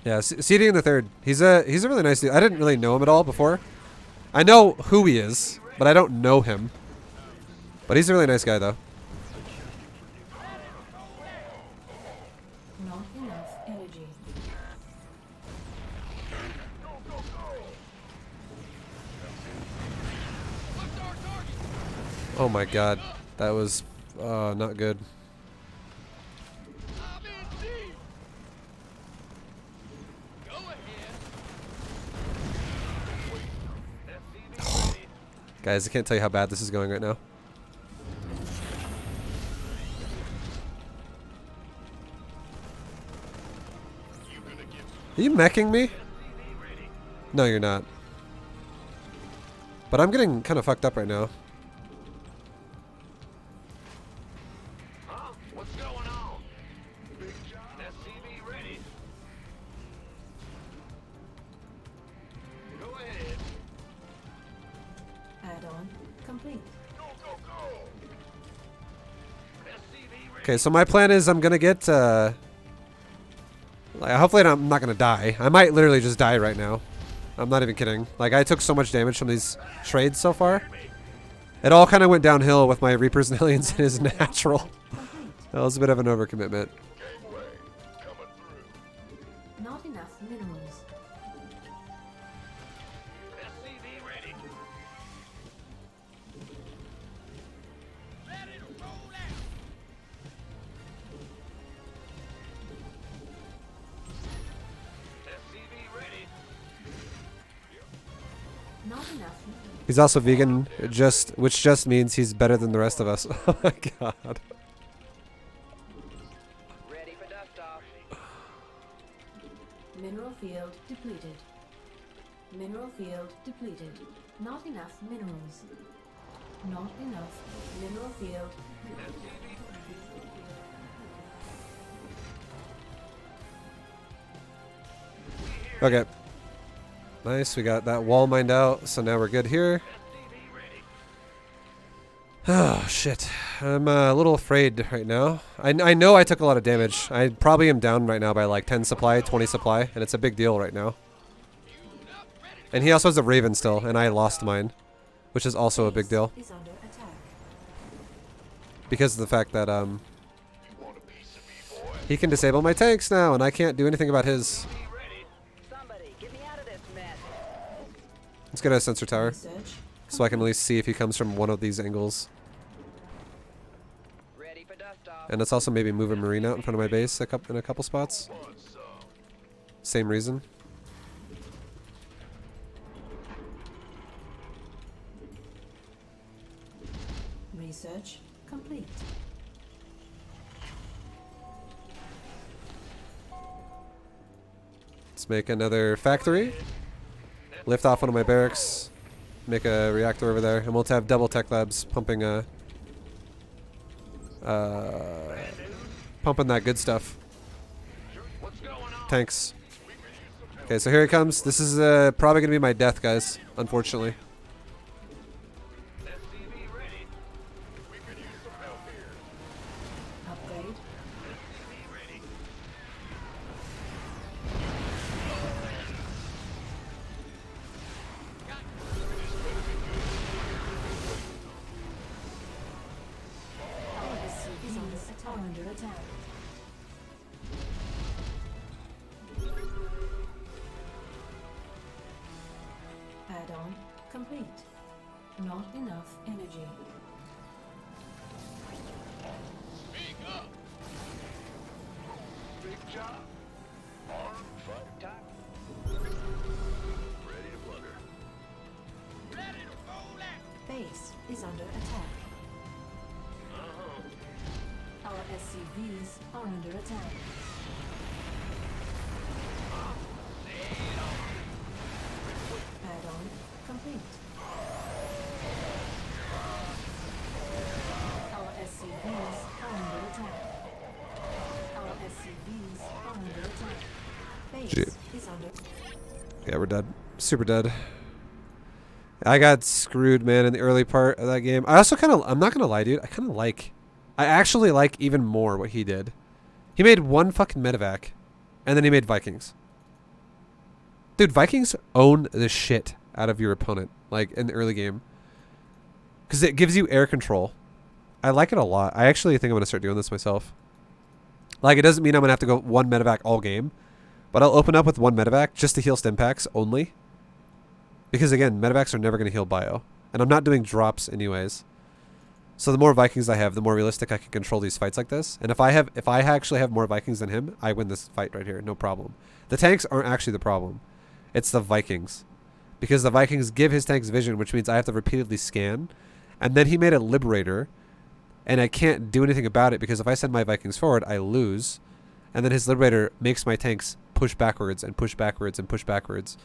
Yeah, CD in the third. He's a really nice dude. I didn't really know him at all before. I know who he is, but I don't know him. But he's a really nice guy, though. Not enough energy. Oh my god, that was not good. Guys, I can't tell you how bad this is going right now. Are you meching me? No, you're not. But I'm getting kind of fucked up right now. Huh? What's going on? Big job. SCV ready. Go ahead. Add-on complete. Go, go, go. SCV ready. Okay, so my plan is I'm gonna get, like, hopefully I'm not gonna die. I might literally just die right now. I'm not even kidding. Like, I took so much damage from these trades so far. It all kind of went downhill with my Reapers and Aliens and his natural. That was a bit of an overcommitment. Gateway coming through. Not enough minerals. SCV ready. Ready to roll out. SCV ready. Not enough. He's also vegan, which just means he's better than the rest of us. Oh my god. Ready for dust off. Mineral field depleted. Mineral field depleted. Not enough minerals. Not enough mineral field. Okay. Nice, we got that wall mined out, so now we're good here. Oh, shit. I'm a little afraid right now. I know I took a lot of damage. I probably am down right now by like 10 supply, 20 supply, and it's a big deal right now. And he also has a Raven still, and I lost mine, which is also a big deal. Is under attack. Because of the fact that he can disable my tanks now, and I can't do anything about his. Somebody, get me out of this mess. Let's get a sensor tower, Research so I can at least see if he comes from one of these angles. Ready for dust off. And let's also maybe move a marine out in front of my base in a couple spots. Same reason. Research complete. Let's make another factory. Lift off one of my barracks. Make a reactor over there, and we'll have double tech labs pumping pumping that good stuff. Tanks. Okay, so here it comes. This is probably gonna be my death, guys. Unfortunately. Upgrade. Our SCVs are under attack. Add-on complete. Not enough energy. Big job. Arm fight time. Ready to blunder. Ready to roll out. Base is under attack. Our SCVs are under attack. Add-on complete. Our SCVs are under attack. Our SCVs are under attack. Base Gee. is under. Yeah, we're dead. Super dead. I got screwed, man, in the early part of that game. I also I'm not gonna lie, dude. I actually like even more what he did. He made one fucking medevac, and then he made Vikings. Dude, Vikings own the shit out of your opponent, like, in the early game. Because it gives you air control. I like it a lot. I actually think I'm going to start doing this myself. Like, it doesn't mean I'm going to have to go one medevac all game. But I'll open up with one medevac just to heal stim packs only. Because, again, medevacs are never going to heal bio. And I'm not doing drops anyways. So the more Vikings I have, the more realistic I can control these fights like this. And if I actually have more Vikings than him, I win this fight right here. No problem. The tanks aren't actually the problem. It's the Vikings. because the Vikings give his tanks vision, which means I have to repeatedly scan. And then he made a Liberator, and I can't do anything about it because if I send my Vikings forward, I lose. And then his Liberator makes my tanks push backwards and push backwards and push backwards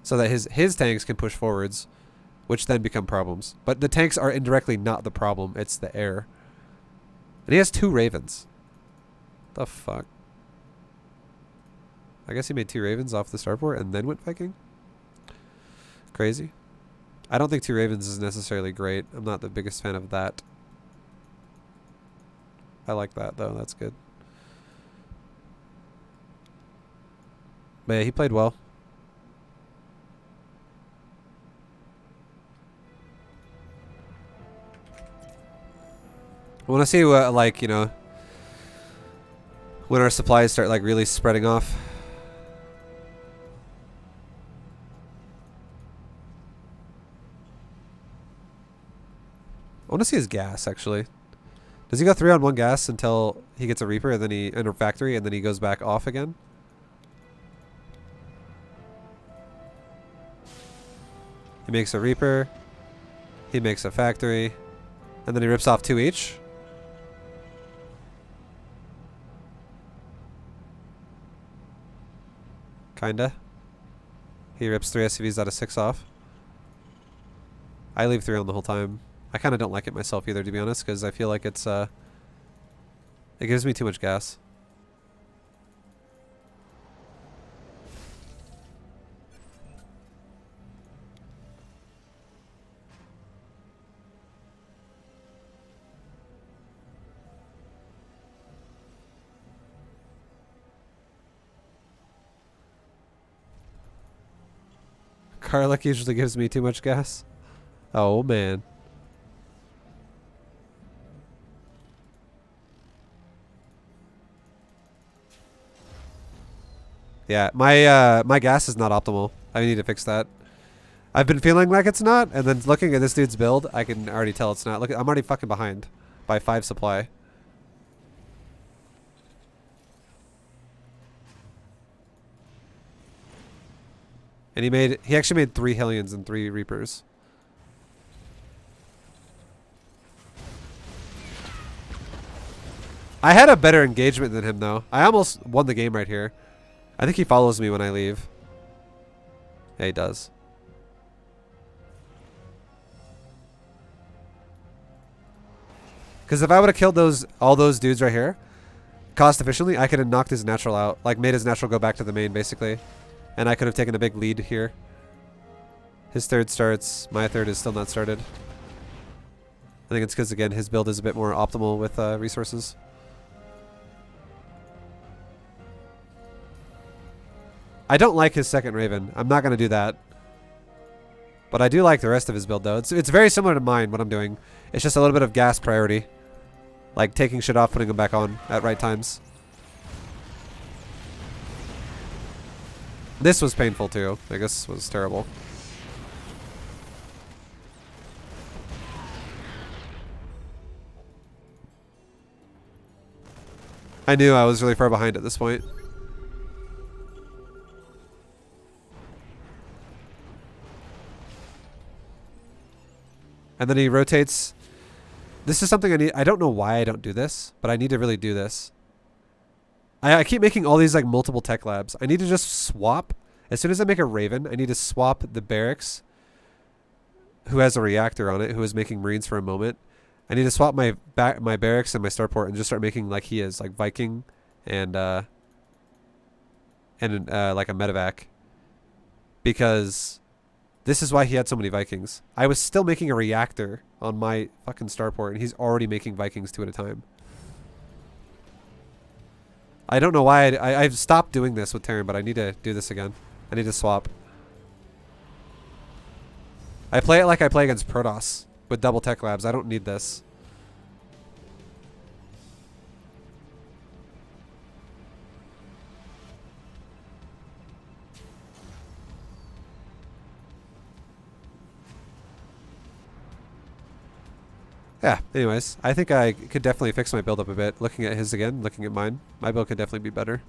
so that his tanks can push forwards, which then become problems. But the tanks are indirectly not the problem. It's the air. And he has 2 Ravens. The fuck? I guess he made 2 Ravens off the starport and then went Viking? Crazy. I don't think 2 Ravens is necessarily great. I'm not the biggest fan of that. I like that, though. That's good. But yeah, he played well. I want to see what, like, you know, when our supplies start, like, really spreading off. I want to see his gas, actually. Does he go 3 on 1 gas until he gets a Reaper and then he enter factory and then he goes back off again? He makes a Reaper. He makes a factory. And then he rips off 2 each. Kinda. He rips 3 SCVs out of 6 off. I leave 3 on the whole time. I kind of don't like it myself either, to be honest, because I feel like it gives me too much gas. Karluk usually gives me too much gas. Oh, man. Yeah, my gas is not optimal. I need to fix that. I've been feeling like it's not, and then looking at this dude's build, I can already tell it's not. Look, I'm already fucking behind by 5 supply. And he actually made 3 Hellions and 3 Reapers. I had a better engagement than him, though. I almost won the game right here. I think he follows me when I leave. Yeah, he does. Because if I would have killed all those dudes right here, cost efficiently, I could have knocked his natural out. Like, made his natural go back to the main, basically. And I could have taken a big lead here. His 3rd starts. My 3rd is still not started. I think it's because, again, his build is a bit more optimal with resources. I don't like his 2nd Raven. I'm not going to do that. But I do like the rest of his build, though. It's very similar to mine, what I'm doing. It's just a little bit of gas priority. Like taking shit off, putting them back on at right times. This was painful, too. I guess was terrible. I knew I was really far behind at this point. And then he rotates. This is something I need. I don't know why I don't do this, but I need to really do this. I keep making all these like multiple tech labs. I need to just swap. As soon as I make a Raven, I need to swap the barracks who has a reactor on it, who is making Marines for a moment. I need to swap my barracks and my starport and just start making like he is, like Viking and like a medevac. Because this is why he had so many Vikings. I was still making a reactor on my fucking starport, and he's already making Vikings 2 at a time. I don't know why I've stopped doing this with Terran, but I need to do this again. I need to swap. I play it like I play against Protoss with double tech labs. I don't need this. Yeah, anyways, I think I could definitely fix my build up a bit. Looking at his again, looking at mine. My build could definitely be better.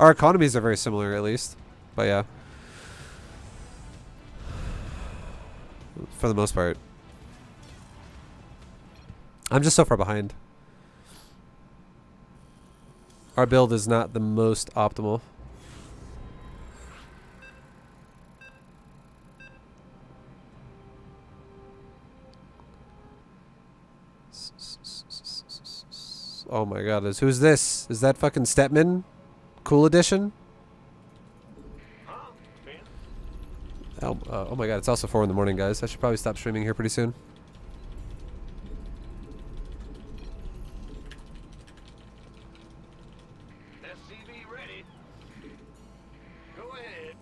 Our economies are very similar, at least. But yeah. For the most part. I'm just so far behind. Our build is not the most optimal. Oh my god, who's this? Is that fucking Stepman? Cool edition? Oh my god, it's also 4 in the morning, guys. I should probably stop streaming here pretty soon. SCV ready. Go ahead.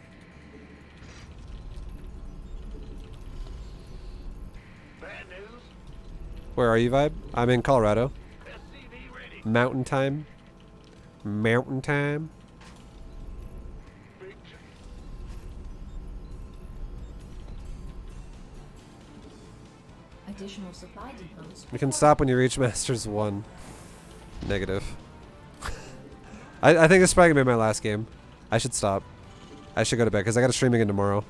Bad news. Where are you, Vibe? I'm in Colorado. SCV ready. Mountain time. Mountain time. Big j- Additional supply depots. You can stop when you reach Masters 1. Negative. I think this is probably going to be my last game. I should stop. I should go to bed because I got to stream again tomorrow.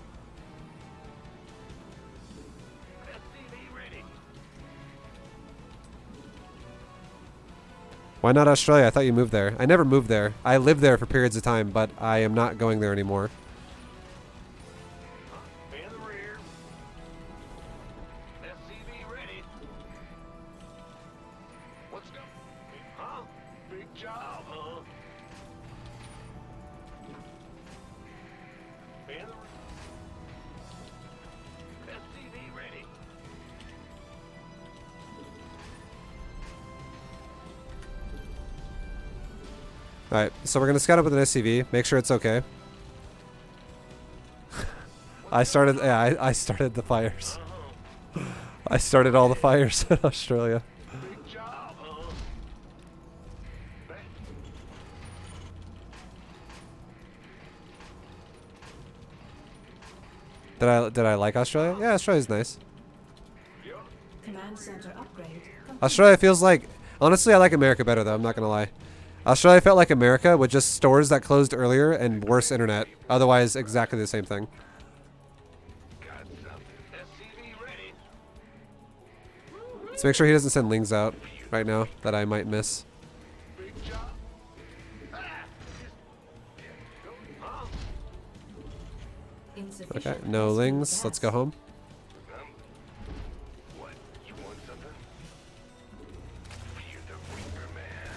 SCV ready. Why not Australia? I thought you moved there. I never moved there. I lived there for periods of time, but I am not going there anymore. In the rear. SCV ready. Let's go. Huh? Big job, huh? In the rear. SCV ready. Alright, so we're going to scout up with an SCV. Make sure it's okay. I started the fires. I started all the fires in Australia. Big job, huh? Did I like Australia? Yeah, Australia's nice. Command center upgrade complete. Australia feels like... Honestly, I like America better, though. I'm not going to lie. Australia felt like America with just stores that closed earlier and worse internet. Otherwise, exactly the same thing. Got something. SCV ready. Let's make sure he doesn't send lings out right now that I might miss. Big job. Ah! Huh? Insufficient Okay, no S2 lings. gas. Let's go home. What? You want something? Fear the Reaper, man.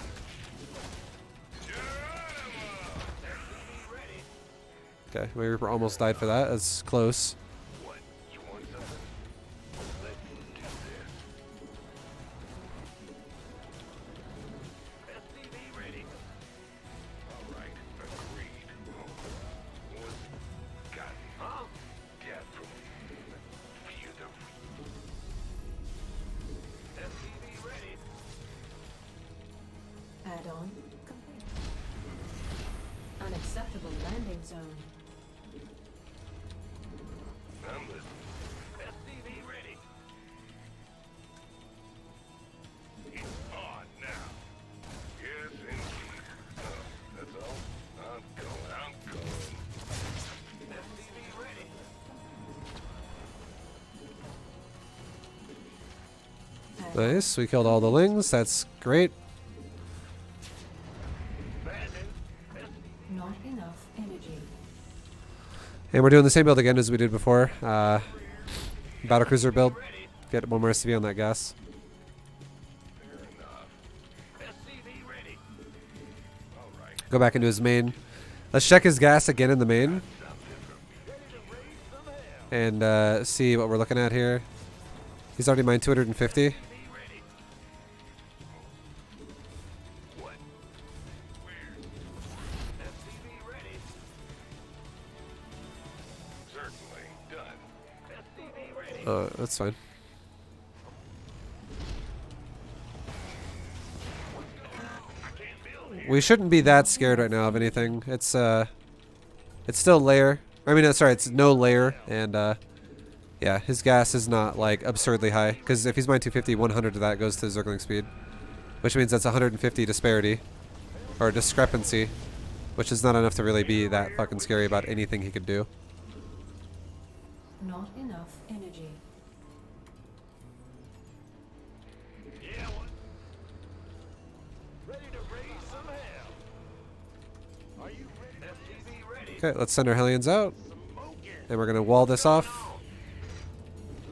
SCV ready. Okay, my Reaper almost died for that. That's close. What? You want something? Let's do this. SCV ready. All right, agreed. What's got? Huh? Get from fear the SCV ready. Add-on complete. Unacceptable landing zone. I'm listening. SCV ready. It's on now. Yes, indeed. That's all. I'm going. SCV ready. Add-on Nice. We killed all the lings. That's great. Bad news. not enough energy. And we're doing the same build again as we did before. Battlecruiser build. Get one more SCV on that gas. Fair enough. SCV ready. All right. Go back into his main. Let's check his gas again in the main. And see what we're looking at here. He's already mined 250. SCV ready. What? Where? SCV ready. Certainly. Done. SCV ready. That's fine. We shouldn't be that scared right now of anything. It's still layer. I mean, sorry, it's no layer, and yeah, his gas is not like absurdly high. Because if he's mined 250, 100 of that goes to zergling speed, which means that's 150 disparity or discrepancy. which is not enough to really be that fucking scary about anything he could do. Not enough energy. Yeah, what? Ready to raise some hell. Are you ready? SCV ready. Okay, let's send our Hellions out, Smoke it. and we're gonna wall this off.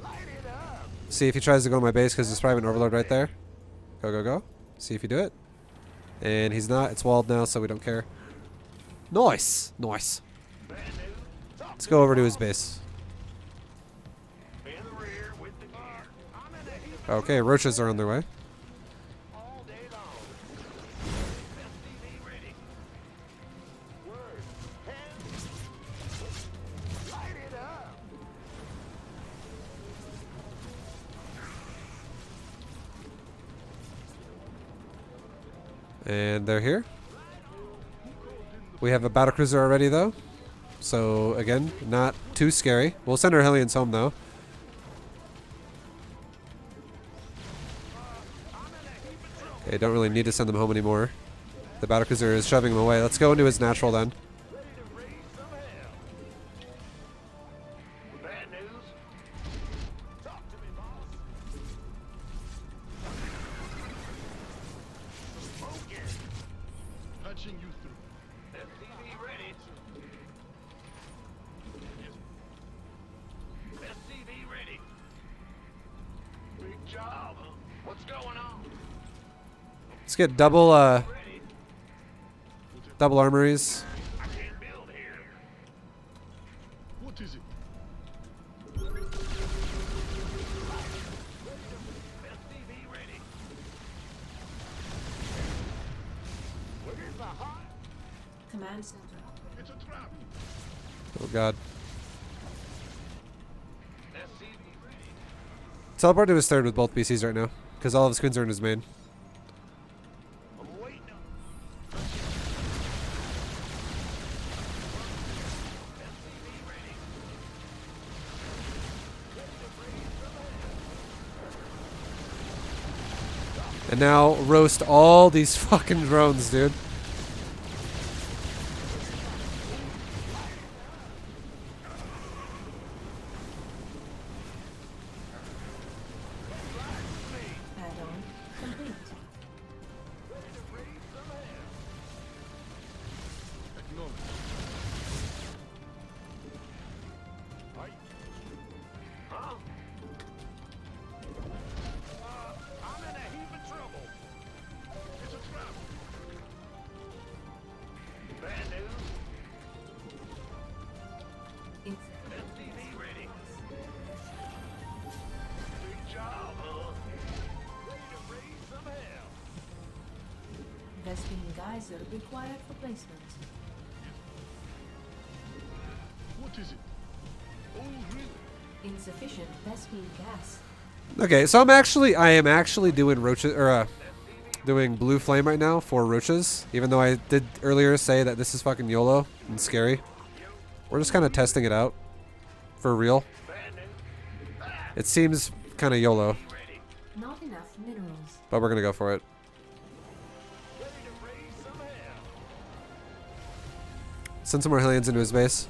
Light it up. See if he tries to go to my base because there's probably an overlord right there. Go, go, go. See if you do it. And he's not. It's walled now, so we don't care. Nice, nice. Bad news. Let's go over to his base. In the rear with the gear. I'm in a heat Okay, roaches are on their way. all day long. SCV ready. Word. Hands. Light it up. And they're here. We have a battlecruiser already, though. So, again, not too scary. We'll send our Hellions home, though. Okay, don't really need to send them home anymore. The battlecruiser is shoving them away. Let's go into his natural, then. Ready to raise some hell. Bad news. Talk to me, boss. Smoke it. Patching you through. SCV ready. SCV ready. Big job. What's going on? Let's get double, Ready. double armories. I can't build here. What is it? SCV ready. Where's the hot? Command center upgrade. It's a trap. Oh, God. SCV ready. Teleport to his third with both BCs right now, because all of his queens are in his main. I'm waiting on SCV ready. And now roast all these fucking drones, dude. Add-on complete. Acknowledge. Huh? I'm in a heap of trouble. It's a trap. Bad news. Insect. SCV ready. Big job, huh? Ready to raise some hell. Vespene geyser required for placement. What is it? Oh, really? Insufficient Vespene gas. Okay, so I am actually doing roaches, or doing blue flame right now for roaches, even though I did earlier say that this is fucking YOLO and scary. We're just kind of testing it out for real. Bad news. It seems kind of YOLO, Ready. Not enough minerals. but we're gonna go for it. Ready to raise some hell. Send some more Hellions into his base.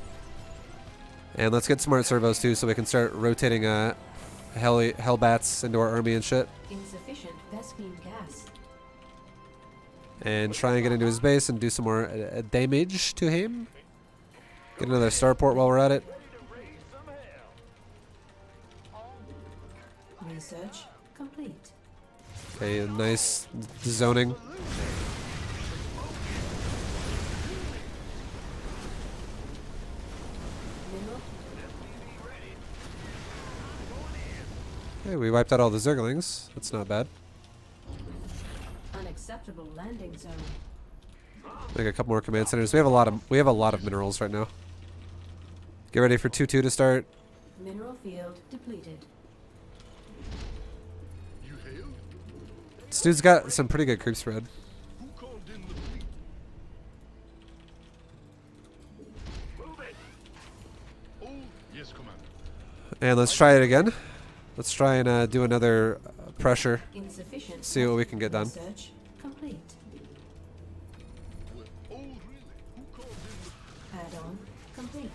And let's get smart servos too, so we can start rotating Hellbats into our army and shit. Insufficient Vespene gas. And try and get into his base and do some more damage to him. Get another starport while we're at it. Ready to raise some hell. Research complete. Okay, nice zoning. Mineral Okay, we wiped out all the Zerglings. That's not bad. unacceptable landing zone. Make a couple more command centers. We have a lot of minerals right now. Get ready for 2-2 to start. Mineral field depleted. You hail? This dude's got some pretty good creep spread. Who called in the fleet? Move it. Oh, yes, Commander. And let's try it again. Let's try and do another pressure. Insufficient. See what we can get done. Research complete. Well, oh, really? Who Add-on complete.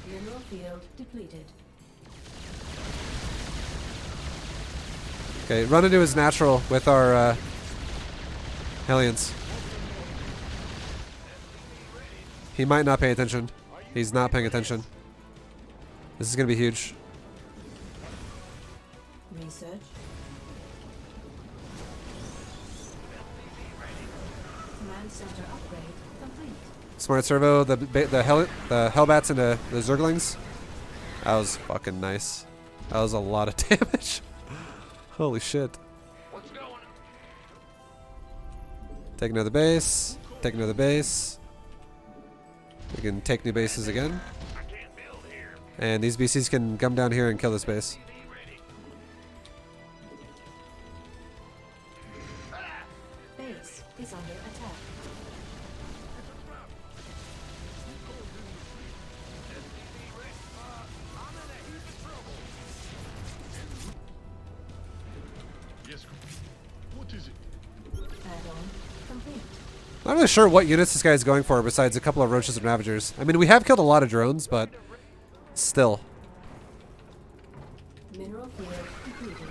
Mineral field depleted. Okay, run into his natural with our Hellions. He might not pay attention. He's not paying attention. This is gonna be huge. Research. Command center upgrade complete. Smart servo, the Hellbats and the Zerglings. That was fucking nice. That was a lot of damage. Holy shit. What's going on? Take another base. Take another base. We can take new bases again. I can't build here. And these BCs can come down here and kill this base. Base is under attack. Yes. What is it? Add-on complete. Not really sure what units this guy is going for besides a couple of roaches and ravagers. I mean, we have killed a lot of drones, but still. Mineral field depleted.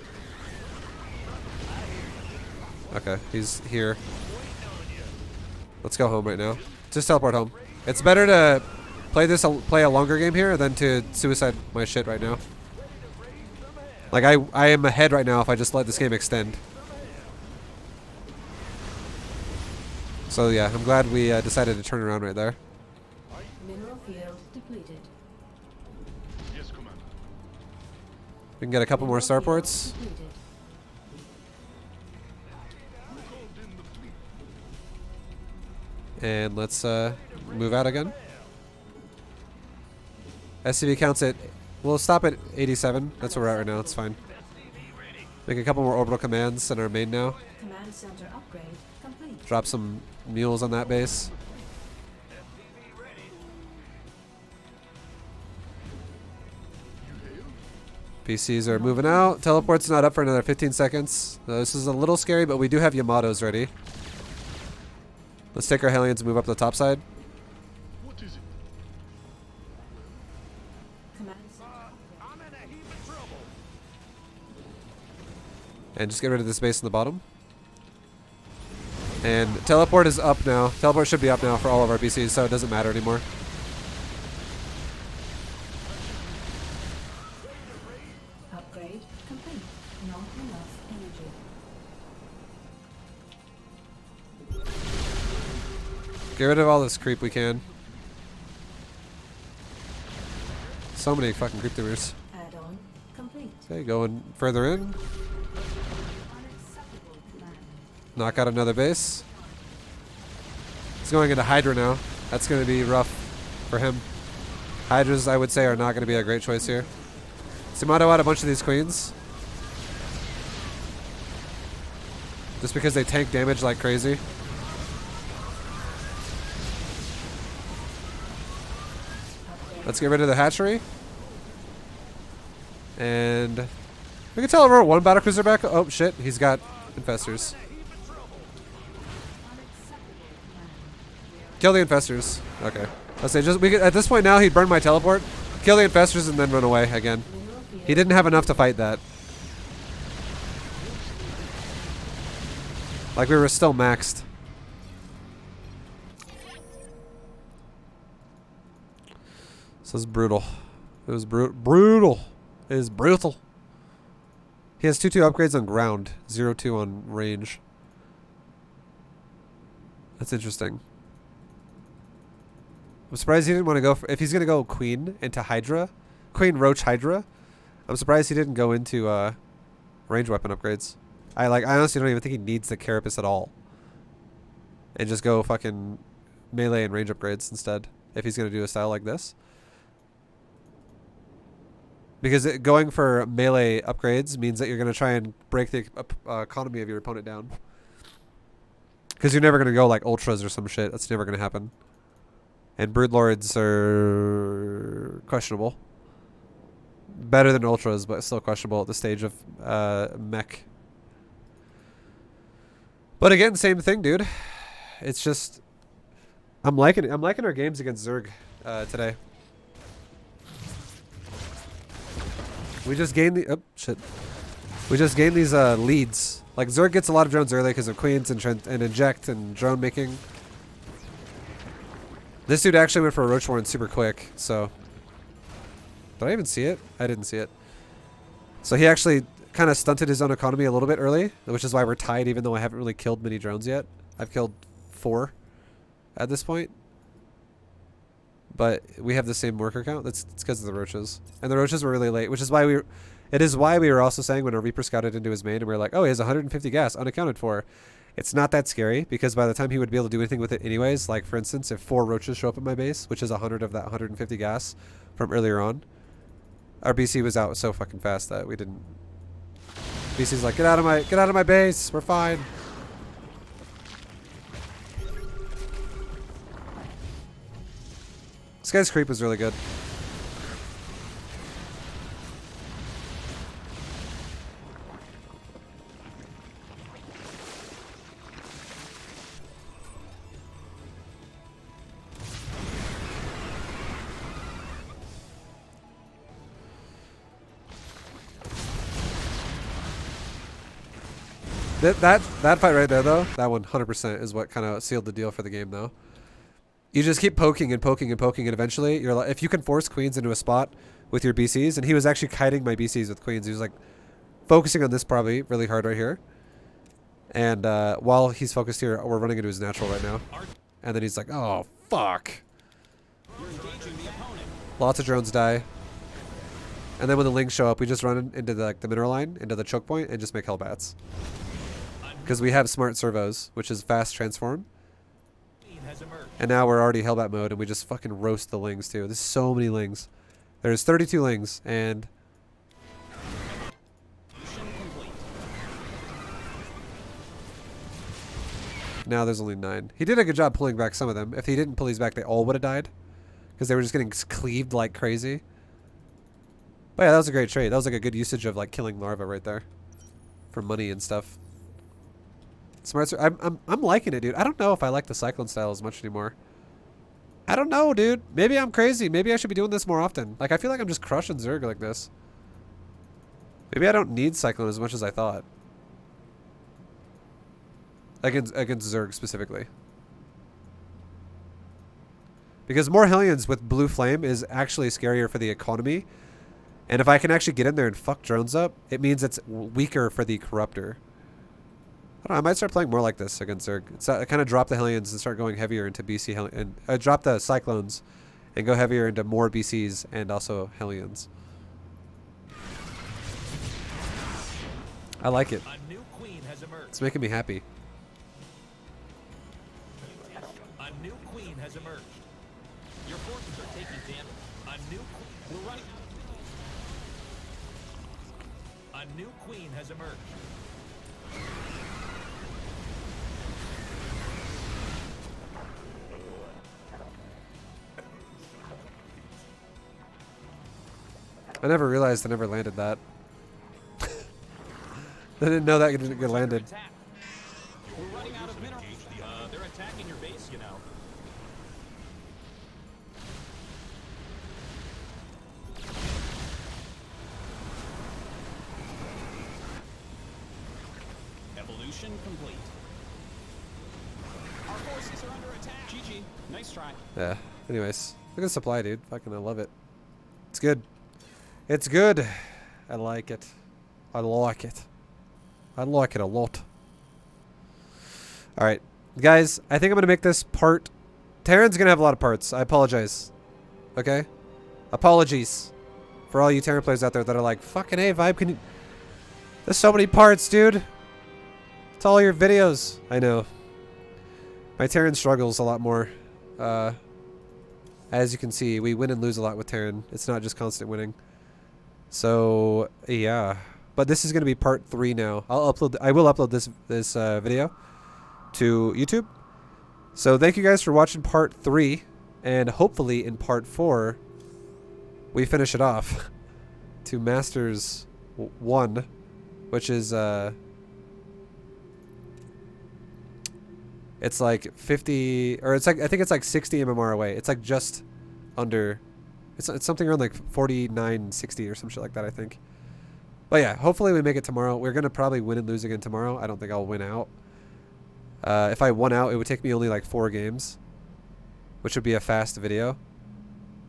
Okay, he's here. Let's go home right now. Just teleport home. It's better to play a longer game here than to suicide my shit right now. Like I am ahead right now if I just let this game extend. So yeah, I'm glad we decided to turn around right there. Mineral field depleted. Yes, Commander. We can get a couple more Mineral field starports. depleted. And let's move out again. SCV counts at... We'll stop at 87. That's where we're at right now. It's fine. Make a couple more orbital commands in our main now. Command center upgrade complete. Drop some mules on that base. PCs are moving out. Teleport's not up for another 15 seconds. This is a little scary, but we do have Yamatos ready. Let's take our Hellions and move up to the top side. What is it? Command center I'm in a heap of trouble. And just get rid of this base in the bottom. And teleport is up now. Teleport should be up now for all of our PCs, so it doesn't matter anymore. upgrade complete. Not enough energy. Get rid of all this creep we can. So many fucking creep tubers. Add-on complete. Okay, going further in. Unacceptable command. Knock out another base. He's going into Hydra now. That's going to be rough for him. Hydras, I would say, are not going to be a great choice here. Sumato out a bunch of these queens. Just because they tank damage like crazy. Let's get rid of the hatchery. And we can teleport one battlecruiser back. Oh shit, he's got infestors. Kill the infestors. Okay. Let's say at this point now he'd burn my teleport, kill the infestors, and then run away again. He didn't have enough to fight that. Like we were still maxed. This is brutal. It was brutal. It is brutal. He has 2-2 upgrades on ground, 0-2 on range. That's interesting. I'm surprised he didn't want to go for, if he's going to go Queen into Hydra, Queen Roach Hydra, I'm surprised he didn't go into range weapon upgrades. I honestly don't even think he needs the Carapace at all. And just go fucking melee and range upgrades instead, if he's going to do a style like this. Because going for melee upgrades means that you're going to try and break the economy of your opponent down. Because you're never going to go like ultras or some shit. That's never going to happen. And broodlords are questionable. Better than ultras, but still questionable at the stage of mech. But again, same thing, dude. It's just I'm liking our games against Zerg today. We just gained the shit. We just gained these leads. Like Zerg gets a lot of drones early because of queens and inject and drone making. This dude actually went for a roach warren super quick. So did I even see it? I didn't see it. So he actually kind of stunted his own economy a little bit early, which is why we're tied even though I haven't really killed many drones yet. I've killed 4 at this point. But we have the same worker count. It's because of the roaches. And the roaches were really late, which is why it is why we were also saying when a Reaper scouted into his main and we were like, oh, he has 150 gas unaccounted for. It's not that scary because by the time he would be able to do anything with it anyways, like for instance, if 4 roaches show up at my base, which is 100 of that 150 gas from earlier on, our BC was out so fucking fast that we didn't. BC's like, get out of my base. We're fine. This guy's creep was really good. That fight right there though, that 100% is what kind of sealed the deal for the game though. You just keep poking and poking and poking, and eventually you're like, if you can force queens into a spot with your BCs, and he was actually kiting my BCs with queens. He was like focusing on this probably really hard right here. And while he's focused here, we're running into his natural right now. And then he's like, oh fuck. Lots of drones die. And then when the lings show up, we just run into the mineral line, into the choke point, and just make hellbats. Because we have smart servos, which is fast transform. And now we're already hellbat mode, and we just fucking roast the lings too. There's so many lings. There's 32 lings, and now there's only 9. He did a good job pulling back some of them. If he didn't pull these back, they all would have died. Because they were just getting cleaved like crazy. But yeah, that was a great trade. That was like a good usage of like killing larva right there. For money and stuff. Smart. I'm liking it, dude. I don't know if I like the cyclone style as much anymore. I don't know, dude. Maybe I'm crazy. Maybe I should be doing this more often. Like, I feel like I'm just crushing Zerg like this. Maybe I don't need cyclone as much as I thought. Against Zerg specifically. Because more Hellions with blue flame is actually scarier for the economy. And if I can actually get in there and fuck drones up, it means it's weaker for the corruptor. I don't know, I might start playing more like this against Zerg. It's kind of drop the Hellions and start going heavier into BC and drop the Cyclones and go heavier into more BCs and also Hellions. I like it. A new queen has emerged. It's making me happy. A new queen has emerged. Your forces are taking damage. A new queen. We're running. A new queen has emerged. I never realized I never landed that. I didn't know that didn't get landed. We're running out of minerals. They're attacking your base, you know. Evolution complete. Our forces are under attack. GG. Nice try. Yeah. Anyways, look at the supply, dude. Fucking I love it. It's good. It's good. I like it. I like it. I like it a lot. Alright. Guys, I think I'm going to make this part... Terran's going to have a lot of parts. I apologize. Okay? Apologies. For all you Terran players out there that are like, fucking A, ViBE, can you... There's so many parts, dude. It's all your videos. I know. My Terran struggles a lot more. As you can see, we win and lose a lot with Terran. It's not just constant winning. So, yeah. But this is going to be part 3 now. I will upload this video to YouTube. So thank you guys for watching part 3. And hopefully in part 4, we finish it off to Masters 1, which is... It's like 50, or it's like, I think it's like 60 MMR away. It's like just under, it's something around like 49.60 or some shit like that, I think. But yeah, hopefully we make it tomorrow. We're going to probably win and lose again tomorrow. I don't think I'll win out. If I won out, it would take me only like 4 games, which would be a fast video.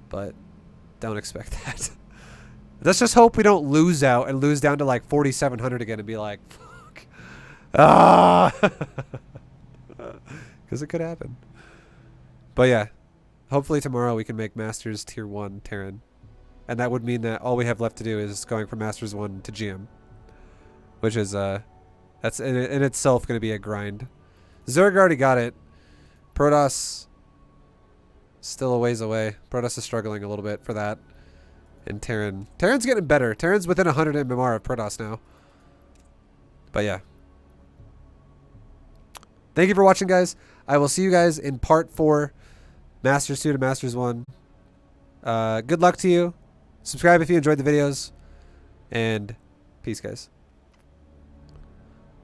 But don't expect that. Let's just hope we don't lose out and lose down to like 4,700 again and be like, fuck. Ah! Because it could happen. But yeah, hopefully tomorrow we can make Masters Tier 1 Terran. And that would mean that all we have left to do is going from Masters 1 to GM. Which is, that's in itself going to be a grind. Zerg already got it. Protoss still a ways away. Protoss is struggling a little bit for that. And Terran. Terran's getting better. Terran's within 100 MMR of Protoss now. But yeah. Thank you for watching, guys. I will see you guys in part 4. Masters 2 to Masters 1. Good luck to you. Subscribe if you enjoyed the videos. And peace, guys.